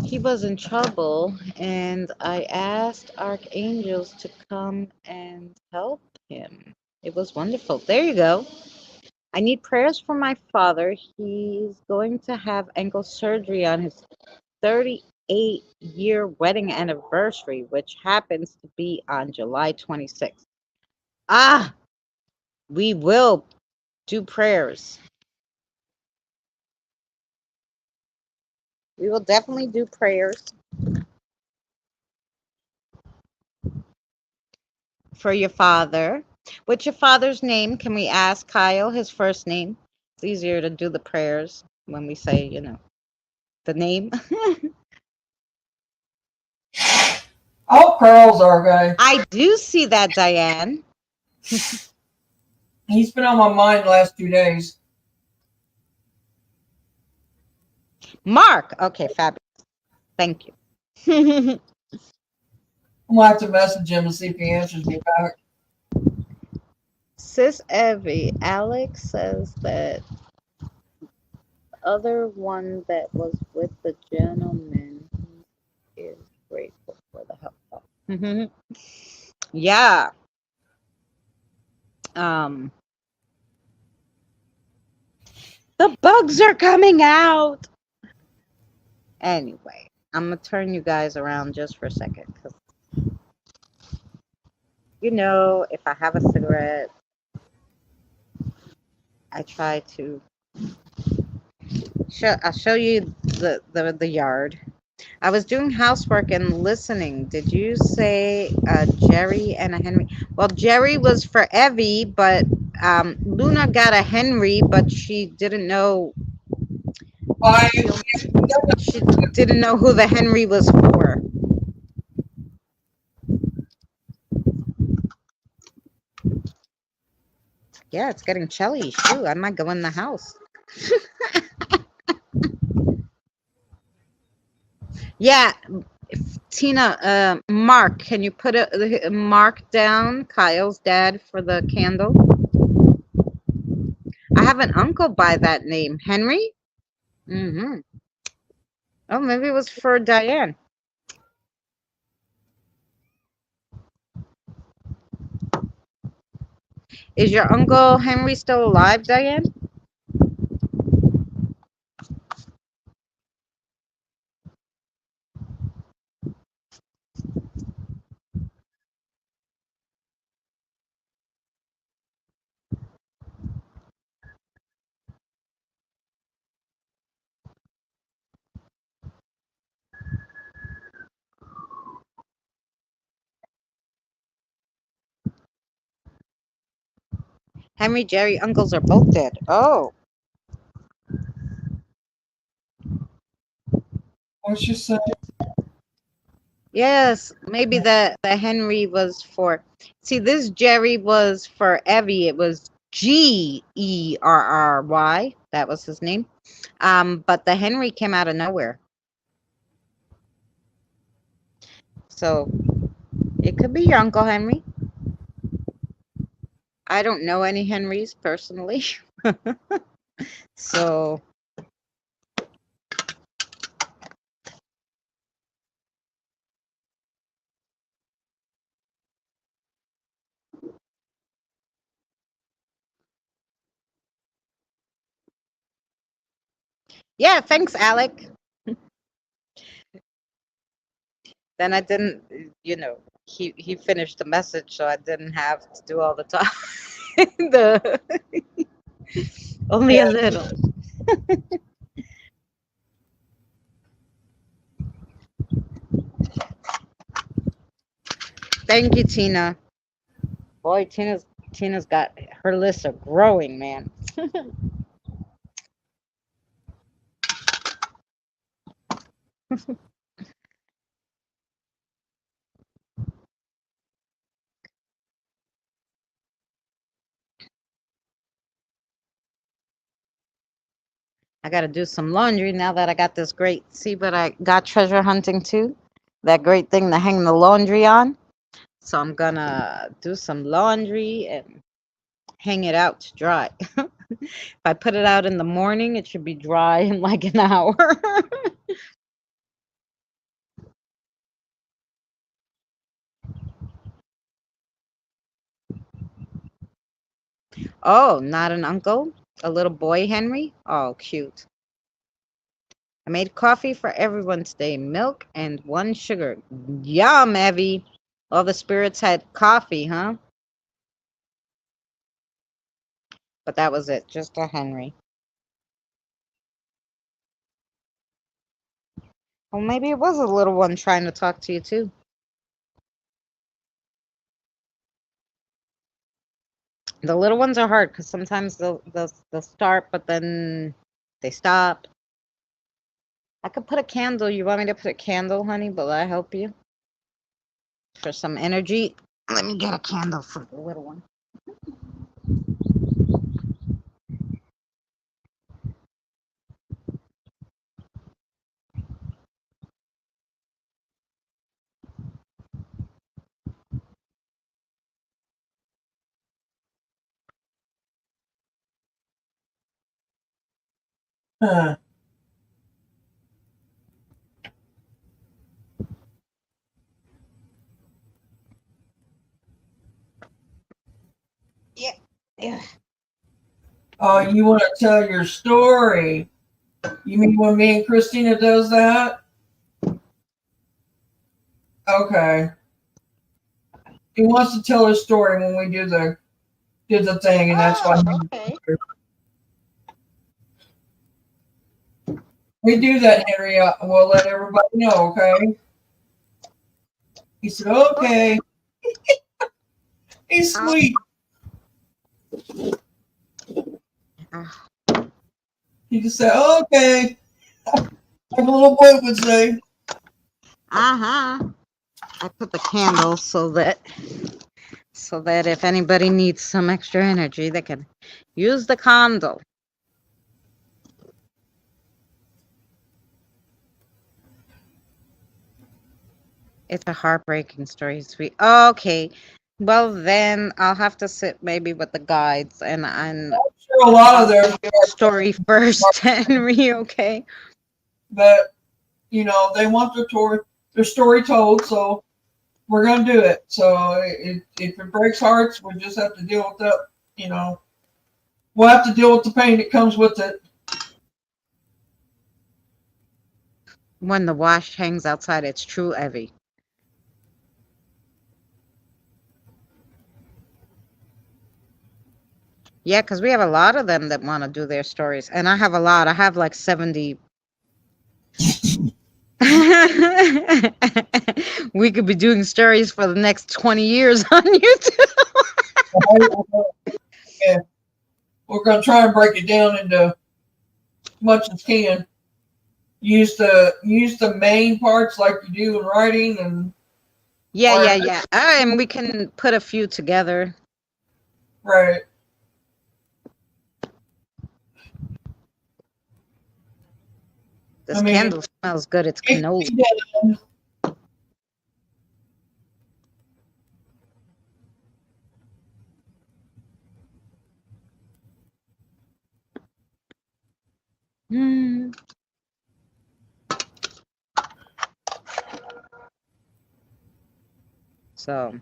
He was in trouble, and I asked archangels to come and help him. It was wonderful. There you go. I need prayers for my father. He's going to have ankle surgery on his 38-year wedding anniversary, which happens to be on July 26th. Ah, we will do prayers. We will definitely do prayers for your father. What's your father's name? Can we ask Kyle his first name? It's easier to do the prayers when we say, you know, the name. Oh, Carl's our guy. I do see that, Diane. He's been on my mind the last 2 days. Mark. Okay, fabulous. Thank you. I'm gonna have to message him and see if he answers me back. Sis Evie, Alex says that the other one that was with the gentleman is grateful for the help. Yeah. The bugs are coming out. Anyway, I'm gonna turn you guys around just for a second, because you know, if I have a cigarette, I try to I'll show you the yard. I was doing housework and listening. Did you say Jerry and a Henry? Well, Jerry was for Evie, but Luna got a Henry, but she didn't know. She didn't know who the Henry was for. Yeah, it's getting chilly. Shoot, I might go in the house. Yeah, Tina, Mark, can you put a mark down, Kyle's dad, for the candle? have an uncle by that name, Henry. Mm-hmm. Oh, maybe it was for Diane. Is your Uncle Henry still alive, Diane? Henry, Jerry, uncles are both dead. Oh, What's she saying? yes. Maybe the Henry was for. See, this Jerry was for Evie. It was Gerry. That was his name. But the Henry came out of nowhere. So it could be your Uncle Henry. I don't know any Henrys personally. So yeah, thanks, Alec. Then I didn't, he finished the message, so I didn't have to do all the time. the Only a little. Thank you, Tina. Boy, Tina's got her lists are growing, man. I got to do some laundry now that I got this great. See, but I got treasure hunting too. That great thing to hang the laundry on. So I'm gonna do some laundry and hang it out to dry. If I put it out in the morning, it should be dry in like an hour. Oh, not an uncle? A little boy, Henry? Oh, cute. I made coffee for everyone today. Milk and 1 sugar. Yum, Evie. All the spirits had coffee, huh? But that was it. Just a Henry. Well, maybe it was a little one trying to talk to you, too. The little ones are hard because sometimes they'll start, but then they stop. I could put a candle. You want me to put a candle, honey? Will I help you? For some energy. Let me get a candle for the little one. Huh. Yeah. Yeah. Oh, you want to tell your story? You mean when me and Christina does that? Okay. He wants to tell his story when we do the thing, and that's why Oh, okay. we do that, Henry. We'll let everybody know, okay? He said, okay. He's sweet. He just said, okay. Like a little boy would say. Uh-huh. I put the candle so that if anybody needs some extra energy, they can use the candle. It's a heartbreaking story, sweet. Okay. Well, then I'll have to sit maybe with the guides and Sure, a lot of I'll their do your story first, Henry. Okay. but they want their story told, so we're gonna do it. So if it breaks hearts, we just have to deal with that. We'll have to deal with the pain that comes with it. When the wash hangs outside, it's true, Evie. Yeah, because we have a lot of them that want to do their stories. And I have a lot. I have like 70. We could be doing stories for the next 20 years on YouTube. Yeah, we're gonna try and break it down into as much as can. Use the main parts like you do in writing and Yeah. And we can put a few together. right. This candle smells good. It's cannoli. Mm. So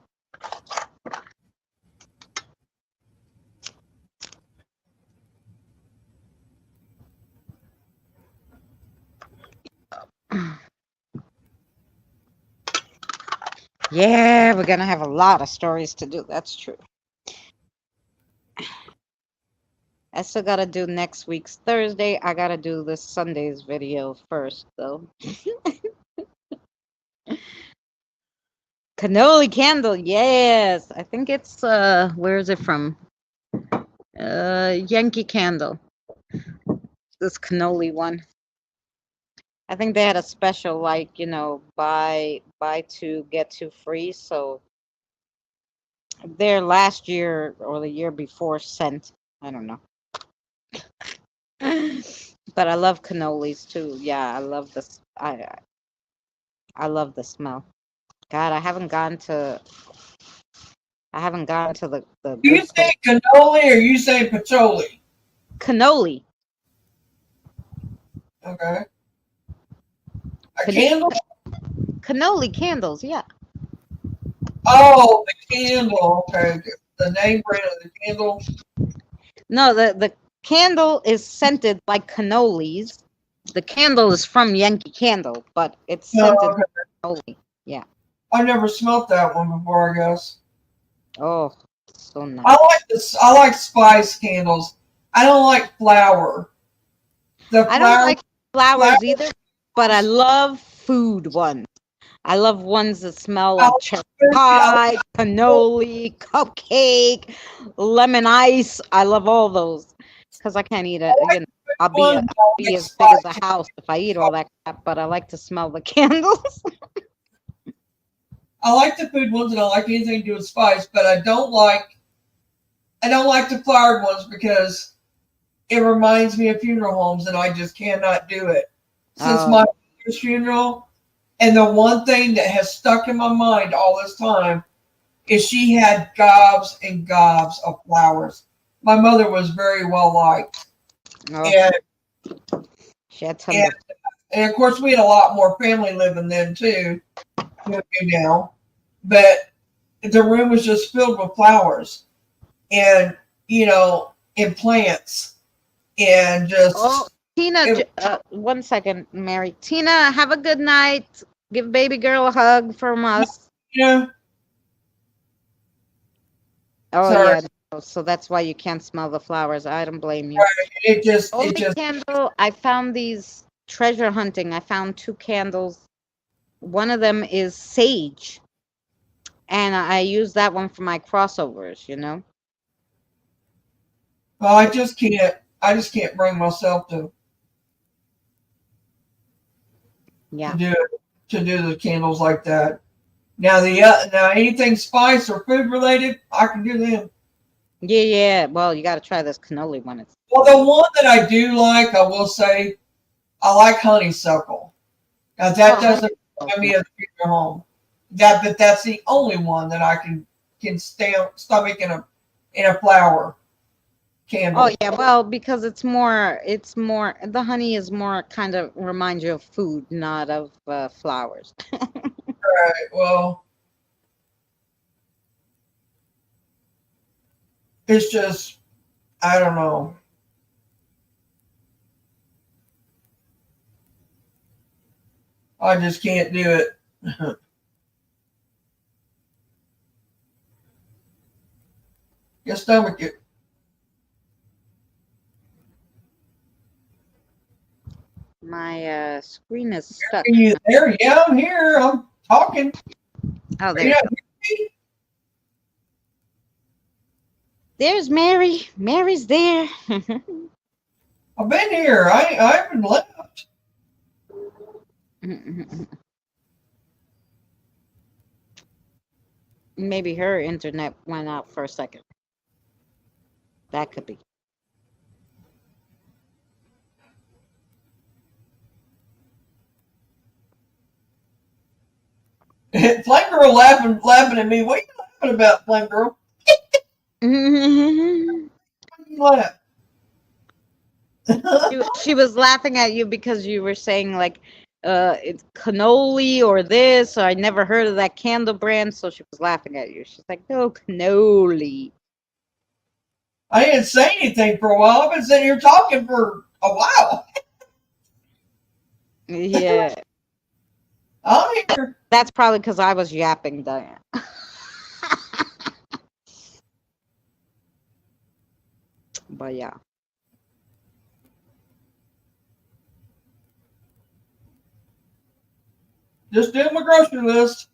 yeah, we're gonna have a lot of stories to do. That's true. I still gotta do next week's Thursday. I gotta do this Sunday's video first, though. Cannoli candle, yes. I think it's where is it from? Yankee Candle. This cannoli one. I think they had a special, like, buy two get two free. So their last year or the year before sent. I don't know. But I love cannolis too. Yeah, I love this. I love the smell. God, I haven't gone to the Do you good say place. cannoli or you say patchouli? Cannoli. Okay. A candle? Cannoli candles, yeah. Oh, the candle. Okay. The name brand of the candle. No, the candle is scented like cannolis. The candle is from Yankee Candle, but it's scented like cannoli. Yeah. I never smelt that one before, I guess. Oh, so nice. I like this. I like spice candles. I don't like flower. I don't like flowers either, but I love food ones. I love ones that smell like cherry pie, cannoli, cupcake, lemon ice. I love all those because I can't eat it. I'll be as big as a house if I eat all that crap. But I like to smell the candles. I like the food ones and I like anything to do with spice, but I don't like the flowered ones because it reminds me of funeral homes and I just cannot do it. Since my mother's funeral, and the one thing that has stuck in my mind all this time is she had gobs and gobs of flowers. My mother was very well liked. And of course we had a lot more family living then too than we do now. But the room was just filled with flowers and and plants and just Tina, 1 second, Mary. Tina, have a good night. Give baby girl a hug from us. Yeah. Oh, sorry. Yeah. So that's why you can't smell the flowers. I don't blame you. Right. Candle. I found these treasure hunting. I found 2 candles. One of them is sage. And I use that one for my crossovers, Well, I just can't bring myself to to do the candles like that. Now now anything spice or food related, I can do them. Yeah. Well, you got to try this cannoli one. Well, the one that I do like, I will say, I like honeysuckle. Now that doesn't remind me of the funeral home. But that's the only one that I can can stomach in a flower candle. Oh yeah, well, because it's more the honey is more kind of reminds you of food, not of flowers. Right. Well, it's just I don't know. I just can't do it. Your stomach it. My screen is stuck. Are you there? Yeah, I'm here. I'm talking. Oh, Are there. you not hearing me? There's Mary. Mary's there. I've been here. I haven't left. Maybe her internet went out for a second. That could be. Flame girl laughing at me. What are you laughing about, Flame girl? she, Laugh. she was laughing at you because you were saying like it's cannoli or this, or I never heard of that candle brand, so she was laughing at you. She's like, no, cannoli. I didn't say anything for a while. I've been sitting here talking for a while. Yeah. I'm here. That's probably because I was yapping, Diane. But yeah. Just doing my grocery list.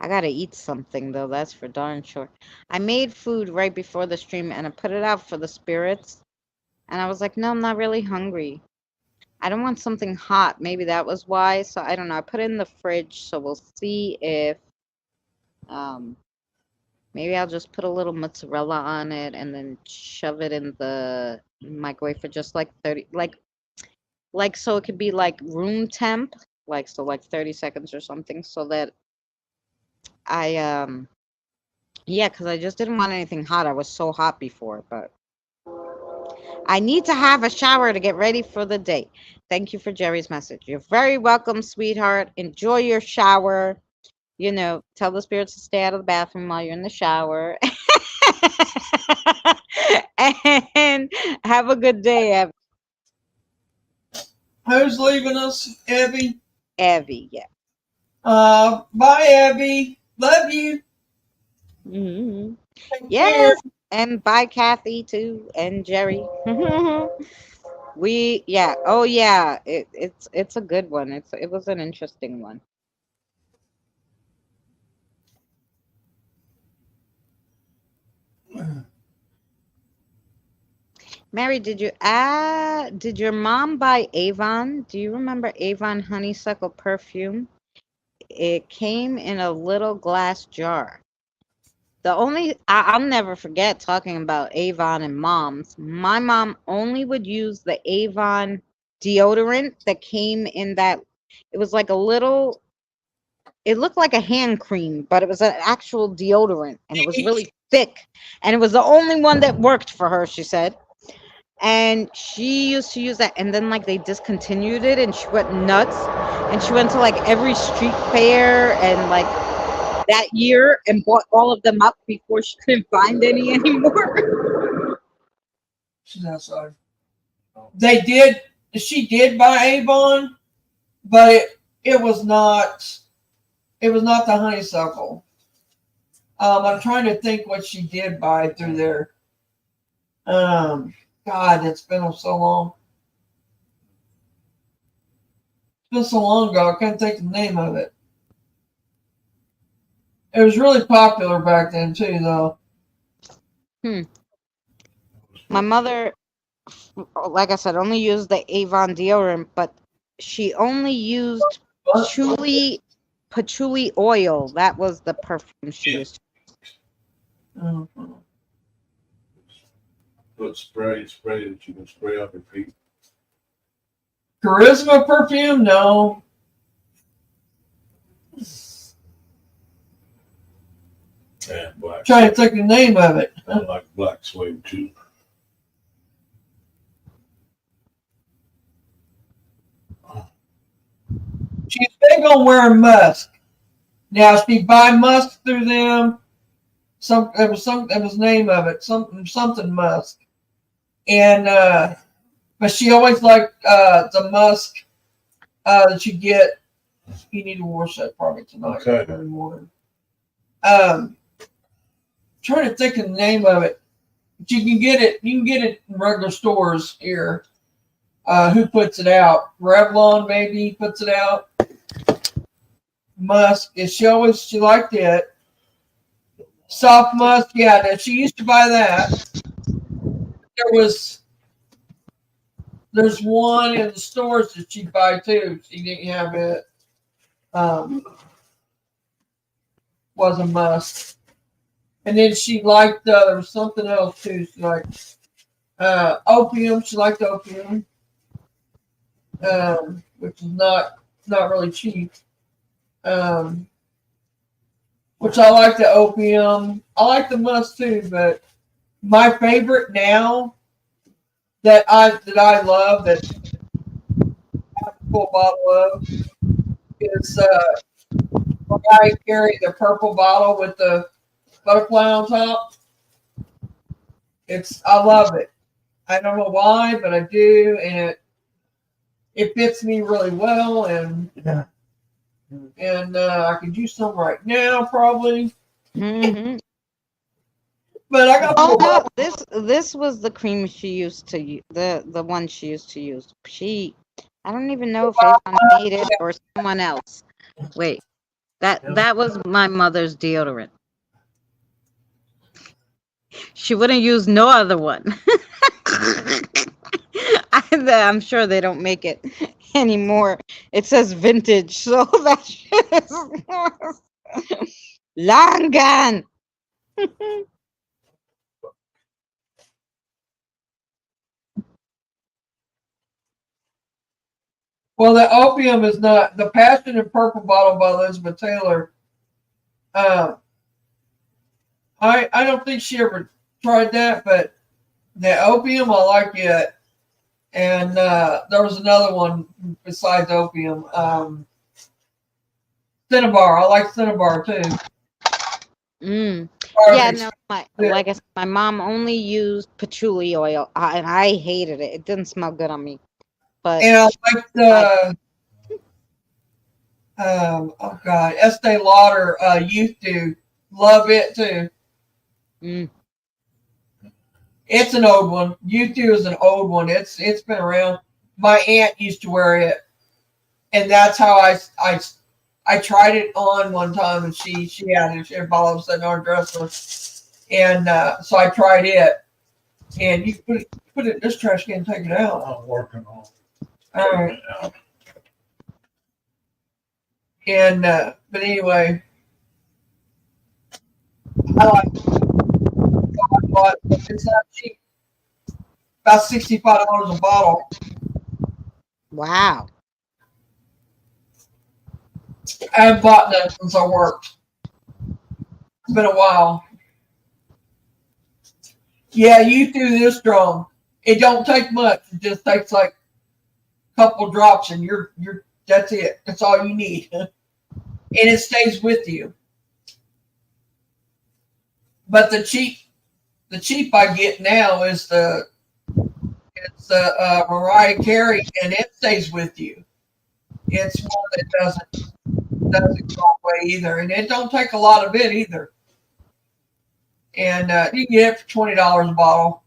I gotta eat something though, that's for darn sure. I made food right before the stream and I put it out for the spirits. And I was like, no, I'm not really hungry. I don't want something hot. Maybe that was why. So I don't know. I put it in the fridge, so we'll see if maybe I'll just put a little mozzarella on it and then shove it in the microwave for just like 30 like so it could be like room temp, like so like 30 seconds or something, so that I yeah, because I just didn't want anything hot. I was so hot before, but I need to have a shower to get ready for the day. Thank you for Jerry's message. You're very welcome, sweetheart. Enjoy your shower. You know, tell the spirits to stay out of the bathroom while you're in the shower. And have a good day, Who's leaving us, Abby? Evie. Yeah. Bye, Abby. Love you. Mm-hmm. Take Yes. care. And bye, Kathy, too, and Jerry. Yeah. Oh, yeah. It's a good one. It was an interesting one. Mary, did your mom buy Avon? Do you remember Avon honeysuckle perfume? It came in a little glass jar. I'll never forget talking about Avon and moms. My mom only would use the Avon deodorant that came in that, it was like a little, it looked like a hand cream, but it was an actual deodorant and it was really thick. And it was the only one that worked for her, she said. And she used to use that, and then like they discontinued it and she went nuts, and she went to like every street fair and like that year and bought all of them up before she couldn't find any anymore. She's outside. She did buy Avon, but it was not the honeysuckle. I'm trying to think what she did buy through there. God, it's been so long. It's been so long ago, I can't think the name of it. It was really popular back then too, though. My mother, like I said, only used the Avon deodorant, but she only used patchouli oil. That was the perfume she used. Mm-hmm. Put spray that you can spray up your feet. Charisma perfume? No. And black. Trying to think of the name of it. I like black suede too. She's big on wearing musk. Now she buy musk through them. There was the name of it, something musk. And but she always liked the musk that you get. You need to wash that probably tonight Okay. every morning. Trying to think of the name of it. But you can get it in regular stores here. Who puts it out? Revlon maybe puts it out. Musk. She liked it. Soft musk, yeah. She used to buy that. There's one in the stores that she'd buy too. She didn't have it. Was a must. And then she liked there was something else too. She liked opium. She liked opium, which is not really cheap. Which I like the opium. I like the musk too, but my favorite now that I love that I have a full bottle of is Mariah Carey, the purple bottle with the butterfly on top. I love it. I don't know why, but I do, and it fits me really well, and I could use some right now probably. Mm-hmm. But I got Oh no, this was the cream she used to use. The one she used to use. I don't even know if Avon made it or someone else. Wait, that was my mother's deodorant. She wouldn't use no other one. I'm sure they don't make it anymore. It says vintage, so that shit is long gone. Well, the opium is not the Passion and Purple bottle by Elizabeth Taylor. I don't think she ever tried that, but the opium I like it. And there was another one besides opium. Cinnabar. I like Cinnabar too. Yeah, no, like I said, my mom only used patchouli oil, and I hated it. It didn't smell good on me. But and I like the oh god, Estee Lauder used to love it too. It's an old one. U2 is an old one. It's been around. My aunt used to wear it, and that's how I tried it on one time, and she had it. She had a bottle of our dresser, and so I tried it. And you put it in this trash can and take it out. I'm working on. All right. And but anyway, I like it. But it's not cheap. About $65 a bottle. wow. I haven't bought that since I worked. It's been a while. Yeah, you do this strong. It don't take much. It just takes like a couple drops, and you're that's it. That's all you need, and it stays with you. But the cheap I get now is the Mariah Carey, and it stays with you. It's one that doesn't go away either, and it don't take a lot of it either. And you can get it for $20 a bottle,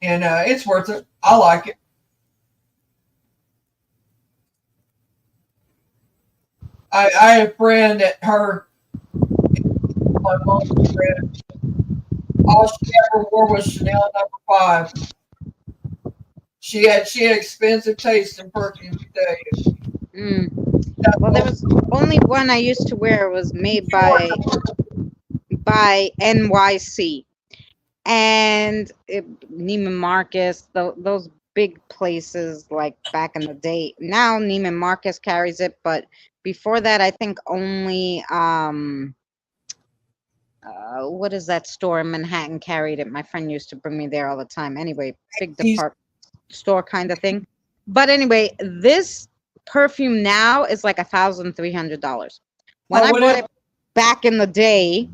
and it's worth it. I like it. I had a friend that my mom's friend. All she ever wore was Chanel No. 5. She had expensive taste in perfume, I tell you. Well, there was only one I used to wear. It was made by NYC, and Neiman Marcus. Those big places like back in the day. Now Neiman Marcus carries it, but before that, I think only what is that store in Manhattan carried it. My friend used to bring me there all the time. Anyway, big department store kind of thing. But anyway, this perfume now is like $1,300. When I bought it back in the day,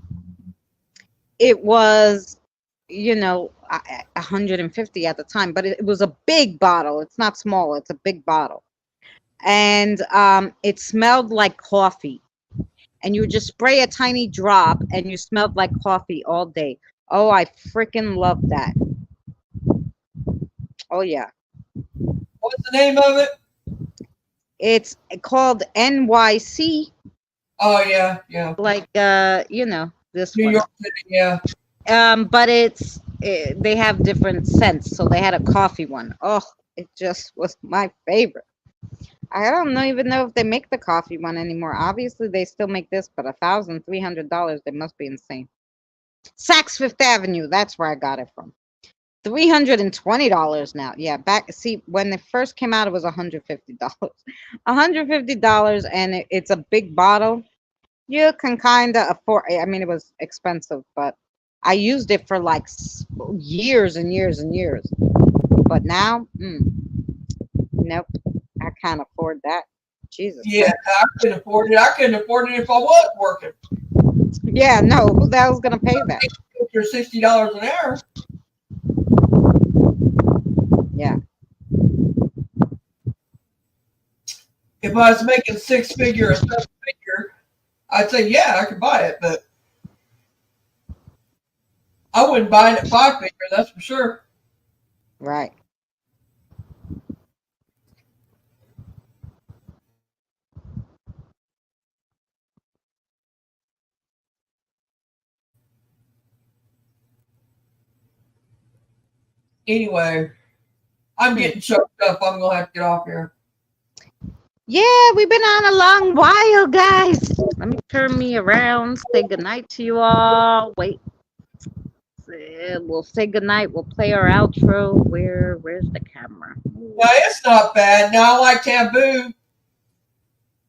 it was, you know, 150 at the time, but it was a big bottle. It's not small, it's a big bottle. And it smelled like coffee. And you would just spray a tiny drop and you smelled like coffee all day. Oh, I freaking love that. Oh, yeah. What's the name of it? It's called NYC. Oh, yeah, yeah. Like, you know, this New one. York City, yeah. But they have different scents. So they had a coffee one. Oh, it just was my favorite. I don't even know if they make the coffee one anymore. Obviously, they still make this, but $1,300, they must be insane. Saks Fifth Avenue, that's where I got it from. $320 now. Yeah, see, when it first came out, it was $150. $150, and it's a big bottle. You can kind of afford. I mean, it was expensive, but I used it for like years and years and years. But now, nope, I can't afford that. Jesus. Yeah, I couldn't afford it. I couldn't afford it if I was working. Yeah, no, who the hell's gonna pay that? You're $60 an hour. Yeah. If I was making six figure or seven figure, I'd say, yeah, I could buy it, but I wouldn't buy it at five figure, that's for sure. Right. Anyway, I'm getting choked up. I'm going to have to get off here. Yeah, we've been on a long while, guys. Let me turn me around. Say goodnight to you all. Wait. We'll say goodnight. We'll play our outro. Where's the camera? No, it's not bad. Now I like Taboo.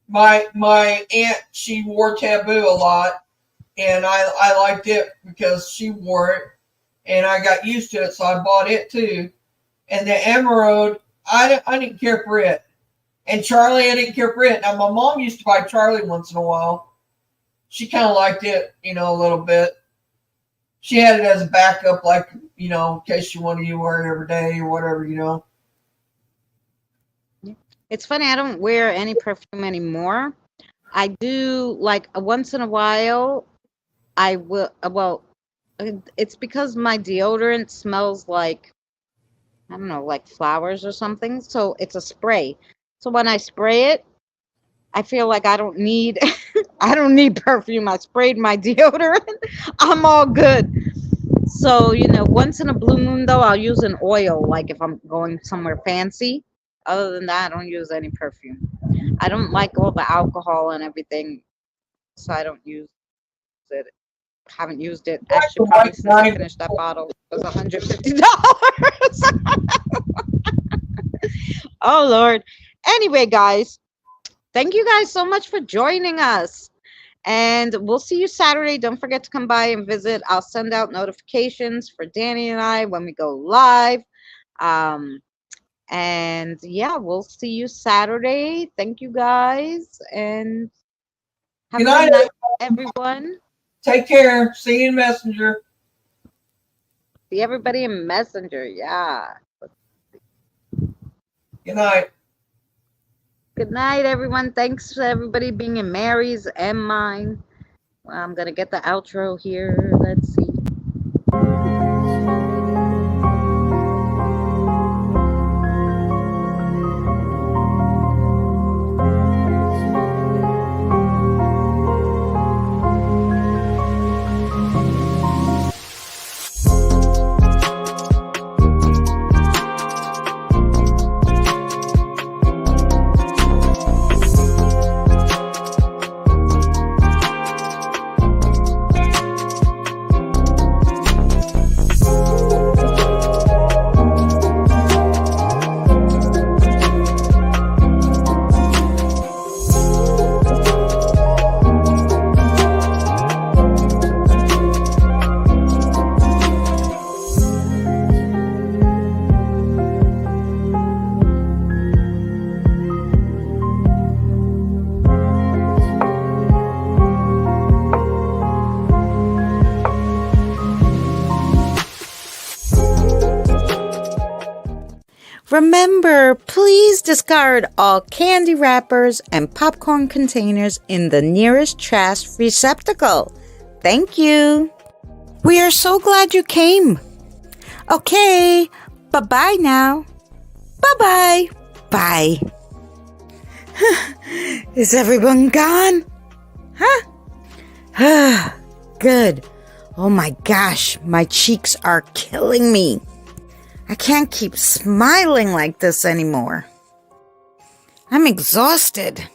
My aunt, she wore Taboo a lot, and I liked it because she wore it, and I got used to it, so I bought it too. And the Emerald, I didn't care for it. And Charlie, I didn't care for it. Now, my mom used to buy Charlie once in a while. She kind of liked it, you know, a little bit. She had it as a backup, like, you know, in case she wanted to wear it every day or whatever, you know. It's funny, I don't wear any perfume anymore. I do, like, once in a while, I will, well, it's because my deodorant smells like, I don't know, like flowers or something. So it's a spray. So when I spray it, I feel like I don't need I don't need perfume. I sprayed my deodorant. I'm all good. So, you know, once in a blue moon though, I'll use an oil, like if I'm going somewhere fancy. Other than that, I don't use any perfume. I don't like all the alcohol and everything, so I don't use it. Haven't used it actually probably since I finished that bottle. It was $150. Oh Lord. Anyway, guys, thank you guys so much for joining us, and we'll see you Saturday. Don't forget to come by and visit. I'll send out notifications for Danny and I when we go live. And yeah, we'll see you Saturday. Thank you guys, and have a good night, everyone. Take care. See you in Messenger. See everybody in Messenger. Yeah. Good night. Good night, everyone. Thanks for everybody being in Mary's and mine. Well, I'm going to get the outro here. Let's see. Remember, please discard all candy wrappers and popcorn containers in the nearest trash receptacle. Thank you. We are so glad you came. Okay, bye-bye now. Bye-bye. Bye. Is everyone gone? Huh? Good. Oh my gosh, my cheeks are killing me. I can't keep smiling like this anymore. I'm exhausted.